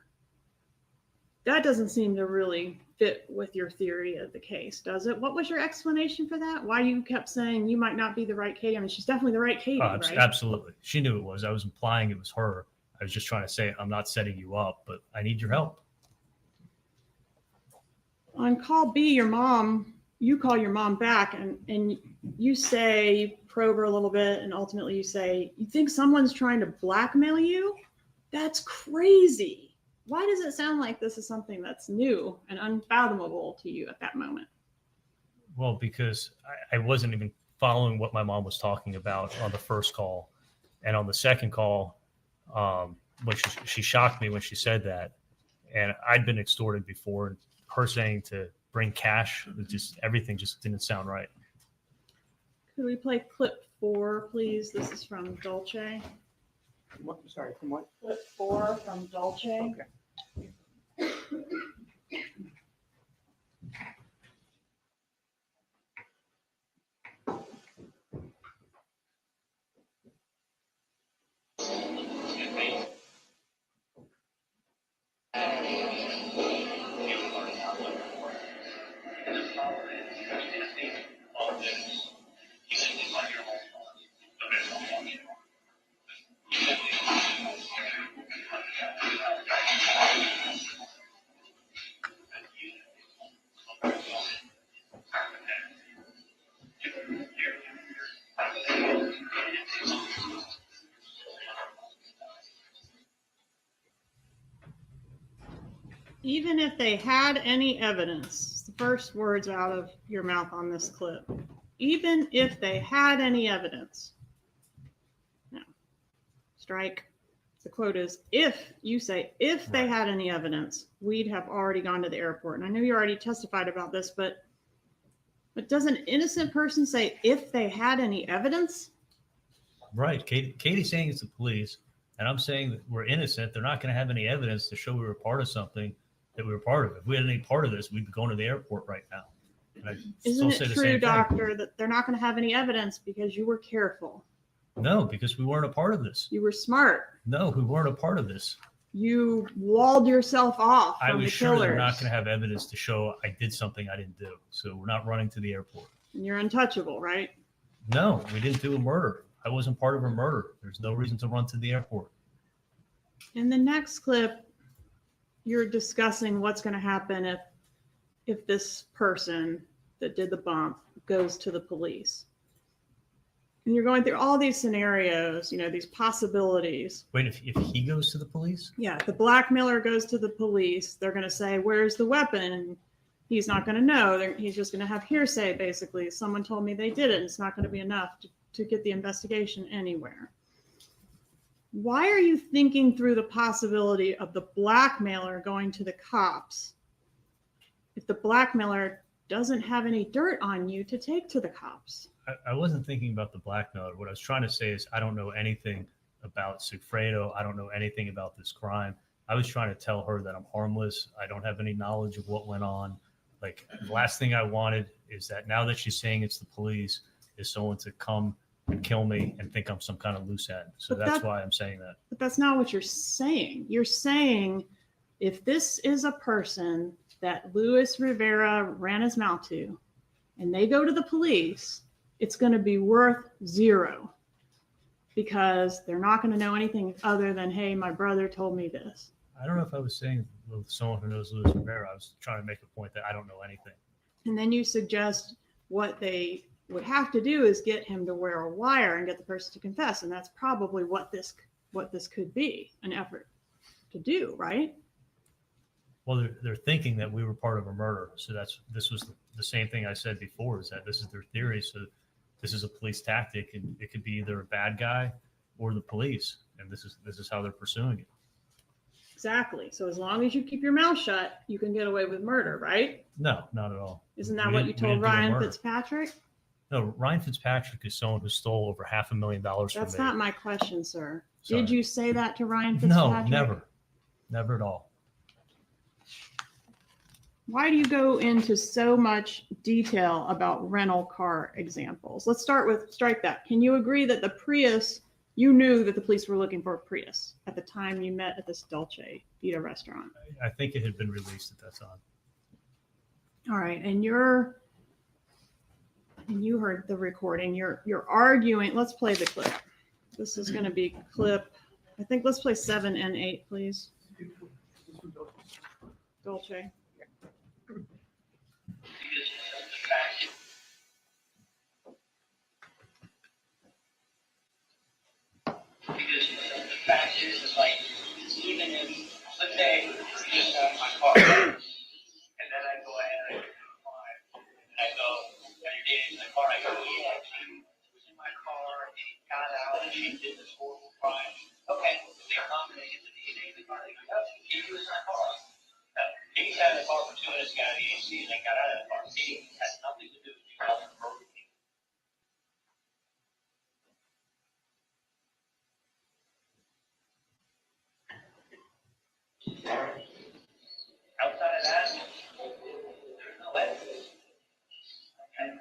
That doesn't seem to really fit with your theory of the case, does it? What was your explanation for that? Why you kept saying you might not be the right Katie? I mean, she's definitely the right Katie, right? Absolutely. She knew it was. I was implying it was her. I was just trying to say, I'm not setting you up, but I need your help. On call B, you call your mom back and you say, you probe her a little bit, and ultimately you say, you think someone's trying to blackmail you? That's crazy. Why does it sound like this is something that's new and unfathomable to you at that moment? Well, because I wasn't even following what my mom was talking about on the first call. And on the second call, when she shocked me when she said that. And I'd been extorted before. And her saying to bring cash, everything just didn't sound right. Could we play clip 4, please? This is from Dolce. Sorry, from what? Clip 4 from Dolce. Okay. Even if they had any evidence, the first words out of your mouth on this clip, even if they had any evidence. No, strike. The quote is, if they had any evidence, we'd have already gone to the airport. And I know you already testified about this, but does an innocent person say if they had any evidence? Right. Katie's saying it's the police, and I'm saying that we're innocent. They're not going to have any evidence to show we were part of something that we were part of. If we had any part of this, we'd be going to the airport right now. Isn't it true, doctor, that they're not going to have any evidence because you were careful? No, because we weren't a part of this. You were smart. No, we weren't a part of this. You walled yourself off from I was the sure killers. they're not going to have evidence to show I did something I didn't do. So we're not running to the airport. And you're untouchable, right? No, we didn't do a murder. I wasn't part of a murder. There's no reason to run to the airport. In the next clip, you're discussing what's going to happen if this person that did the bump goes to the police. And you're going through all these scenarios, these possibilities. Wait, if he goes to the police? Yeah, the blackmailer goes to the police. They're going to say, where's the weapon? And he's not going to know. He's just going to have hearsay, basically. Someone told me they did it. And it's not going to be enough to get the investigation anywhere. Why are you thinking through the possibility of the blackmailer going to the cops if the blackmailer doesn't have any dirt on you to take to the cops? I wasn't thinking about the blackmailer. What I was trying to say is I don't know anything about Sigfredo. I don't know anything about this crime. I was trying to tell her that I'm harmless. I don't have any knowledge of what went on. Like, the last thing I wanted is that now that she's saying it's the police, is someone to come and kill me and think I'm some kind of loose end. So that's why I'm saying that. But that's not what you're saying. You're saying if this is a person that Luis Rivera ran his mouth to and they go to the police, it's going to be worth zero because they're not going to know anything other than, hey, my brother told me this. I don't know if I was saying with someone who knows Luis Rivera. I was trying to make a point that I don't know anything. And then you suggest what they would have to do is get him to wear a wire and get the person to confess. And that's probably what this could be, an effort to do, right? Well, they're thinking that we were part of a murder. So this was the same thing I said before, is that this is their theory. So this is a police tactic, and it could be either a bad guy or the police. And this is how they're pursuing it. Exactly. So as long as you keep your mouth shut, you can get away with murder, right? No, not at all. Isn't that what you told Ryan Fitzpatrick? No, Ryan Fitzpatrick is someone who stole over $500,000 from me. That's not my question, sir. Sorry. Did you say that to Ryan Fitzpatrick? No, never. Never at all. Why do you go into so much detail about rental car examples? Let's start with, strike that. Can you agree that the Prius, you knew that the police were looking for a Prius at the time you met at this Dolce Vita restaurant? I think it had been released at that time. All right, and you heard the recording. You're arguing. Let's play the clip. This is going to be clip. I think let's play 7 and 8, please. Dolce. Because the fact is like, even if, let's say, you just have my car, and then I go ahead and I apply, and I go, and you're dating in the car, I go, yeah, she was in my car, and she got out, and she did this horrible crime. Okay, they come and they get the DNA in the car, they go, yep, she was in my car. No, he sat in the car for 2 minutes, got the AC, and then got out of the car. He has nothing to do with you guys. Outside of that, there's no evidence. Okay?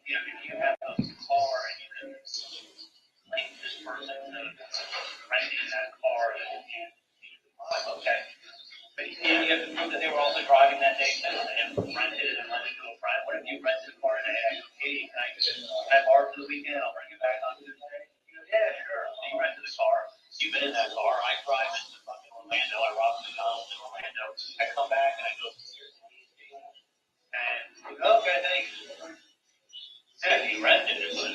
You know, if you have a car and you can link this person to renting that car, okay. But you have to prove that they were also driving that day, and rented it and lent it to a friend. What if you rented a car and hey, can I borrow for the weekend? I'll bring it back on Tuesday. You go, yeah, sure. So you rented the car. You've been in that car. I drive into fucking Orlando. I rob McDonald's in Orlando. I come back and I go to and okay, thanks. Yeah, you rented it, but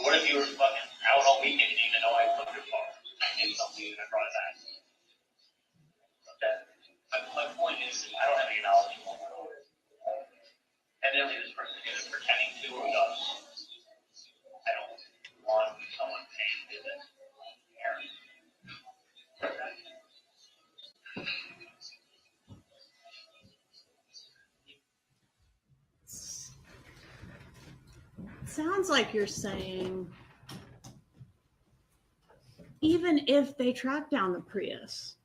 what if you were fucking out all weekend and you didn't know I took your car? I did something and I brought it back. My point is, I don't have any knowledge of what evidently this person is either pretending to or does. I don't want someone paying to do this. Sounds like you're saying even if they track down the Prius,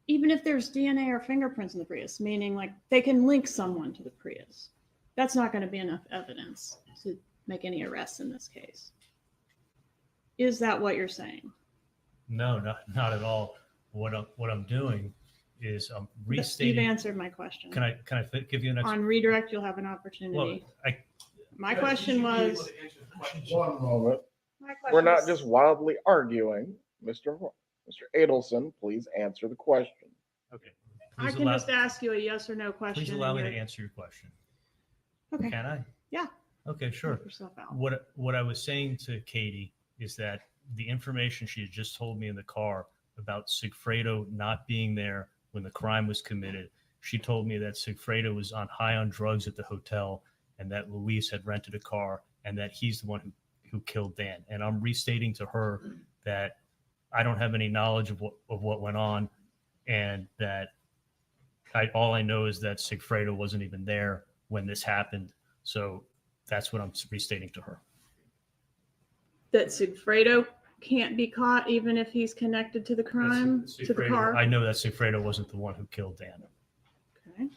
even if there's DNA or fingerprints in the Prius, meaning like they can link someone to the Prius, that's not going to be enough evidence to make any arrests in this case. Is that what you're saying? No, not at all. What I'm doing is I'm restating. You've answered my question. Can I give you an On redirect, you'll have an opportunity. Well, My question was. One moment. My question We're not was- just wildly arguing. Mr. Adelson, please answer the question. okay. I Please can allow, just ask you a yes or no question. please allow me and to you're- answer your question. Okay. Can I? Yeah. Okay, sure. Help yourself out. What I was saying to Katie is that the information she had just told me in the car about Sigfredo not being there when the crime was committed, she told me that Sigfredo was high on drugs at the hotel and that Luis had rented a car and that he's the one who killed Dan. And I'm restating to her that I don't have any knowledge of what went on, and that all I know is that Sigfredo wasn't even there when this happened. So that's what I'm restating to her. That Sigfredo can't be caught even if he's connected to the crime, to the car. I know that Sigfredo wasn't the one who killed Dan. Okay.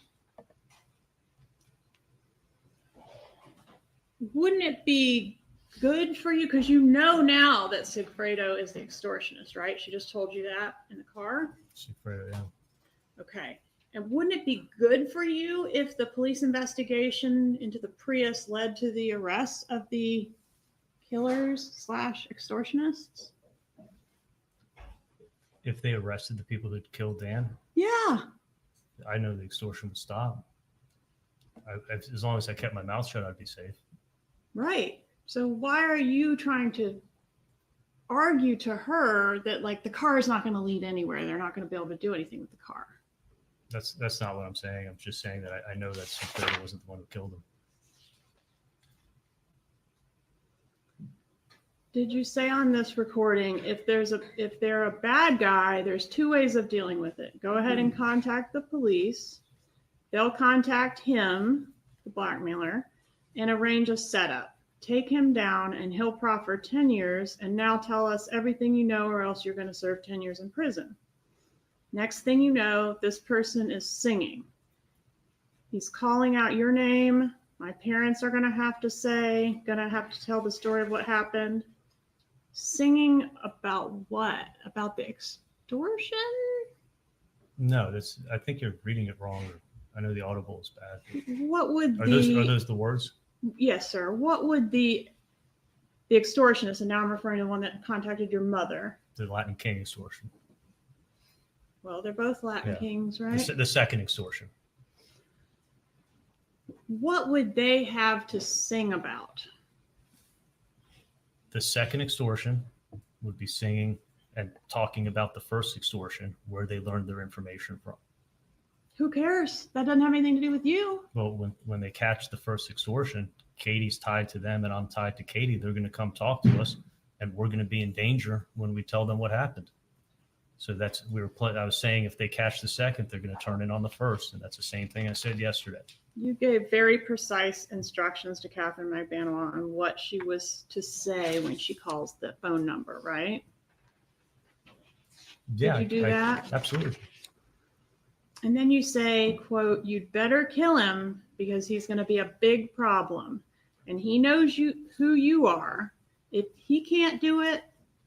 Wouldn't it be good for you, because you know now that Sigfredo is the extortionist, right? She just told you that in the car. Sigfredo, yeah. Okay. And wouldn't it be good for you if the police investigation into the Prius led to the arrest of the killers / extortionists? If they arrested the people that killed Dan, Yeah. I know the extortion would stop. As long as I kept my mouth shut, I'd be safe. Right. So why are you trying to argue to her that like the car is not going to lead anywhere? They're not going to be able to do anything with the car. That's not what I'm saying. I'm just saying that I know that Sigfredo wasn't the one who killed him. Did you say on this recording, if they're a bad guy, there's 2 ways of dealing with it. Go ahead and contact the police. They'll contact him, the blackmailer, and arrange a setup. Take him down and he'll proffer 10 years and now tell us everything you know or else you're going to serve 10 years in prison. Next thing you know, this person is singing. He's calling out your name. My parents are going to have to tell the story of what happened. Singing about what? About the extortion? No, I think you're reading it wrong. I know the audible is bad. What would Are those the words? Yes, sir. What would the extortionist, and now I'm referring to the one that contacted your mother. The Latin King extortion. Well, they're both Latin Yeah. kings, right? The second extortion. What would they have to sing about? The second extortion would be singing and talking about the first extortion, where they learned their information from. Who cares? That doesn't have anything to do with you. Well, when they catch the first extortion, Katie's tied to them and I'm tied to Katie. They're going to come talk to us, and we're going to be in danger when we tell them what happened. So I was saying, if they catch the second, they're going to turn in on the first, and that's the same thing I said yesterday. You gave very precise instructions to Catherine McBanois on what she was to say when she calls the phone number, right? Yeah, Did you do that? Absolutely. And then you say, quote, "You'd better kill him because he's going to be a big problem. And he knows who you are. If he can't do it,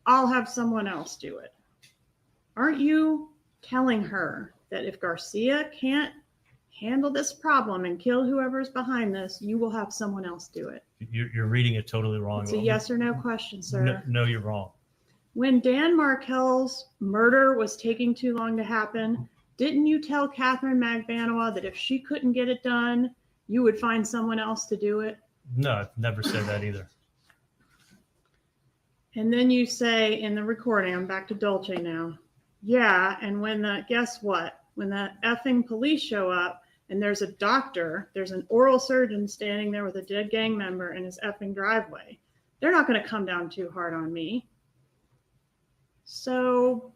I'll have someone else do it." Aren't you telling her that if Garcia can't handle this problem and kill whoever's behind this, you will have someone else do it? You're reading it totally wrong. It's a yes or no question, sir. No, you're wrong. When Dan Markel's murder was taking too long to happen, didn't you tell Catherine McBanois that if she couldn't get it done, you would find someone else to do it? No, I've never said that either. And then you say in the recording, I'm back to Dolce now. Yeah, and guess what? When the effing police show up and there's a doctor, there's an oral surgeon standing there with a dead gang member in his effing driveway, they're not going to come down too hard on me. So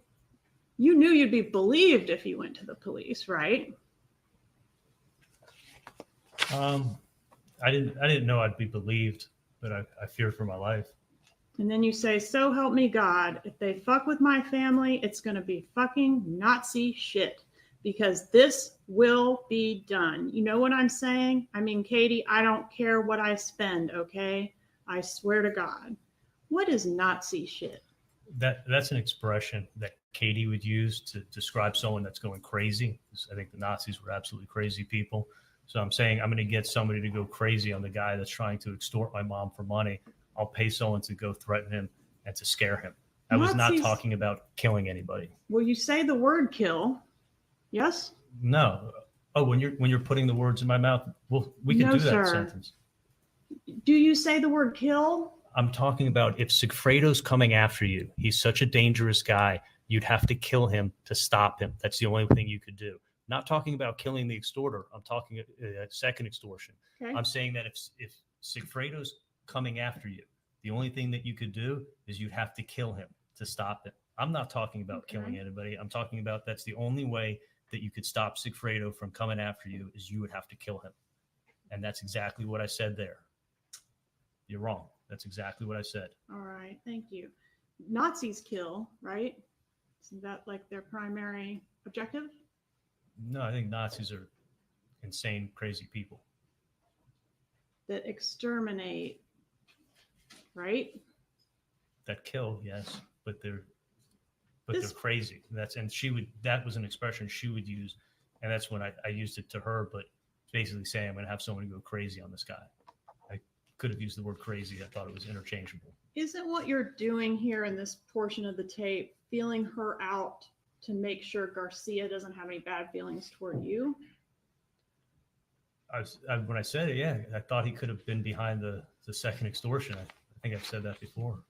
you knew you'd be believed if you went to the police, right? I didn't know I'd be believed, but I feared for my life. And then you say, "So help me God, if they fuck with my family, it's going to be fucking Nazi shit, because this will be done." You know what I'm saying? I mean, Katie, I don't care what I spend, okay? I swear to God. What is Nazi shit? That's an expression that Katie would use to describe someone that's going crazy. I think the Nazis were absolutely crazy people. So I'm saying I'm going to get somebody to go crazy on the guy that's trying to extort my mom for money. I'll pay someone to go threaten him and to scare him. I was not talking about killing anybody. Well, you say the word kill. Yes? No. Oh, when you're putting the words in my mouth, well, we can No, do that sir. sentence. Do you say the word kill? I'm talking about if Sigfredo's coming after you, he's such a dangerous guy, you'd have to kill him to stop him. That's the only thing you could do. Not talking about killing the extorter. I'm talking second extortion. Okay. I'm saying that if Sigfredo's coming after you, the only thing that you could do is you'd have to kill him to stop him. I'm not talking about killing anybody. I'm talking about that's the only way that you could stop Sigfredo from coming after you is you would have to kill him. And that's exactly what I said there. You're wrong. That's exactly what I said. All right. Thank you. Nazis kill, right? Isn't that like their primary objective? No, I think Nazis are insane, crazy people. That exterminate, right? That kill, yes, but they're crazy. That was an expression she would use, and that's when I used it to her, but basically saying I'm gonna have someone go crazy on this guy. I could have used the word crazy. I thought it was interchangeable. Isn't what you're doing here in this portion of the tape feeling her out to make sure Garcia doesn't have any bad feelings toward you? When I said it, yeah, I thought he could have been behind the second extortion. I think I've said that before.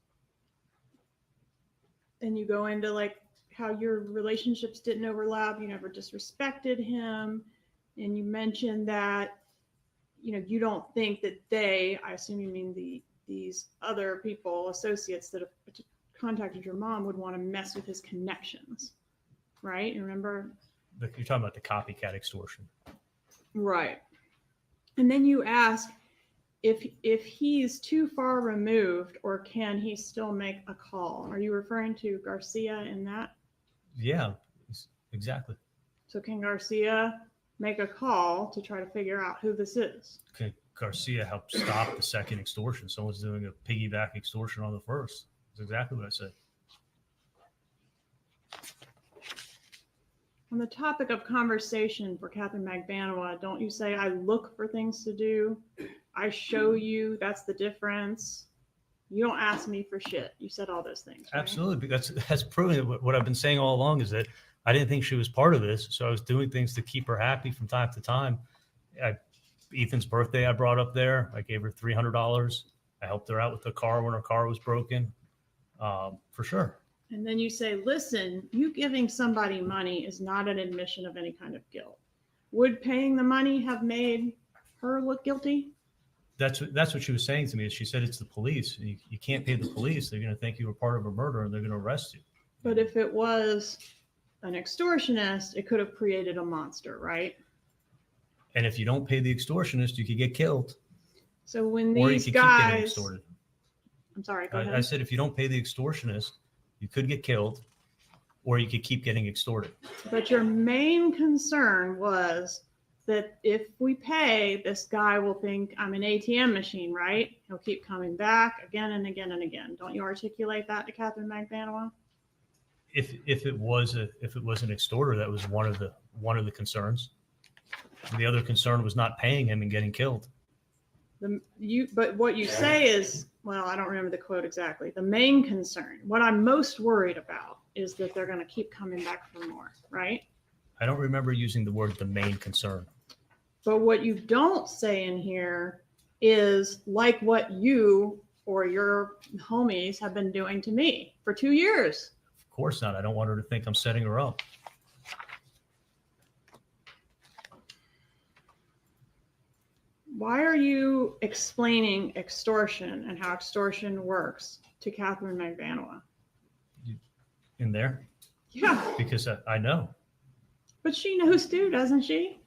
And you go into like how your relationships didn't overlap. You never disrespected him. And you mentioned that, you don't think that I assume you mean these other people, associates that have contacted your mom would want to mess with his connections, right? You remember? You're talking about the copycat extortion. Right. And then you ask if he's too far removed, or can he still make a call? Are you referring to Garcia in that? Yeah, exactly. So can Garcia make a call to try to figure out who this is. Okay, Garcia helped stop the second extortion. Someone's doing a piggyback extortion on the first. That's exactly what I said. On the topic of conversation for Catherine Magbanua, don't you say, I look for things to do? I show you, that's the difference. You don't ask me for shit. You said all those things. Right? Absolutely. That's proving what I've been saying all along is that I didn't think she was part of this. So I was doing things to keep her happy from time to time. Ethan's birthday, I brought up there. I gave her $300. I helped her out with the car when her car was broken. For sure. And then you say, listen, you giving somebody money is not an admission of any kind of guilt. Would paying the money have made her look guilty? That's what she was saying to me. She said it's the police. You can't pay the police. They're going to think you were part of a murder and they're going to arrest you. But if it was an extortionist, it could have created a monster, right? And if you don't pay the extortionist, you could get killed. So when Or you these could keep getting guys, extorted. I'm sorry, go I ahead. said if you don't pay the extortionist, you could get killed, or you could keep getting extorted. But your main concern was that if we pay, this guy will think I'm an ATM machine, right? He'll keep coming back again and again and again. Don't you articulate that to Catherine Magbanua? If it was an extorter, that was one of the concerns. The other concern was not paying him and getting killed. But what you say is, well, I don't remember the quote exactly. The main concern, what I'm most worried about is that they're going to keep coming back for more, right? I don't remember using the word the main concern. But what you don't say in here is like what you or your homies have been doing to me for 2 years. Of course not. I don't want her to think I'm setting her up. Why are you explaining extortion and how extortion works to Catherine Magbanua? In there? Yeah, Because I know. but she knows too, doesn't she?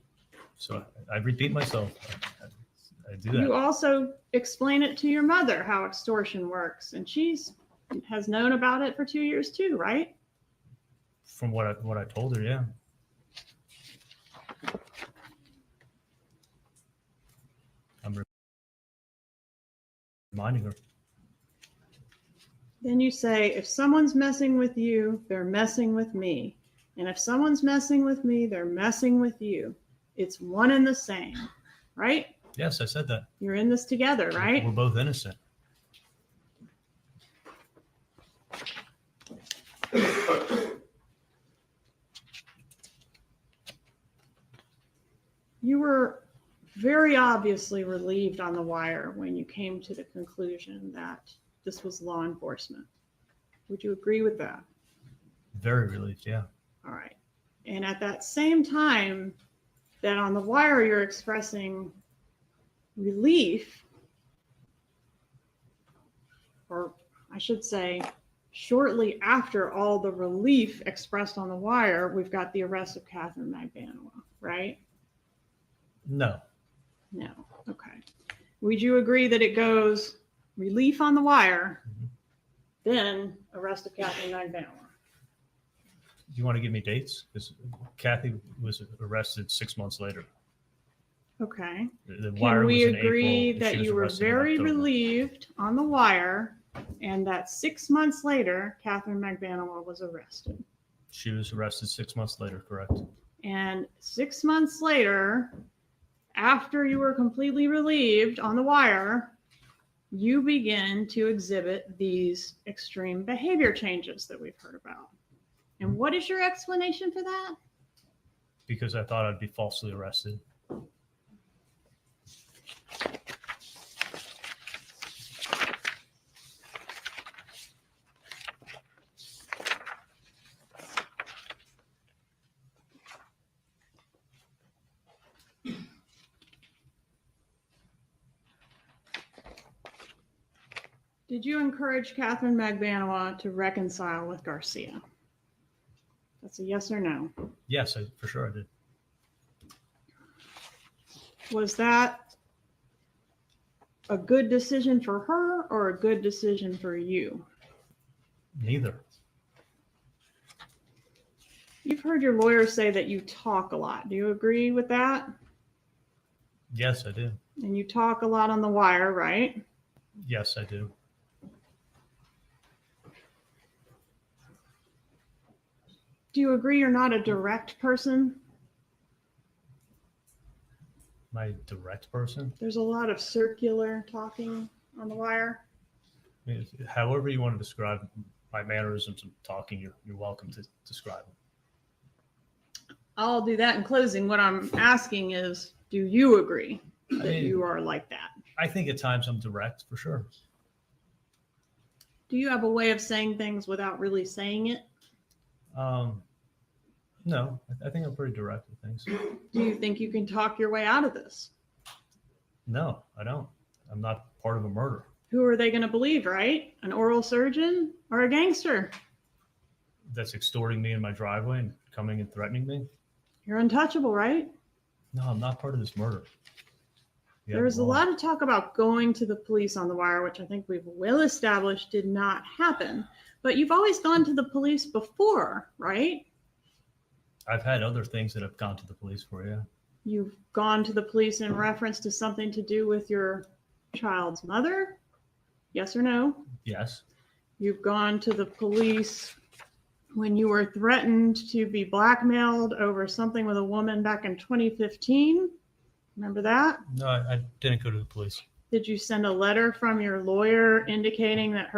So I repeat myself. I do You that. also explain it to your mother how extortion works, and has known about it for 2 years too, right? From what I told her, yeah. I'm reminding her. Then you say, if someone's messing with you, they're messing with me. And if someone's messing with me, they're messing with you. It's one and the same, right? Yes, I said that. You're in this together, right? We're both innocent. You were very obviously relieved on the wire when you came to the conclusion that this was law enforcement. Would you agree with that? Very relieved, yeah. All right. And at that same time that on the wire you're expressing relief, or I should say, shortly after all the relief expressed on the wire, we've got the arrest of Catherine Magbanua, right? No. No. Okay. Would you agree that it goes relief on the wire, then arrest of Catherine Magbanua? Do you want to give me dates? Because Kathy was arrested 6 months later. Okay. The Can wire we was in agree April, and that she was you were arrested in very October. relieved on the wire and that 6 months later, Catherine Magbanua was arrested? She was arrested 6 months later, correct? And 6 months later, after you were completely relieved on the wire, you begin to exhibit these extreme behavior changes that we've heard about. And what is your explanation for that? Because I thought I'd be falsely arrested. Did you encourage Catherine Magbanua to reconcile with Garcia? That's a yes or no. Yes, for sure I did. Was that a good decision for her or a good decision for you? Neither. You've heard your lawyer say that you talk a lot. Do you agree with that? Yes, I do. And you talk a lot on the wire, right? Yes, I do. Do you agree you're not a direct person? My direct person. There's a lot of circular talking on the wire. I mean, however you want to describe my mannerisms of talking, you're welcome to describe them. I'll do that in closing. What I'm asking is, do you agree that you are like that? I think at times I'm direct, for sure. Do you have a way of saying things without really saying it? No, I think I'm pretty direct with things. Do you think you can talk your way out of this? No, I don't. I'm not part of a murder. Who are they going to believe, right? An oral surgeon or a gangster? That's extorting me in my driveway and coming and threatening me. You're untouchable, right? No, I'm not part of this murder. There was a lot of talk about going to the police on the wire, which I think we've well established did not happen. But you've always gone to the police before, right? I've had other things that I've gone to the police for, yeah. You've gone to the police in reference to something to do with your child's mother? Yes or no? Yes. You've gone to the police when you were threatened to be blackmailed over something with a woman back in 2015. Remember that? No, I didn't go to the police. Did you send a letter from your lawyer indicating that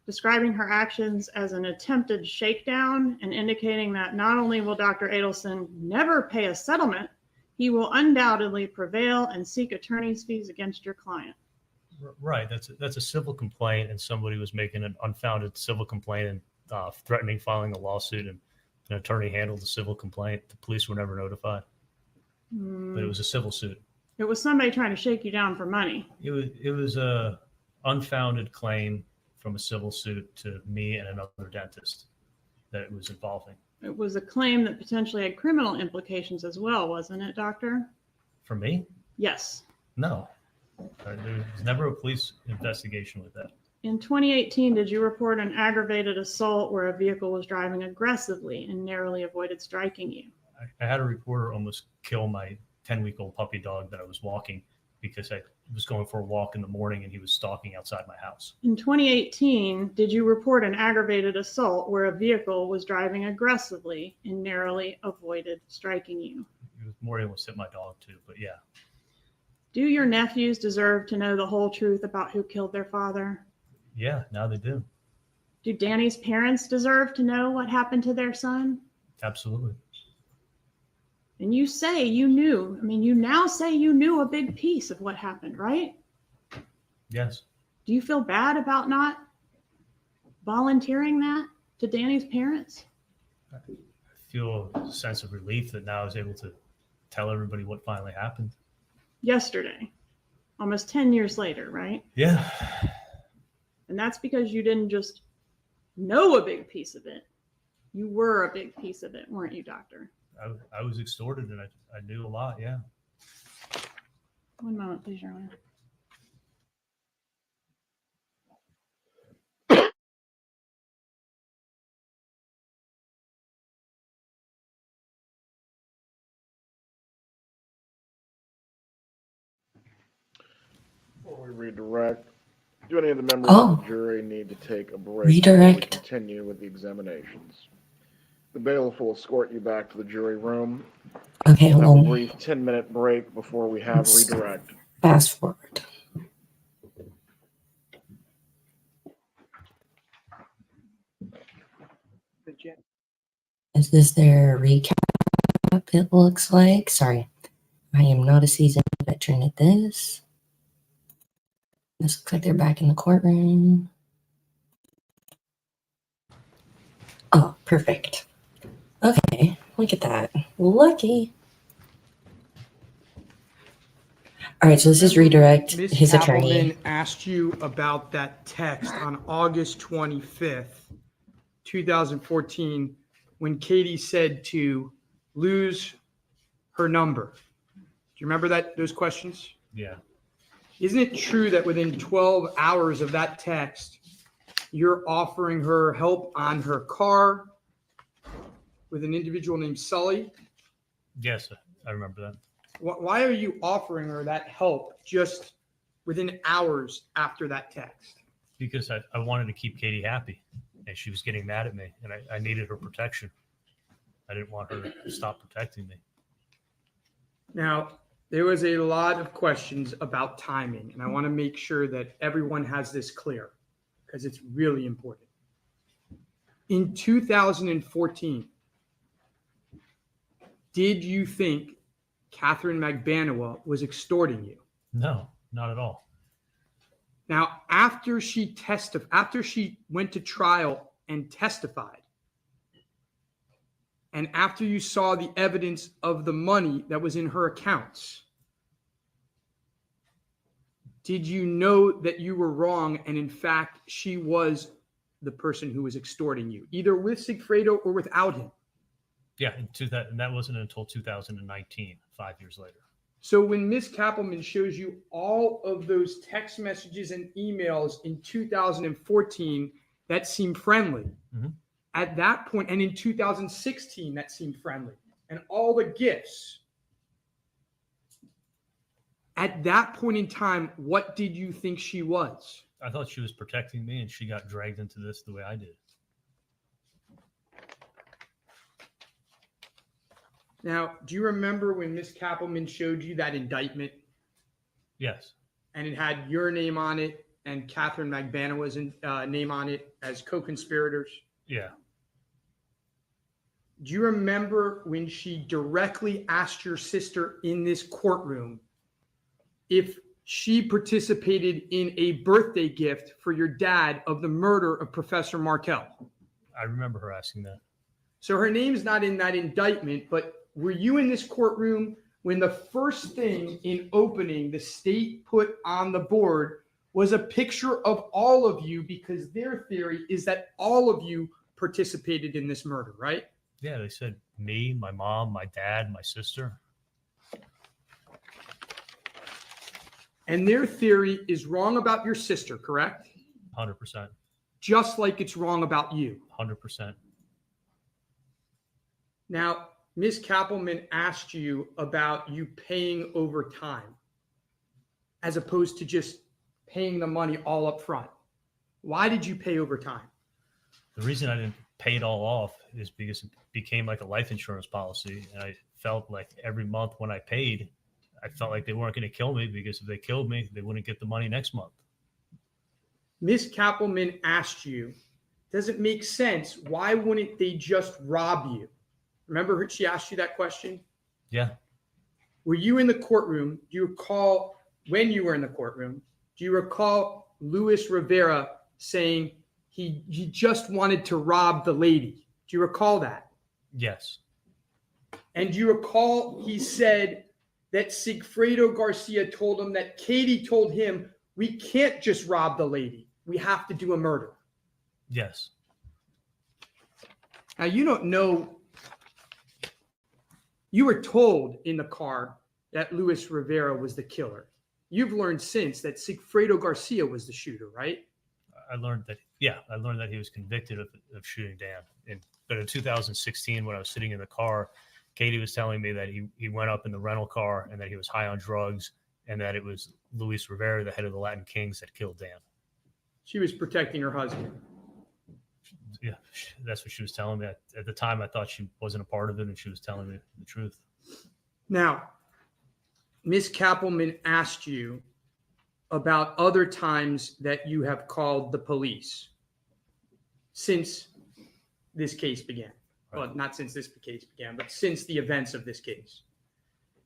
describing her actions as an attempted shakedown and indicating that not only will Dr. Adelson never pay a settlement, he will undoubtedly prevail and seek attorney's fees against your client? Right. That's a civil complaint, and somebody was making an unfounded civil complaint and threatening filing a lawsuit, and an attorney handled the civil complaint. The police were never notified, but it was a civil suit. It was somebody trying to shake you down for money. It was a unfounded claim from a civil suit to me and another dentist that it was involving. It was a claim that potentially had criminal implications as well, wasn't it, doctor? For me? Yes. No. There was never a police investigation with that. In 2018, did you report an aggravated assault where a vehicle was driving aggressively and narrowly avoided striking you? I had a reporter almost kill my 10-week-old puppy dog that I was walking because I was going for a walk in the morning and he was stalking outside my house. In 2018, did you report an aggravated assault where a vehicle was driving aggressively and narrowly avoided striking you? It was more almost hit my dog too, but yeah. Do your nephews deserve to know the whole truth about who killed their father? Yeah, now they do. Do Danny's parents deserve to know what happened to their son? Absolutely. And you say you knew. I mean, you now say you knew a big piece of what happened, right? Yes. Do you feel bad about not volunteering that to Danny's parents? I feel a sense of relief that now I was able to tell everybody what finally happened. Yesterday, almost 10 years later, right? Yeah. And that's because you didn't just know a big piece of it. You were a big piece of it, weren't you, doctor? I was extorted and I knew a lot, yeah. One moment, please, Your Honor. Before we redirect, do any of the members of the jury need to take a break? Redirect. Before we continue with the examinations. The bailiff will escort you back to the jury room. Okay, hold Have a on. brief 10-minute break before we have redirect. Fast forward. Is this their recap? It looks like. Sorry, I am not a seasoned veteran at this. This looks like they're back in the courtroom. Oh, perfect. Okay, look at that. Lucky. All right, so this is redirect. Ms. His attorney. Kappelman asked you about that text on August 25th, 2014, when Katie said to lose her number. Do you remember those questions? Yeah. Isn't it true that within 12 hours of that text, you're offering her help on her car, with an individual named Sully? Yes, I remember that. Why are you offering her that help just within hours after that text? Because I wanted to keep Katie happy, and she was getting mad at me, and I needed her protection. I didn't want her to stop protecting me. Now, there was a lot of questions about timing, and I want to make sure that everyone has this clear because it's really important. In 2014, did you think Catherine Magbanua was extorting you? No, not at all. Now, after she went to trial and testified, and after you saw the evidence of the money that was in her accounts, did you know that you were wrong and in fact she was the person who was extorting you, either with Sigfredo or without him? Yeah, and that wasn't until 2019, 5 years later. So when Ms. Kappelman shows you all of those text messages and emails in 2014 that seem friendly, at that point, and in 2016 that seemed friendly, and all the gifts, at that point in time, what did you think she was? I thought she was protecting me, and she got dragged into this the way I did. Now, do you remember when Ms. Kappelman showed you that indictment? Yes. And it had your name on it and Catherine Magbanua's name on it as co-conspirators? Yeah. Do you remember when she directly asked your sister in this courtroom if she participated in a birthday gift for your dad of the murder of Professor Markel? I remember her asking that. So her name's not in that indictment, but were you in this courtroom when the first thing in opening the state put on the board was a picture of all of you, because their theory is that all of you participated in this murder, right? Yeah, they said me, my mom, my dad, my sister. And their theory is wrong about your sister, correct? 100%. Just like it's wrong about you. 100%. Now, Ms. Kappelman asked you about you paying over time as opposed to just paying the money all up front. Why did you pay over time? The reason I didn't pay it all off is because it became like a life insurance policy. And I felt like every month when I paid, I felt like they weren't going to kill me, because if they killed me, they wouldn't get the money next month. Ms. Kappelman asked you, does it make sense? Why wouldn't they just rob you? Remember she asked you that question? Yeah. Were you in the courtroom? Do you recall when you were in the courtroom? Do you recall Luis Rivera saying he just wanted to rob the lady? Do you recall that? Yes. And do you recall he said that Sigfredo Garcia told him that Katie told him, we can't just rob the lady. We have to do a murder. Yes. Now, you don't know. You were told in the car that Luis Rivera was the killer. You've learned since that Sigfredo Garcia was the shooter, right? I learned that he was convicted of shooting Dan. But in 2016, when I was sitting in the car, Katie was telling me that he went up in the rental car and that he was high on drugs, and that it was Luis Rivera, the head of the Latin Kings, that killed Dan. She was protecting her husband. Yeah, that's what she was telling me. At the time, I thought she wasn't a part of it, and she was telling me the truth. Now, Ms. Kappelman asked you about other times that you have called the police since this case began. Right. Well, not since this case began, but since the events of this case.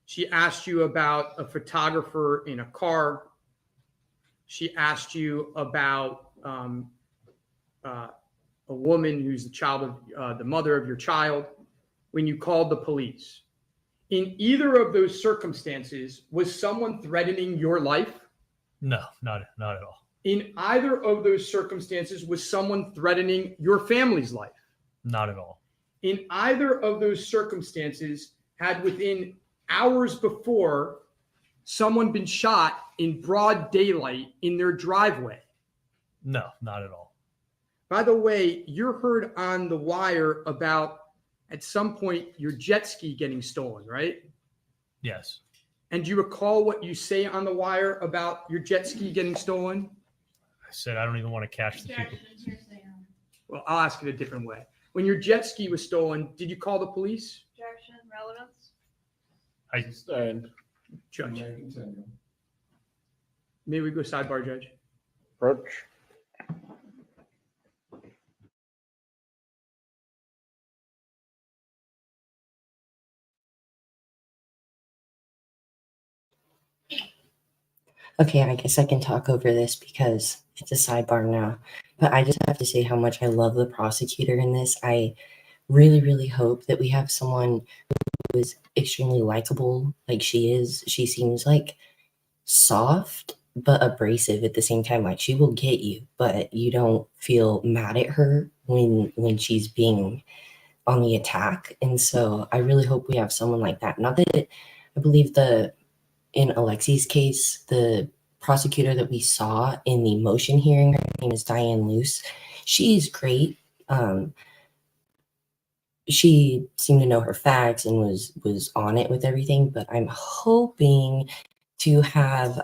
She asked you about a photographer in a car. She asked you about a woman who's the child of the mother of your child when you called the police. In either of those circumstances, was someone threatening your life? No, not at all. In either of those circumstances, was someone threatening your family's life? Not at all. In either of those circumstances, had within hours before someone been shot in broad daylight in their driveway? No, not at all. By the way, you're heard on the wire about at some point your jet ski getting stolen, right? Yes. And do you recall what you say on the wire about your jet ski getting stolen? I said I don't even want to catch the people. Well, I'll ask it a different way. When your jet ski was stolen, did you call the police? Objection, relevance. I Sustained. Judge. May we go sidebar, Judge? Approach. Okay, I guess I can talk over this because it's a sidebar now. But I just have to say how much I love the prosecutor in this. I really, really hope that we have someone who is extremely likable, like she is. She seems like soft but abrasive at the same time. Like she will get you, but you don't feel mad at her when she's being on the attack. And so I really hope we have someone like that. Not that I believe in Alexi's case, the prosecutor that we saw in the motion hearing, her name is Diane Luce. She's great. She seemed to know her facts and was on it with everything, but I'm hoping to have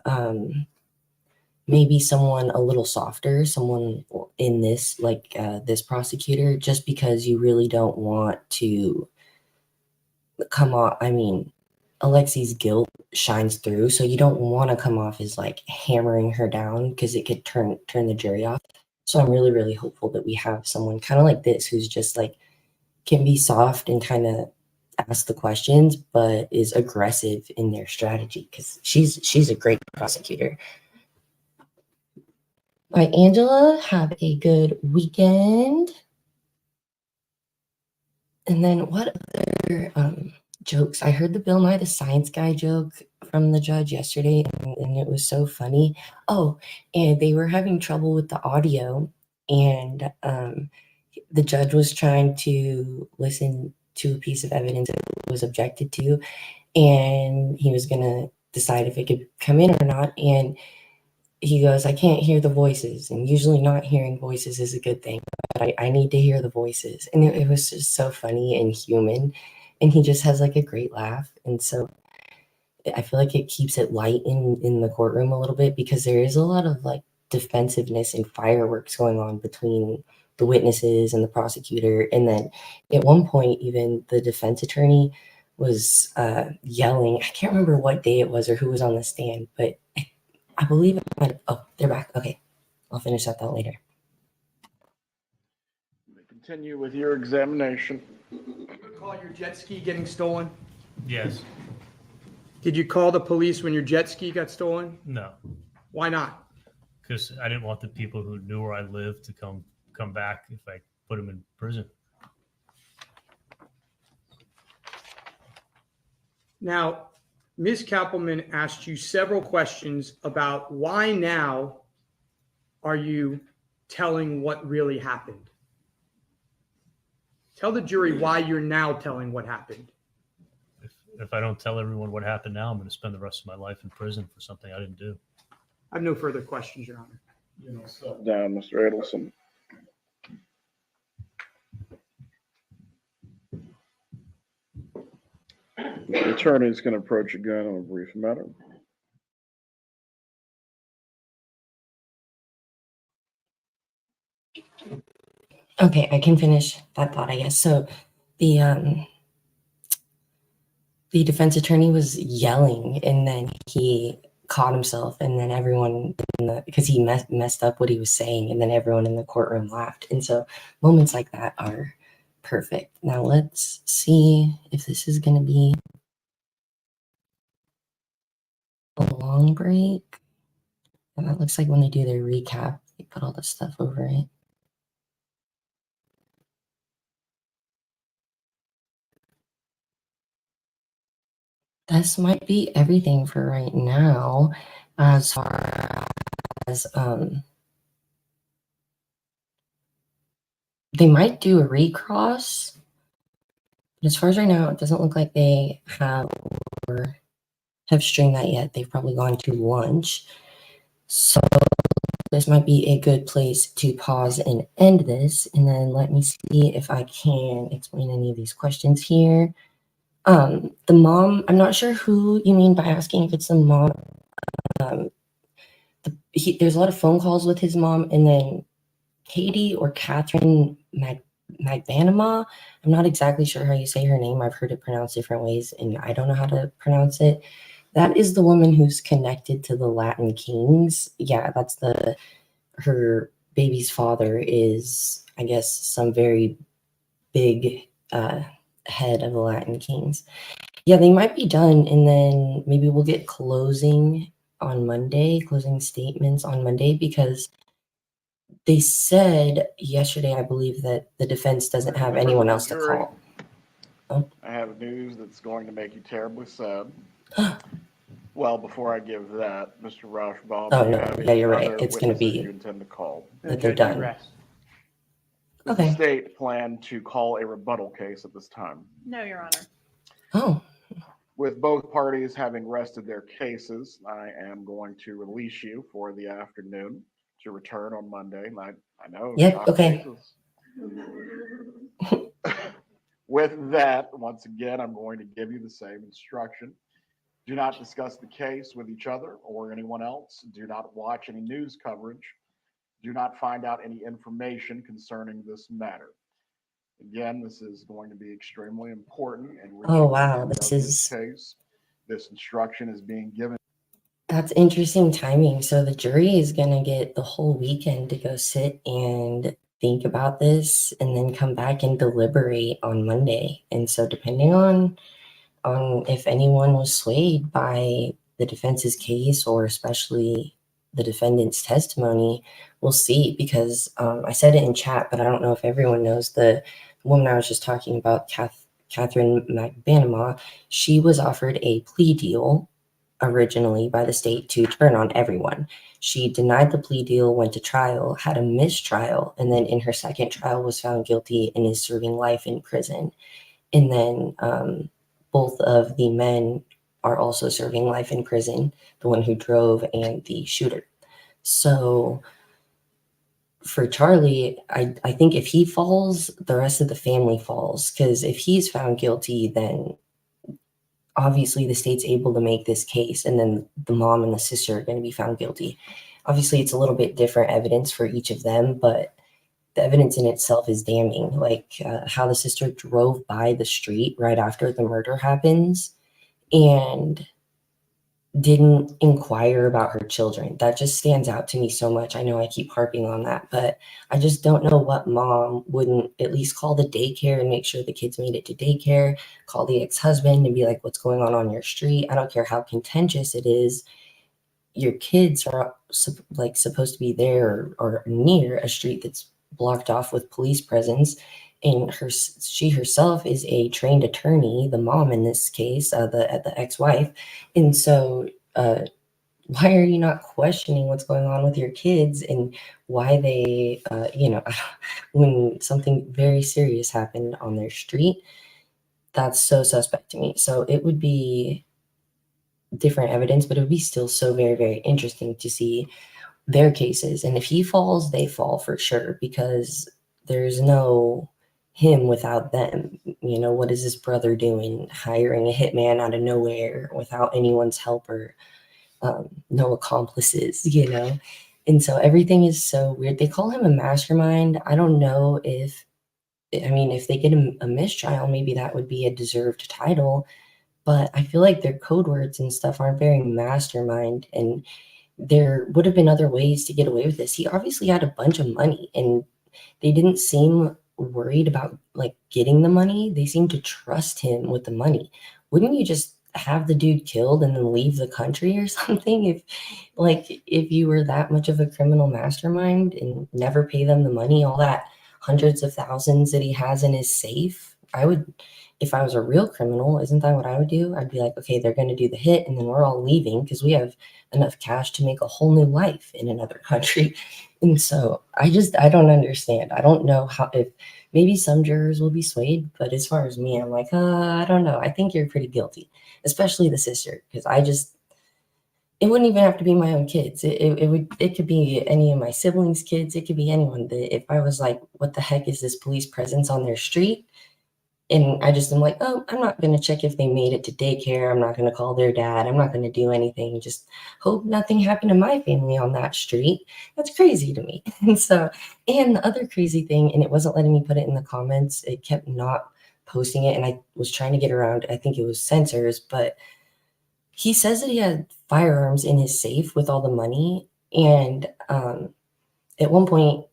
maybe someone a little softer, someone in this, like this prosecutor, just because you really don't want to come off. I mean, Alexi's guilt shines through, so you don't want to come off as like hammering her down because it could turn the jury off. So I'm really, really hopeful that we have someone kind of like this who's just like can be soft and kind of ask the questions, but is aggressive in their strategy because she's a great prosecutor. All right, Angela, have a good weekend. And then what other jokes? I heard the Bill Nye the Science Guy joke from the judge yesterday, and it was so funny. Oh, and they were having trouble with the audio, and the judge was trying to listen to a piece of evidence that was objected to, and he was going to decide if it could come in or not. And he goes, I can't hear the voices. And usually not hearing voices is a good thing, but I need to hear the voices. And it was just so funny and human. And he just has like a great laugh. And so I feel like it keeps it light in the courtroom a little bit because there is a lot of like defensiveness and fireworks going on between the witnesses and the prosecutor. And then at one point, even the defense attorney was yelling. I can't remember what day it was or who was on the stand, but I believe it might. Oh, they're back. Okay. I'll finish that thought later. Continue with your examination. Call your jet ski getting stolen? Yes. Did you call the police when your jet ski got stolen? No. Why not? Because I didn't want the people who knew where I lived to come back if I put them in prison. Now, Ms. Kappelman asked you several questions about why now are you telling what really happened? Tell the jury why you're now telling what happened. If I don't tell everyone what happened now, I'm going to spend the rest of my life in prison for something I didn't do. I have no further questions, Your Honor. Step down, Mr. Adelson. The attorney is going to approach again on a brief matter. Okay, I can finish that thought, I guess. So the defense attorney was yelling, and then he caught himself, and then everyone because he messed up what he was saying, and then everyone in the courtroom laughed. And so moments like that are perfect. Now let's see if this is going to be a long break. And that looks like when they do their recap, they put all the stuff over it. This might be everything for right now as far as they might do a recross, but as far as right now, it doesn't look like they have streamed that yet. They've probably gone to lunch. So this might be a good place to pause and end this. And then let me see if I can explain any of these questions here. The mom, I'm not sure who you mean by asking if it's the mom. There's a lot of phone calls with his mom, and then Katie or Catherine Magbanema. I'm not exactly sure how you say her name. I've heard it pronounced different ways, and I don't know how to pronounce it. That is the woman who's connected to the Latin Kings. Yeah, that's her baby's father is, I guess, some very big head of the Latin Kings. Yeah, they might be done, and then maybe we'll get closing statements on Monday, because they said yesterday, I believe, that the defense doesn't have anyone else to call. I have news that's going to make you terribly sad. Well, before I give that, Mr. Rauschbaum, Oh, no. Yeah, you're right. It's going to be you intend to call. that they're done. Does the Okay. state plan to call a rebuttal case at this time? No, Your Honor. Oh, With both parties having rested their cases, I am going to release you for the afternoon to return on Monday. I know. Yep, shock okay. faces. With that, once again, I'm going to give you the same instruction. Do not discuss the case with each other or anyone else. Do not watch any news coverage. Do not find out any information concerning this matter. Again, this is going to be extremely important. Oh, wow. This instruction is being given. That's interesting timing. So the jury is going to get the whole weekend to go sit and think about this and then come back and deliberate on Monday. And so depending on if anyone was swayed by the defense's case, or especially the defendant's testimony, we'll see. Because I said it in chat, but I don't know if everyone knows, the woman I was just talking about, Catherine Magbanema, she was offered a plea deal originally by the state to turn on everyone. She denied the plea deal, went to trial, had a mistrial, and then in her second trial was found guilty and is serving life in prison. And then both of the men are also serving life in prison, the one who drove and the shooter. So for Charlie, I think if he falls, the rest of the family falls, because if he's found guilty, then obviously the state's able to make this case, and then the mom and the sister are going to be found guilty. Obviously, it's a little bit different evidence for each of them, but the evidence in itself is damning. Like how the sister drove by the street right after the murder happens and didn't inquire about her children. That just stands out to me so much. I know I keep harping on that, but I just don't know what mom wouldn't at least call the daycare and make sure the kids made it to daycare, call the ex-husband and be like, what's going on your street? I don't care how contentious it is. Your kids are supposed to be there or near a street that's blocked off with police presence. And she herself is a trained attorney, the mom in this case, the ex-wife. And so why are you not questioning what's going on with your kids and why they, when something very serious happened on their street? That's so suspect to me. So it would be different evidence, but it would be still so very, very interesting to see their cases. And if he falls, they fall for sure, because there's no him without them. What is this brother doing, hiring a hitman out of nowhere without anyone's help or no accomplices, And so everything is so weird. They call him a mastermind. I don't know if they get a mistrial, maybe that would be a deserved title, but I feel like their code words and stuff aren't very mastermind, and there would have been other ways to get away with this. He obviously had a bunch of money, and they didn't seem worried about getting the money. They seemed to trust him with the money. Wouldn't you just have the dude killed and then leave the country or something if you were that much of a criminal mastermind and never pay them the money, all that hundreds of thousands that he has in his safe? I would, if I was a real criminal, isn't that what I would do? I'd be like, okay, they're going to do the hit and then we're all leaving because we have enough cash to make a whole new life in another country. And so I don't understand. I don't know if maybe some jurors will be swayed, but as far as me, I'm like, I don't know. I think you're pretty guilty, especially the sister, because it wouldn't even have to be my own kids. It could be any of my siblings' kids. It could be anyone. That if I was like, what the heck is this police presence on their street? And I just am like, oh, I'm not going to check if they made it to daycare. I'm not going to call their dad. I'm not going to do anything. Just hope nothing happened to my family on that street. That's crazy to me. And so, and the other crazy thing, and it wasn't letting me put it in the comments, it kept not posting it. And I was trying to get around, I think it was censors, but he says that he had firearms in his safe with all the money. And at one point,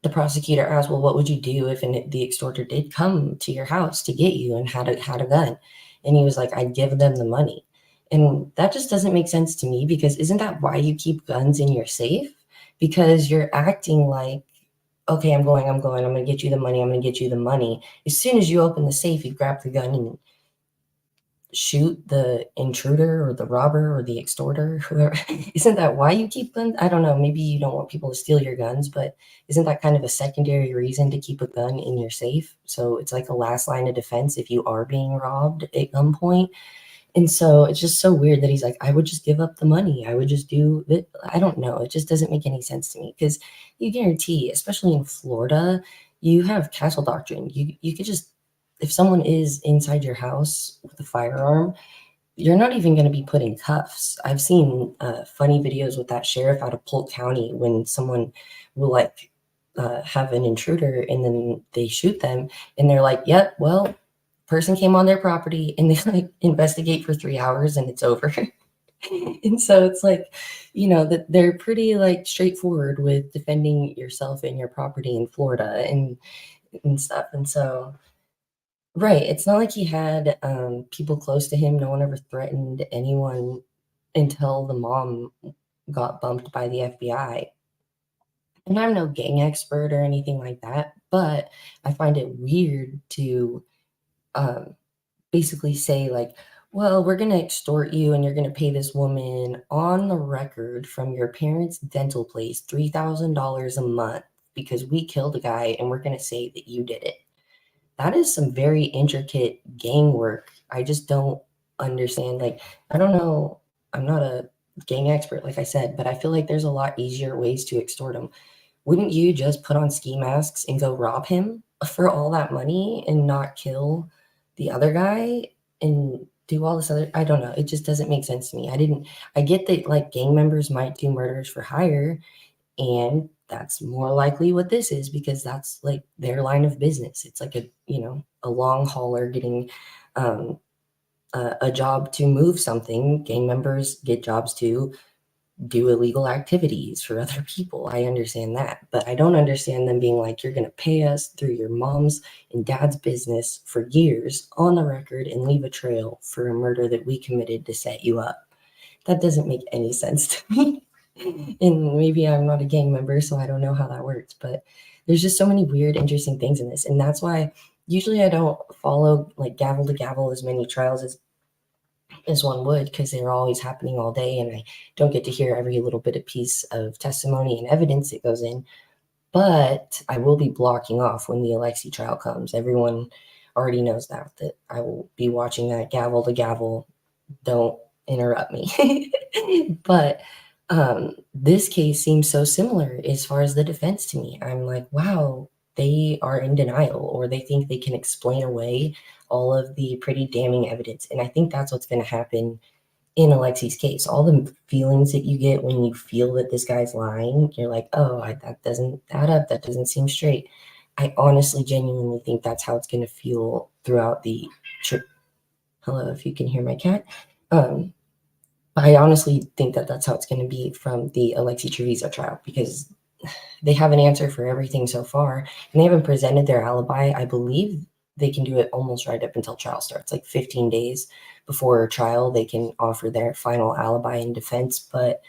the prosecutor asked, well, what would you do if the extorter did come to your house to get you and had a gun? And he was like, I'd give them the money. And that just doesn't make sense to me, because isn't that why you keep guns in your safe? Because you're acting like, okay, I'm going to get you the money. I'm going to get you the money. As soon as you open the safe, you grab the gun and shoot the intruder or the robber or the extorter, whoever. Isn't that why you keep guns? I don't know. Maybe you don't want people to steal your guns, but isn't that kind of a secondary reason to keep a gun in your safe? So it's like a last line of defense if you are being robbed at gunpoint. And so it's just so weird that he's like, I would just give up the money. I would just do it. I don't know. It just doesn't make any sense to me, because you guarantee, especially in Florida, you have castle doctrine. You could just, if someone is inside your house with a firearm, you're not even going to be put in cuffs. I've seen funny videos with that sheriff out of Polk County when someone will like have an intruder and then they shoot them and they're like, yep, well, person came on their property, and they like investigate for 3 hours and it's over. And so it's like, you know, that they're pretty like straightforward with defending yourself and your property in Florida and stuff. And so, right, it's not like he had people close to him. No one ever threatened anyone until the mom got bumped by the FBI. And I'm no gang expert or anything like that, but I find it weird to basically say like, well, we're going to extort you and you're going to pay this woman on the record from your parents' dental place $3,000 a month because we killed a guy, and we're going to say that you did it. That is some very intricate gang work. I just don't understand. Like, I don't know. I'm not a gang expert, like I said, but I feel like there's a lot easier ways to extort them. Wouldn't you just put on ski masks and go rob him for all that money and not kill the other guy and do all this other? I don't know. It just doesn't make sense to me. I get that like gang members might do murders for hire, and that's more likely what this is, because that's like their line of business. It's like a long hauler getting a job to move something. Gang members get jobs to do illegal activities for other people. I understand that, but I don't understand them being like, you're going to pay us through your mom's and dad's business for years on the record and leave a trail for a murder that we committed to set you up. That doesn't make any sense to me. And maybe I'm not a gang member, so I don't know how that works, but there's just so many weird, interesting things in this. And that's why usually I don't follow like gavel to gavel as many trials as one would, because they're always happening all day, and I don't get to hear every little bit of piece of testimony and evidence that goes in. But I will be blocking off when the Alexei trial comes. Everyone already knows that I will be watching that gavel to gavel. Don't interrupt me. But this case seems so similar as far as the defense to me. I'm like, wow, they are in denial, or they think they can explain away all of the pretty damning evidence. And I think that's what's going to happen in Alexei's case. All the feelings that you get when you feel that this guy's lying, you're like, oh, that doesn't add up. That doesn't seem straight. I honestly, genuinely think that's how it's going to feel throughout the trip. Hello, if you can hear my cat. I honestly think that that's how it's going to be from the Alexei Treviso trial, because they have an answer for everything so far, and they haven't presented their alibi. I believe they can do it almost right up until trial starts, like 15 days before trial, they can offer their final alibi in defense. But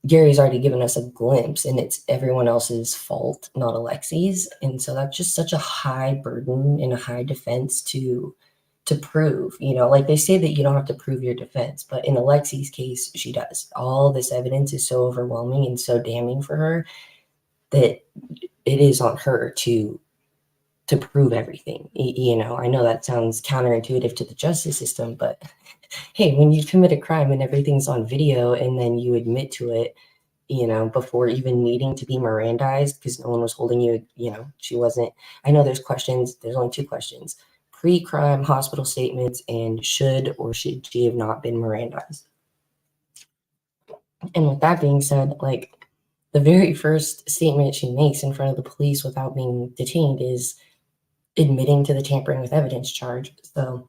Gary's already given us a glimpse, and it's everyone else's fault, not Alexei's. And so that's just such a high burden and a high defense to prove. Like they say that you don't have to prove your defense, but in Alexei's case, she does. All this evidence is so overwhelming and so damning for her that it is on her to to prove everything. You know, I know that sounds counterintuitive to the justice system, but hey, when you commit a crime and everything's on video and then you admit to it, you know, before even needing to be Mirandized because no one was holding you, you know, she wasn't. I know there's questions. There's only two questions: pre-crime hospital statements and should or should she have not been Mirandized. And with that being said, like the very first statement she makes in front of the police without being detained is admitting to the tampering with evidence charge. So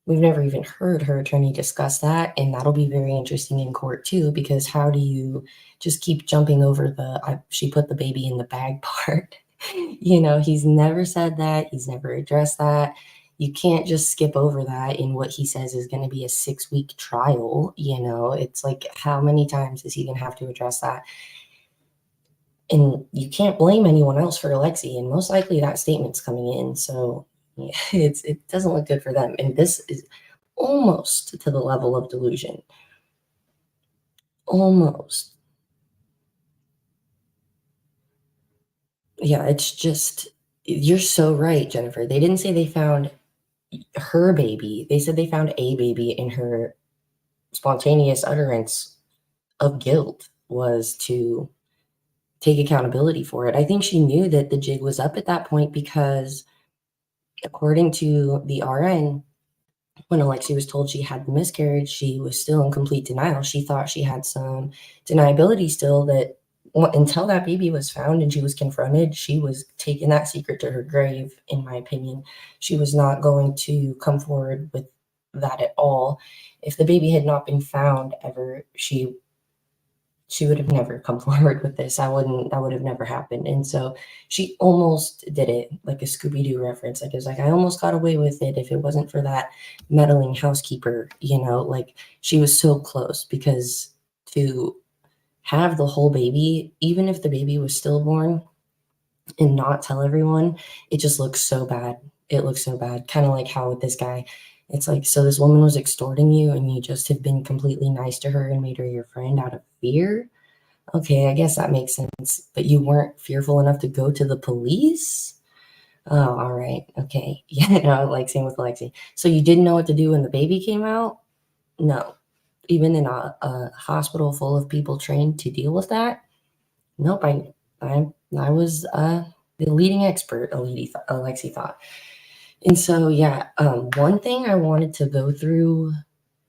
we've never even heard her attorney discuss that. And that'll be very interesting in court too, because how do you just keep jumping over the, she put the baby in the bag part? You know, he's never said that. He's never addressed that. You can't just skip over that in what he says is going to be a 6-week trial. You know, it's like, how many times is he going to have to address that? And you can't blame anyone else for Alexi. And most likely that statement's coming in. So yeah, it doesn't look good for them. And this is almost to the level of delusion. Almost. Yeah, it's just, you're so right, Jennifer. They didn't say they found her baby. They said they found a baby, and her spontaneous utterance of guilt was to take accountability for it. I think she knew that the jig was up at that point because according to the RN, when Alexi was told she had the miscarriage, she was still in complete denial. She thought she had some deniability still, that until that baby was found and she was confronted, she was taking that secret to her grave, in my opinion. She was not going to come forward with that at all. If the baby had not been found ever, she would have never come forward with this. That would have never happened. And so she almost did it, like a Scooby-Doo reference. Like, it was like, I almost got away with it if it wasn't for that meddling housekeeper, you know, like she was so close, because to have the whole baby, even if the baby was stillborn, and not tell everyone, it just looks so bad. It looks so bad. Kind of like how with this guy, it's like, so this woman was extorting you and you just have been completely nice to her and made her your friend out of fear. Okay, I guess that makes sense. But you weren't fearful enough to go to the police? Oh, all right. Okay. Yeah, no, like same with Alexi. So you didn't know what to do when the baby came out? No. Even in a hospital full of people trained to deal with that? Nope. I was the leading expert, Alexi thought. And so, yeah, one thing I wanted to go through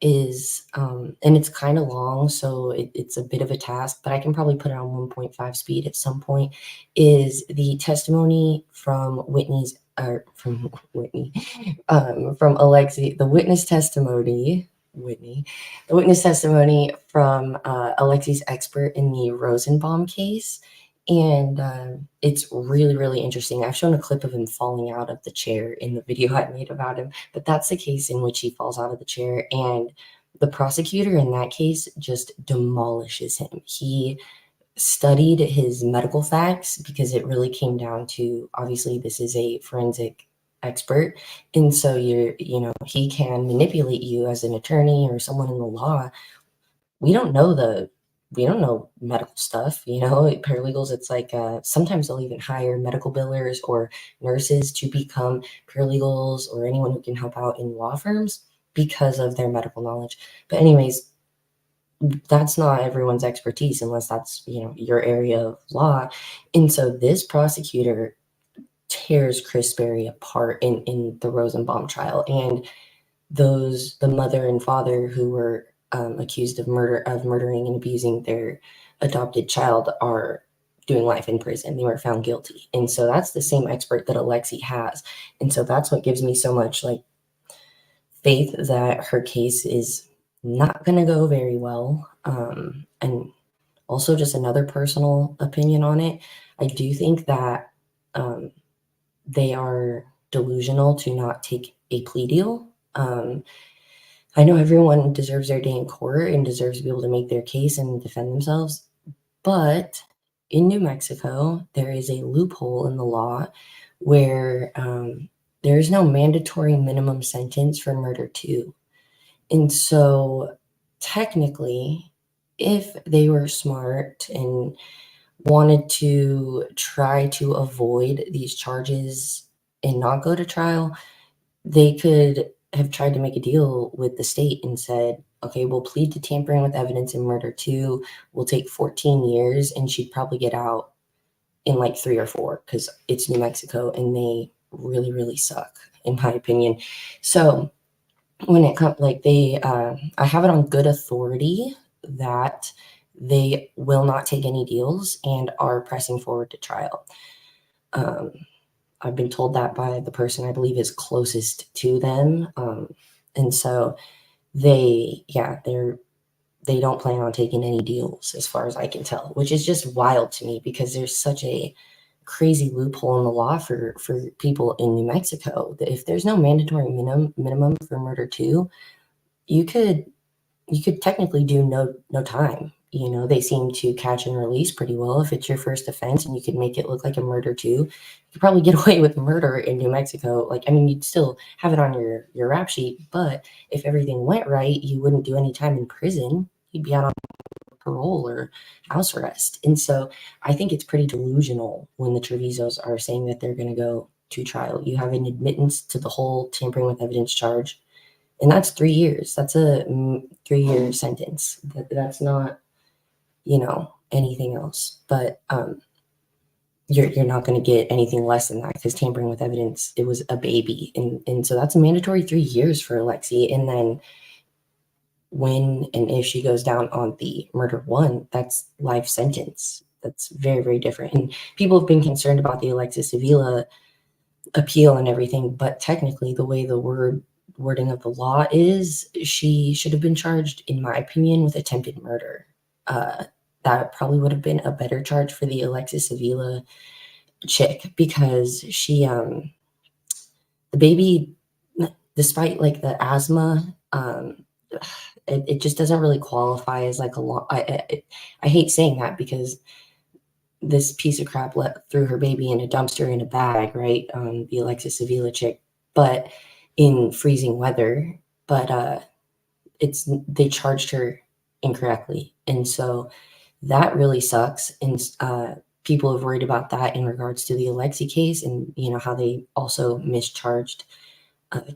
is, and it's kind of long, so it's a bit of a task, but I can probably put it on 1.5 speed at some point, is the testimony from from Alexi, the witness testimony from Alexi's expert in the Rosenbaum case. And it's really, really interesting. I've shown a clip of him falling out of the chair in the video I made about him, but that's the case in which he falls out of the chair. And the prosecutor in that case just demolishes him. He studied his medical facts because it really came down to, obviously, this is a forensic expert. And so he can manipulate you as an attorney or someone in the law. We don't know medical stuff, paralegals. It's like sometimes they'll even hire medical billers or nurses to become paralegals or anyone who can help out in law firms because of their medical knowledge. But anyways, that's not everyone's expertise unless that's, your area of law. And so this prosecutor tears Chris Berry apart in the Rosenbaum trial. And the mother and father who were accused of murdering and abusing their adopted child are doing life in prison. They were found guilty. And so that's the same expert that Alexi has. And so that's what gives me so much faith that her case is not going to go very well. And also just another personal opinion on it. I do think that they are delusional to not take a plea deal. I know everyone deserves their day in court and deserves to be able to make their case and defend themselves, but in New Mexico, there is a loophole in the law where there is no mandatory minimum sentence for murder too. And so technically, if they were smart and wanted to try to avoid these charges and not go to trial, they could have tried to make a deal with the state and said, okay, we'll plead to tampering with evidence and murder 2. We'll take 14 years, and she'd probably get out in like 3 or 4 because it's New Mexico and they really, really suck, in my opinion. So when it comes, like I have it on good authority that they will not take any deals and are pressing forward to trial. I've been told that by the person I believe is closest to them. And so they don't plan on taking any deals as far as I can tell, which is just wild to me because there's such a crazy loophole in the law for people in New Mexico that if there's no mandatory minimum for murder 2, you could technically do no time. You know, they seem to catch and release pretty well if it's your first offense and you could make it look like a murder 2. You could probably get away with murder in New Mexico. Like, I mean, you'd still have it on your rap sheet, but if everything went right, you wouldn't do any time in prison. You'd be out on parole or house arrest. And so I think it's pretty delusional when the Trevisos are saying that they're going to go to trial. You have an admittance to the whole tampering with evidence charge, and that's 3 years. That's a 3-year sentence. That's not, you know, anything else. But you're not going to get anything less than that because tampering with evidence, it was a baby. And so that's a mandatory 3 years for Alexi. And then when and if she goes down on the murder 1, that's life sentence. That's very, very different. And people have been concerned about the Alexis Avila appeal and everything, but technically the way the wording of the law is, she should have been charged, in my opinion, with attempted murder. That probably would have been a better charge for the Alexis Avila chick because she, the baby, despite like the asthma, it just doesn't really qualify as like a long. I hate saying that because this piece of crap threw her baby in a dumpster in a bag, right? The Alexis Avila chick, but in freezing weather. But they charged her incorrectly, and so that really sucks. And people have worried about that in regards to the Alexi case, and you know how they also mischarged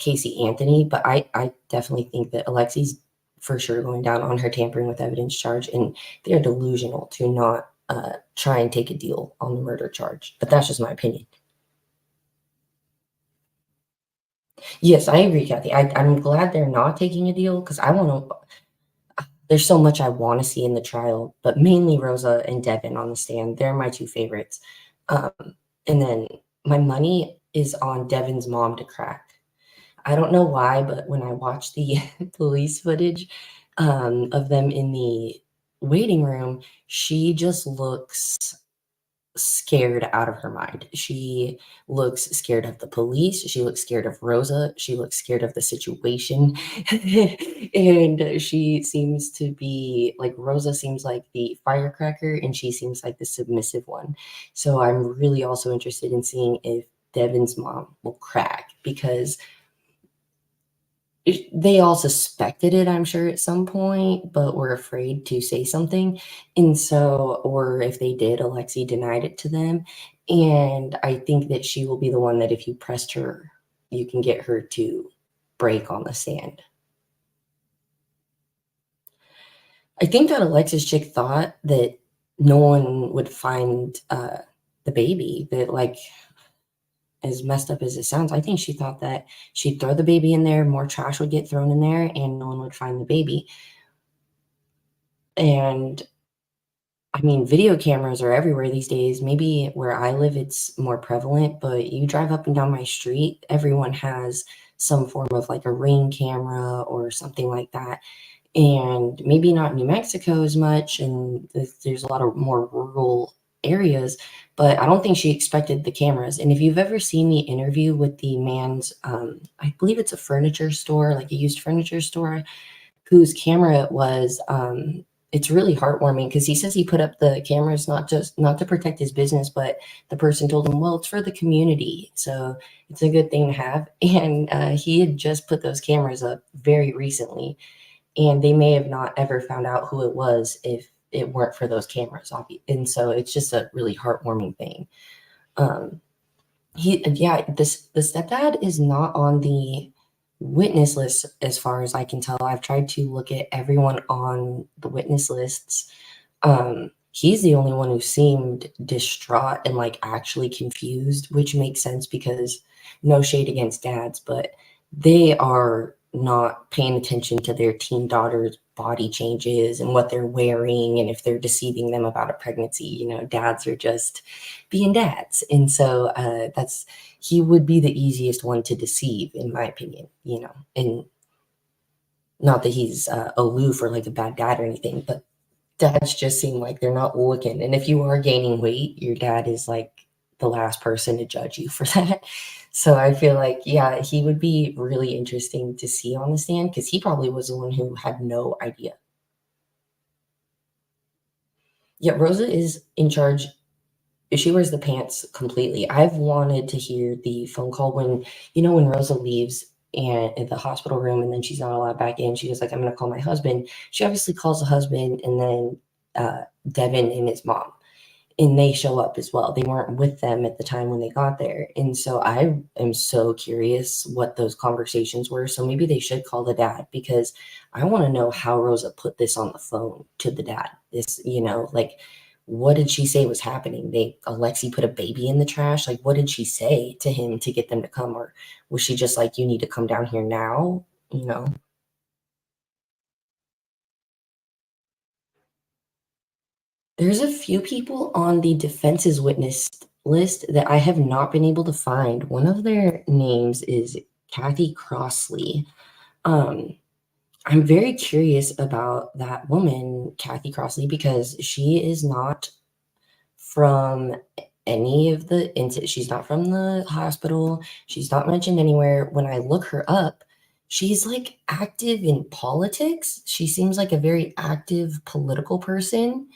Casey Anthony. But I definitely think that Alexi's for sure going down on her tampering with evidence charge, and they're delusional to not try and take a deal on the murder charge. But that's just my opinion. Yes, I agree, Kathy. I'm glad they're not taking a deal because I want to. There's so much I want to see in the trial, but mainly Rosa and Devin on the stand. They're my 2 favorites. And then my money is on Devin's mom to crack. I don't know why, but when I watch the police footage of them in the waiting room, she just looks scared out of her mind. She looks scared of the police. She looks scared of Rosa. She looks scared of the situation. And she seems to be like, Rosa seems like the firecracker and she seems like the submissive one. So I'm really also interested in seeing if Devin's mom will crack because they all suspected it, I'm sure, at some point, but were afraid to say something. And so, or if they did, Alexi denied it to them. And I think that she will be the one that if you pressed her, you can get her to break on the stand. I think that Alexis chick thought that no one would find the baby, that like, as messed up as it sounds, I think she thought that she'd throw the baby in there, more trash would get thrown in there, and no one would find the baby. And I mean, video cameras are everywhere these days. Maybe where I live, it's more prevalent, but you drive up and down my street, everyone has some form of like a Ring camera or something like that. And maybe not New Mexico as much, and there's a lot of more rural areas, but I don't think she expected the cameras. And if you've ever seen the interview with the man's, I believe it's a furniture store, like a used furniture store, whose camera it was, it's really heartwarming because he says he put up the cameras not to protect his business, but the person told him, well, it's for the community, so it's a good thing to have. And he had just put those cameras up very recently, and they may have not ever found out who it was if it weren't for those cameras. And so it's just a really heartwarming thing. The stepdad is not on the witness list as far as I can tell. I've tried to look at everyone on the witness lists. He's the only one who seemed distraught and like actually confused, which makes sense because no shade against dads, but they are not paying attention to their teen daughter's body changes and what they're wearing and if they're deceiving them about a pregnancy. You know, dads are just being dads. And so he would be the easiest one to deceive, in my opinion, you know, and not that he's aloof or like a bad dad or anything, but dads just seem like they're not looking. And if you are gaining weight, your dad is like the last person to judge you for that. So I feel like, yeah, he would be really interesting to see on the stand because he probably was the one who had no idea. Yeah, Rosa is in charge. She wears the pants completely. I've wanted to hear the phone call when, you know, when Rosa leaves and at the hospital room and then she's not allowed back in. She was like, I'm going to call my husband. She obviously calls the husband and then Devin and his mom. And they show up as well. They weren't with them at the time when they got there. And so I am so curious what those conversations were. So maybe they should call the dad because I want to know how Rosa put this on the phone to the dad. This, you know, like, what did she say was happening? Alexi put a baby in the trash. Like, what did she say to him to get them to come? Or was she just like, you need to come down here now? You know? There's a few people on the defense's witness list that I have not been able to find. One of their names is Kathy Crossley. I'm very curious about that woman, Kathy Crossley, because she is not from any of the she's not from the hospital. She's not mentioned anywhere. When I look her up, she's like active in politics. She seems like a very active political person.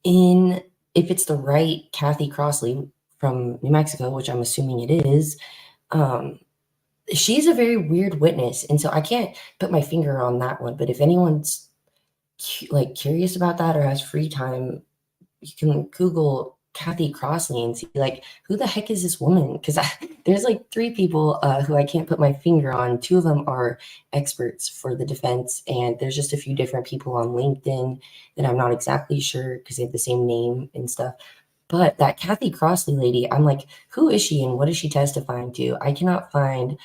If it's the right Kathy Crossley from New Mexico, which I'm assuming it is, she's a very weird witness. And so I can't put my finger on that one. But if anyone's like curious about that or has free time, you can Google Kathy Crossley and see like, who the heck is this woman? Because there's like 3 people who I can't put my finger on. 2 of them are experts for the defense, and there's just a few different people on LinkedIn that I'm not exactly sure because they have the same name and stuff. But that Kathy Crossley lady, I'm like, who is she and what is she testifying to? I cannot find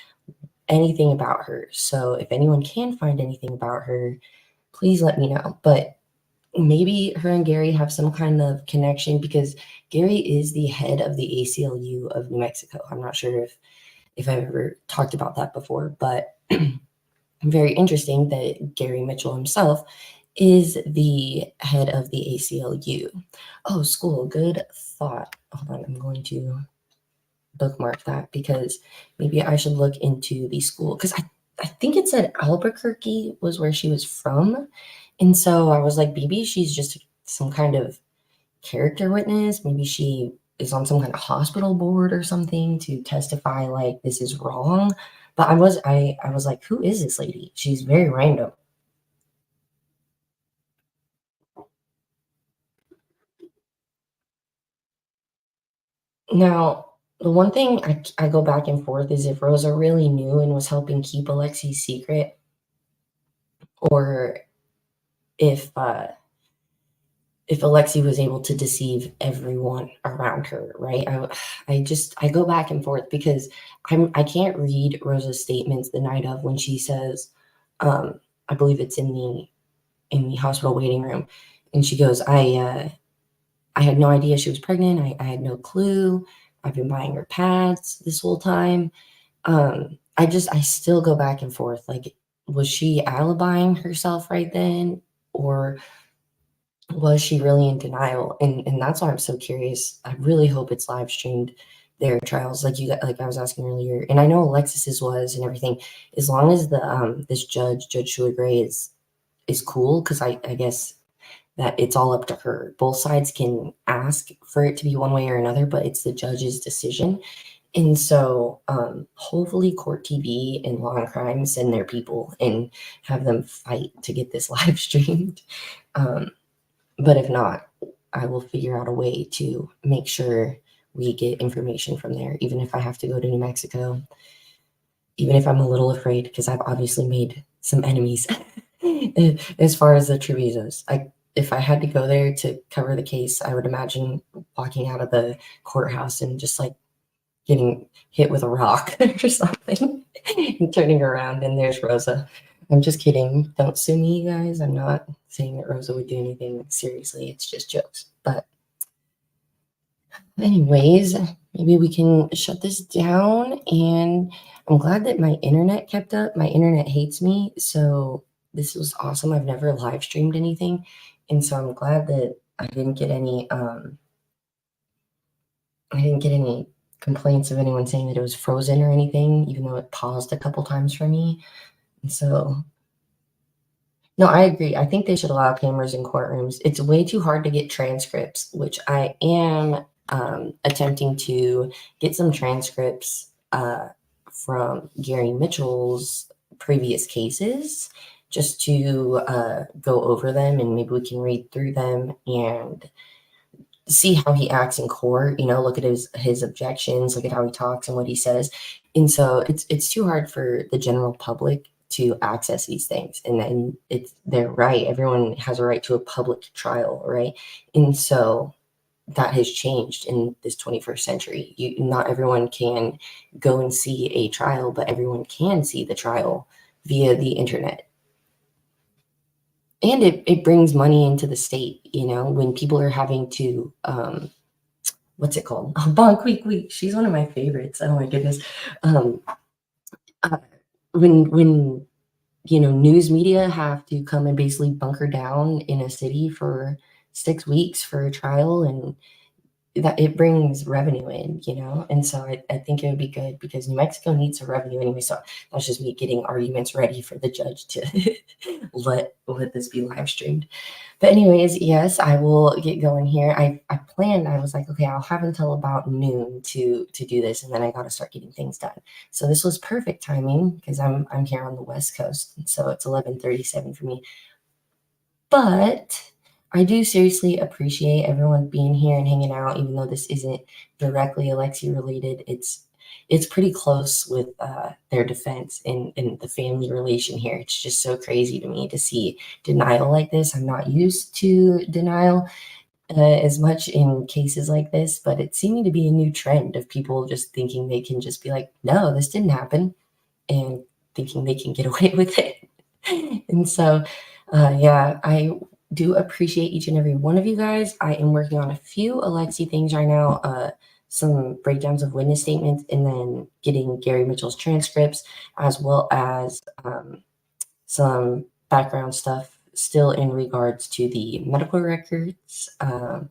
anything about her. So if anyone can find anything about her, please let me know. But maybe her and Gary have some kind of connection because Gary is the head of the ACLU of New Mexico. I'm not sure if I've ever talked about that before, but very interesting that Gary Mitchell himself is the head of the ACLU. Oh, school, good thought. Hold on, I'm going to bookmark that because maybe I should look into the school because I think it said Albuquerque was where she was from. And so I was like, maybe she's just some kind of character witness. Maybe she is on some kind of hospital board or something to testify like this is wrong. But I was like, who is this lady? She's very random. Now, the one thing I go back and forth is if Rosa really knew and was helping keep Alexi's secret, or if Alexi was able to deceive everyone around her, right? I go back and forth because I can't read Rosa's statements the night of when she says, I believe it's in the hospital waiting room, and she goes, I had no idea she was pregnant. I had no clue. I've been buying her pads this whole time. I still go back and forth. Like, was she alibying herself right then, or was she really in denial? And that's why I'm so curious. I really hope it's live streamed, their trials, like I was asking earlier. And I know Alexis's was and everything. As long as the this Judge Shula Gray is cool, because I guess that it's all up to her. Both sides can ask for it to be one way or another, but it's the judge's decision. And so hopefully Court TV and Law and Crime send their people and have them fight to get this live streamed. But if not, I will figure out a way to make sure we get information from there, even if I have to go to New Mexico, even if I'm a little afraid, because I've obviously made some enemies as far as the Trevisos. If I had to go there to cover the case, I would imagine walking out of the courthouse and just like getting hit with a rock or something and turning around and there's Rosa. I'm just kidding. Don't sue me, you guys. I'm not saying that Rosa would do anything seriously. It's just jokes. But anyways, maybe we can shut this down. And I'm glad that my internet kept up. My internet hates me. So this was awesome. I've never live streamed anything. And so I'm glad that I didn't get any complaints of anyone saying that it was frozen or anything, even though it paused a couple times for me. And so, no, I agree. I think they should allow cameras in courtrooms. It's way too hard to get transcripts, which I am attempting to get some transcripts from Gary Mitchell's previous cases, just to go over them, and maybe we can read through them and see how he acts in court, look at his objections, look at how he talks and what he says. And so it's too hard for the general public to access these things. And then they're right. Everyone has a right to a public trial, right? And so that has changed in this 21st century. Not everyone can go and see a trial, but everyone can see the trial via the internet. And it brings money into the state, when people are having to, what's it called? Oh, Bon Quick. She's one of my favorites. Oh my goodness. When news media have to come and basically bunker down in a city for 6 weeks for a trial, and that it brings revenue in, and so I think it would be good because New Mexico needs some revenue anyway. So that's just me getting arguments ready for the judge to let this be live streamed. But anyways, yes, I will get going here. I was like, okay, I'll have until about noon to do this, and then I got to start getting things done. So this was perfect timing because I'm here on the West Coast, and so it's 11:37 for me. But I do seriously appreciate everyone being here and hanging out, even though this isn't directly Alexi related. It's pretty close with their defense and the family relation here. It's just so crazy to me to see denial like this. I'm not used to denial as much in cases like this, but it's seeming to be a new trend of people just thinking they can just be like, no, this didn't happen, and thinking they can get away with it. And so, I do appreciate each and every one of you guys. I am working on a few Alexi things right now, some breakdowns of witness statements, and then getting Gary Mitchell's transcripts, as well as some background stuff still in regards to the medical records. I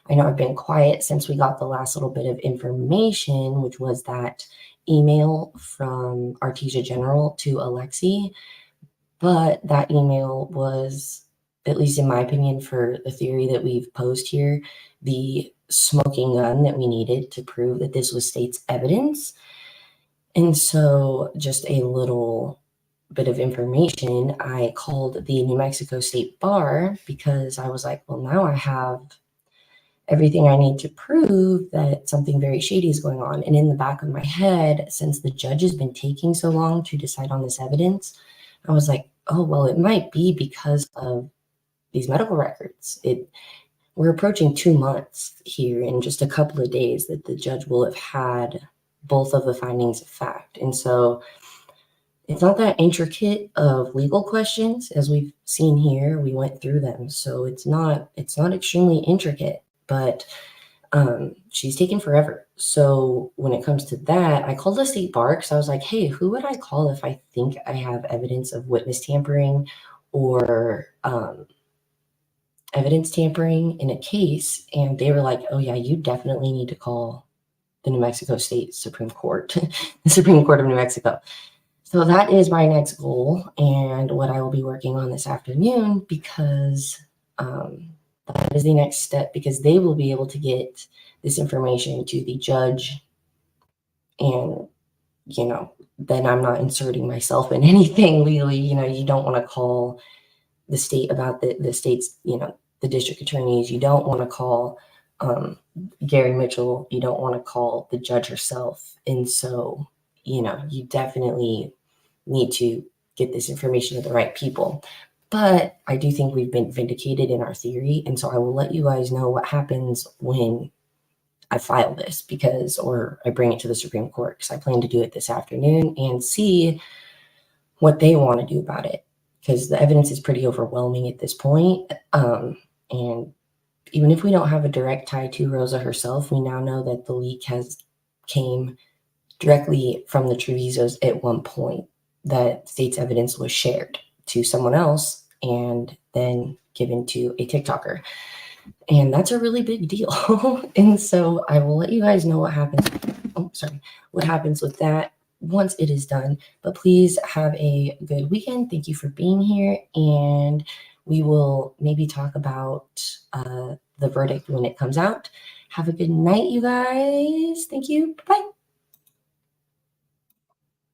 know I've been quiet since we got the last little bit of information, which was that email from Artesia General to Alexi, but that email was, at least in my opinion, for the theory that we've posed here, the smoking gun that we needed to prove that this was state's evidence. And so just a little bit of information, I called the New Mexico State Bar because I was like, well, now I have everything I need to prove that something very shady is going on. And in the back of my head, since the judge has been taking so long to decide on this evidence, I was like, oh, well, it might be because of these medical records. We're approaching 2 months here in just a couple of days that the judge will have had both of the findings of fact. And so it's not that intricate of legal questions as we've seen here. We went through them. So it's not extremely intricate, but she's taken forever. So when it comes to that, I called the state bar because I was like, hey, who would I call if I think I have evidence of witness tampering or evidence tampering in a case? And they were like, oh yeah, you definitely need to call the New Mexico State Supreme Court, the Supreme Court of New Mexico. So that is my next goal and what I will be working on this afternoon, because that is the next step, because they will be able to get this information to the judge, and then I'm not inserting myself in anything legally. You don't want to call the state about the state's, the district attorneys. You don't want to call Gary Mitchell, you don't want to call the judge herself. And so, you definitely need to get this information to the right people. But I do think we've been vindicated in our theory. And so I will let you guys know what happens when I file this or I bring it to the Supreme Court, because I plan to do it this afternoon and see what they want to do about it, because the evidence is pretty overwhelming at this point. And even if we don't have a direct tie to Rosa herself, we now know that the leak came directly from the Trevisos at one point, that state's evidence was shared to someone else and then given to a TikToker. And that's a really big deal. And so I will let you guys know what happens. What happens with that once it is done. But please have a good weekend. Thank you for being here. And we will maybe talk about the verdict when it comes out. Have a good night, you guys. Thank you. Bye.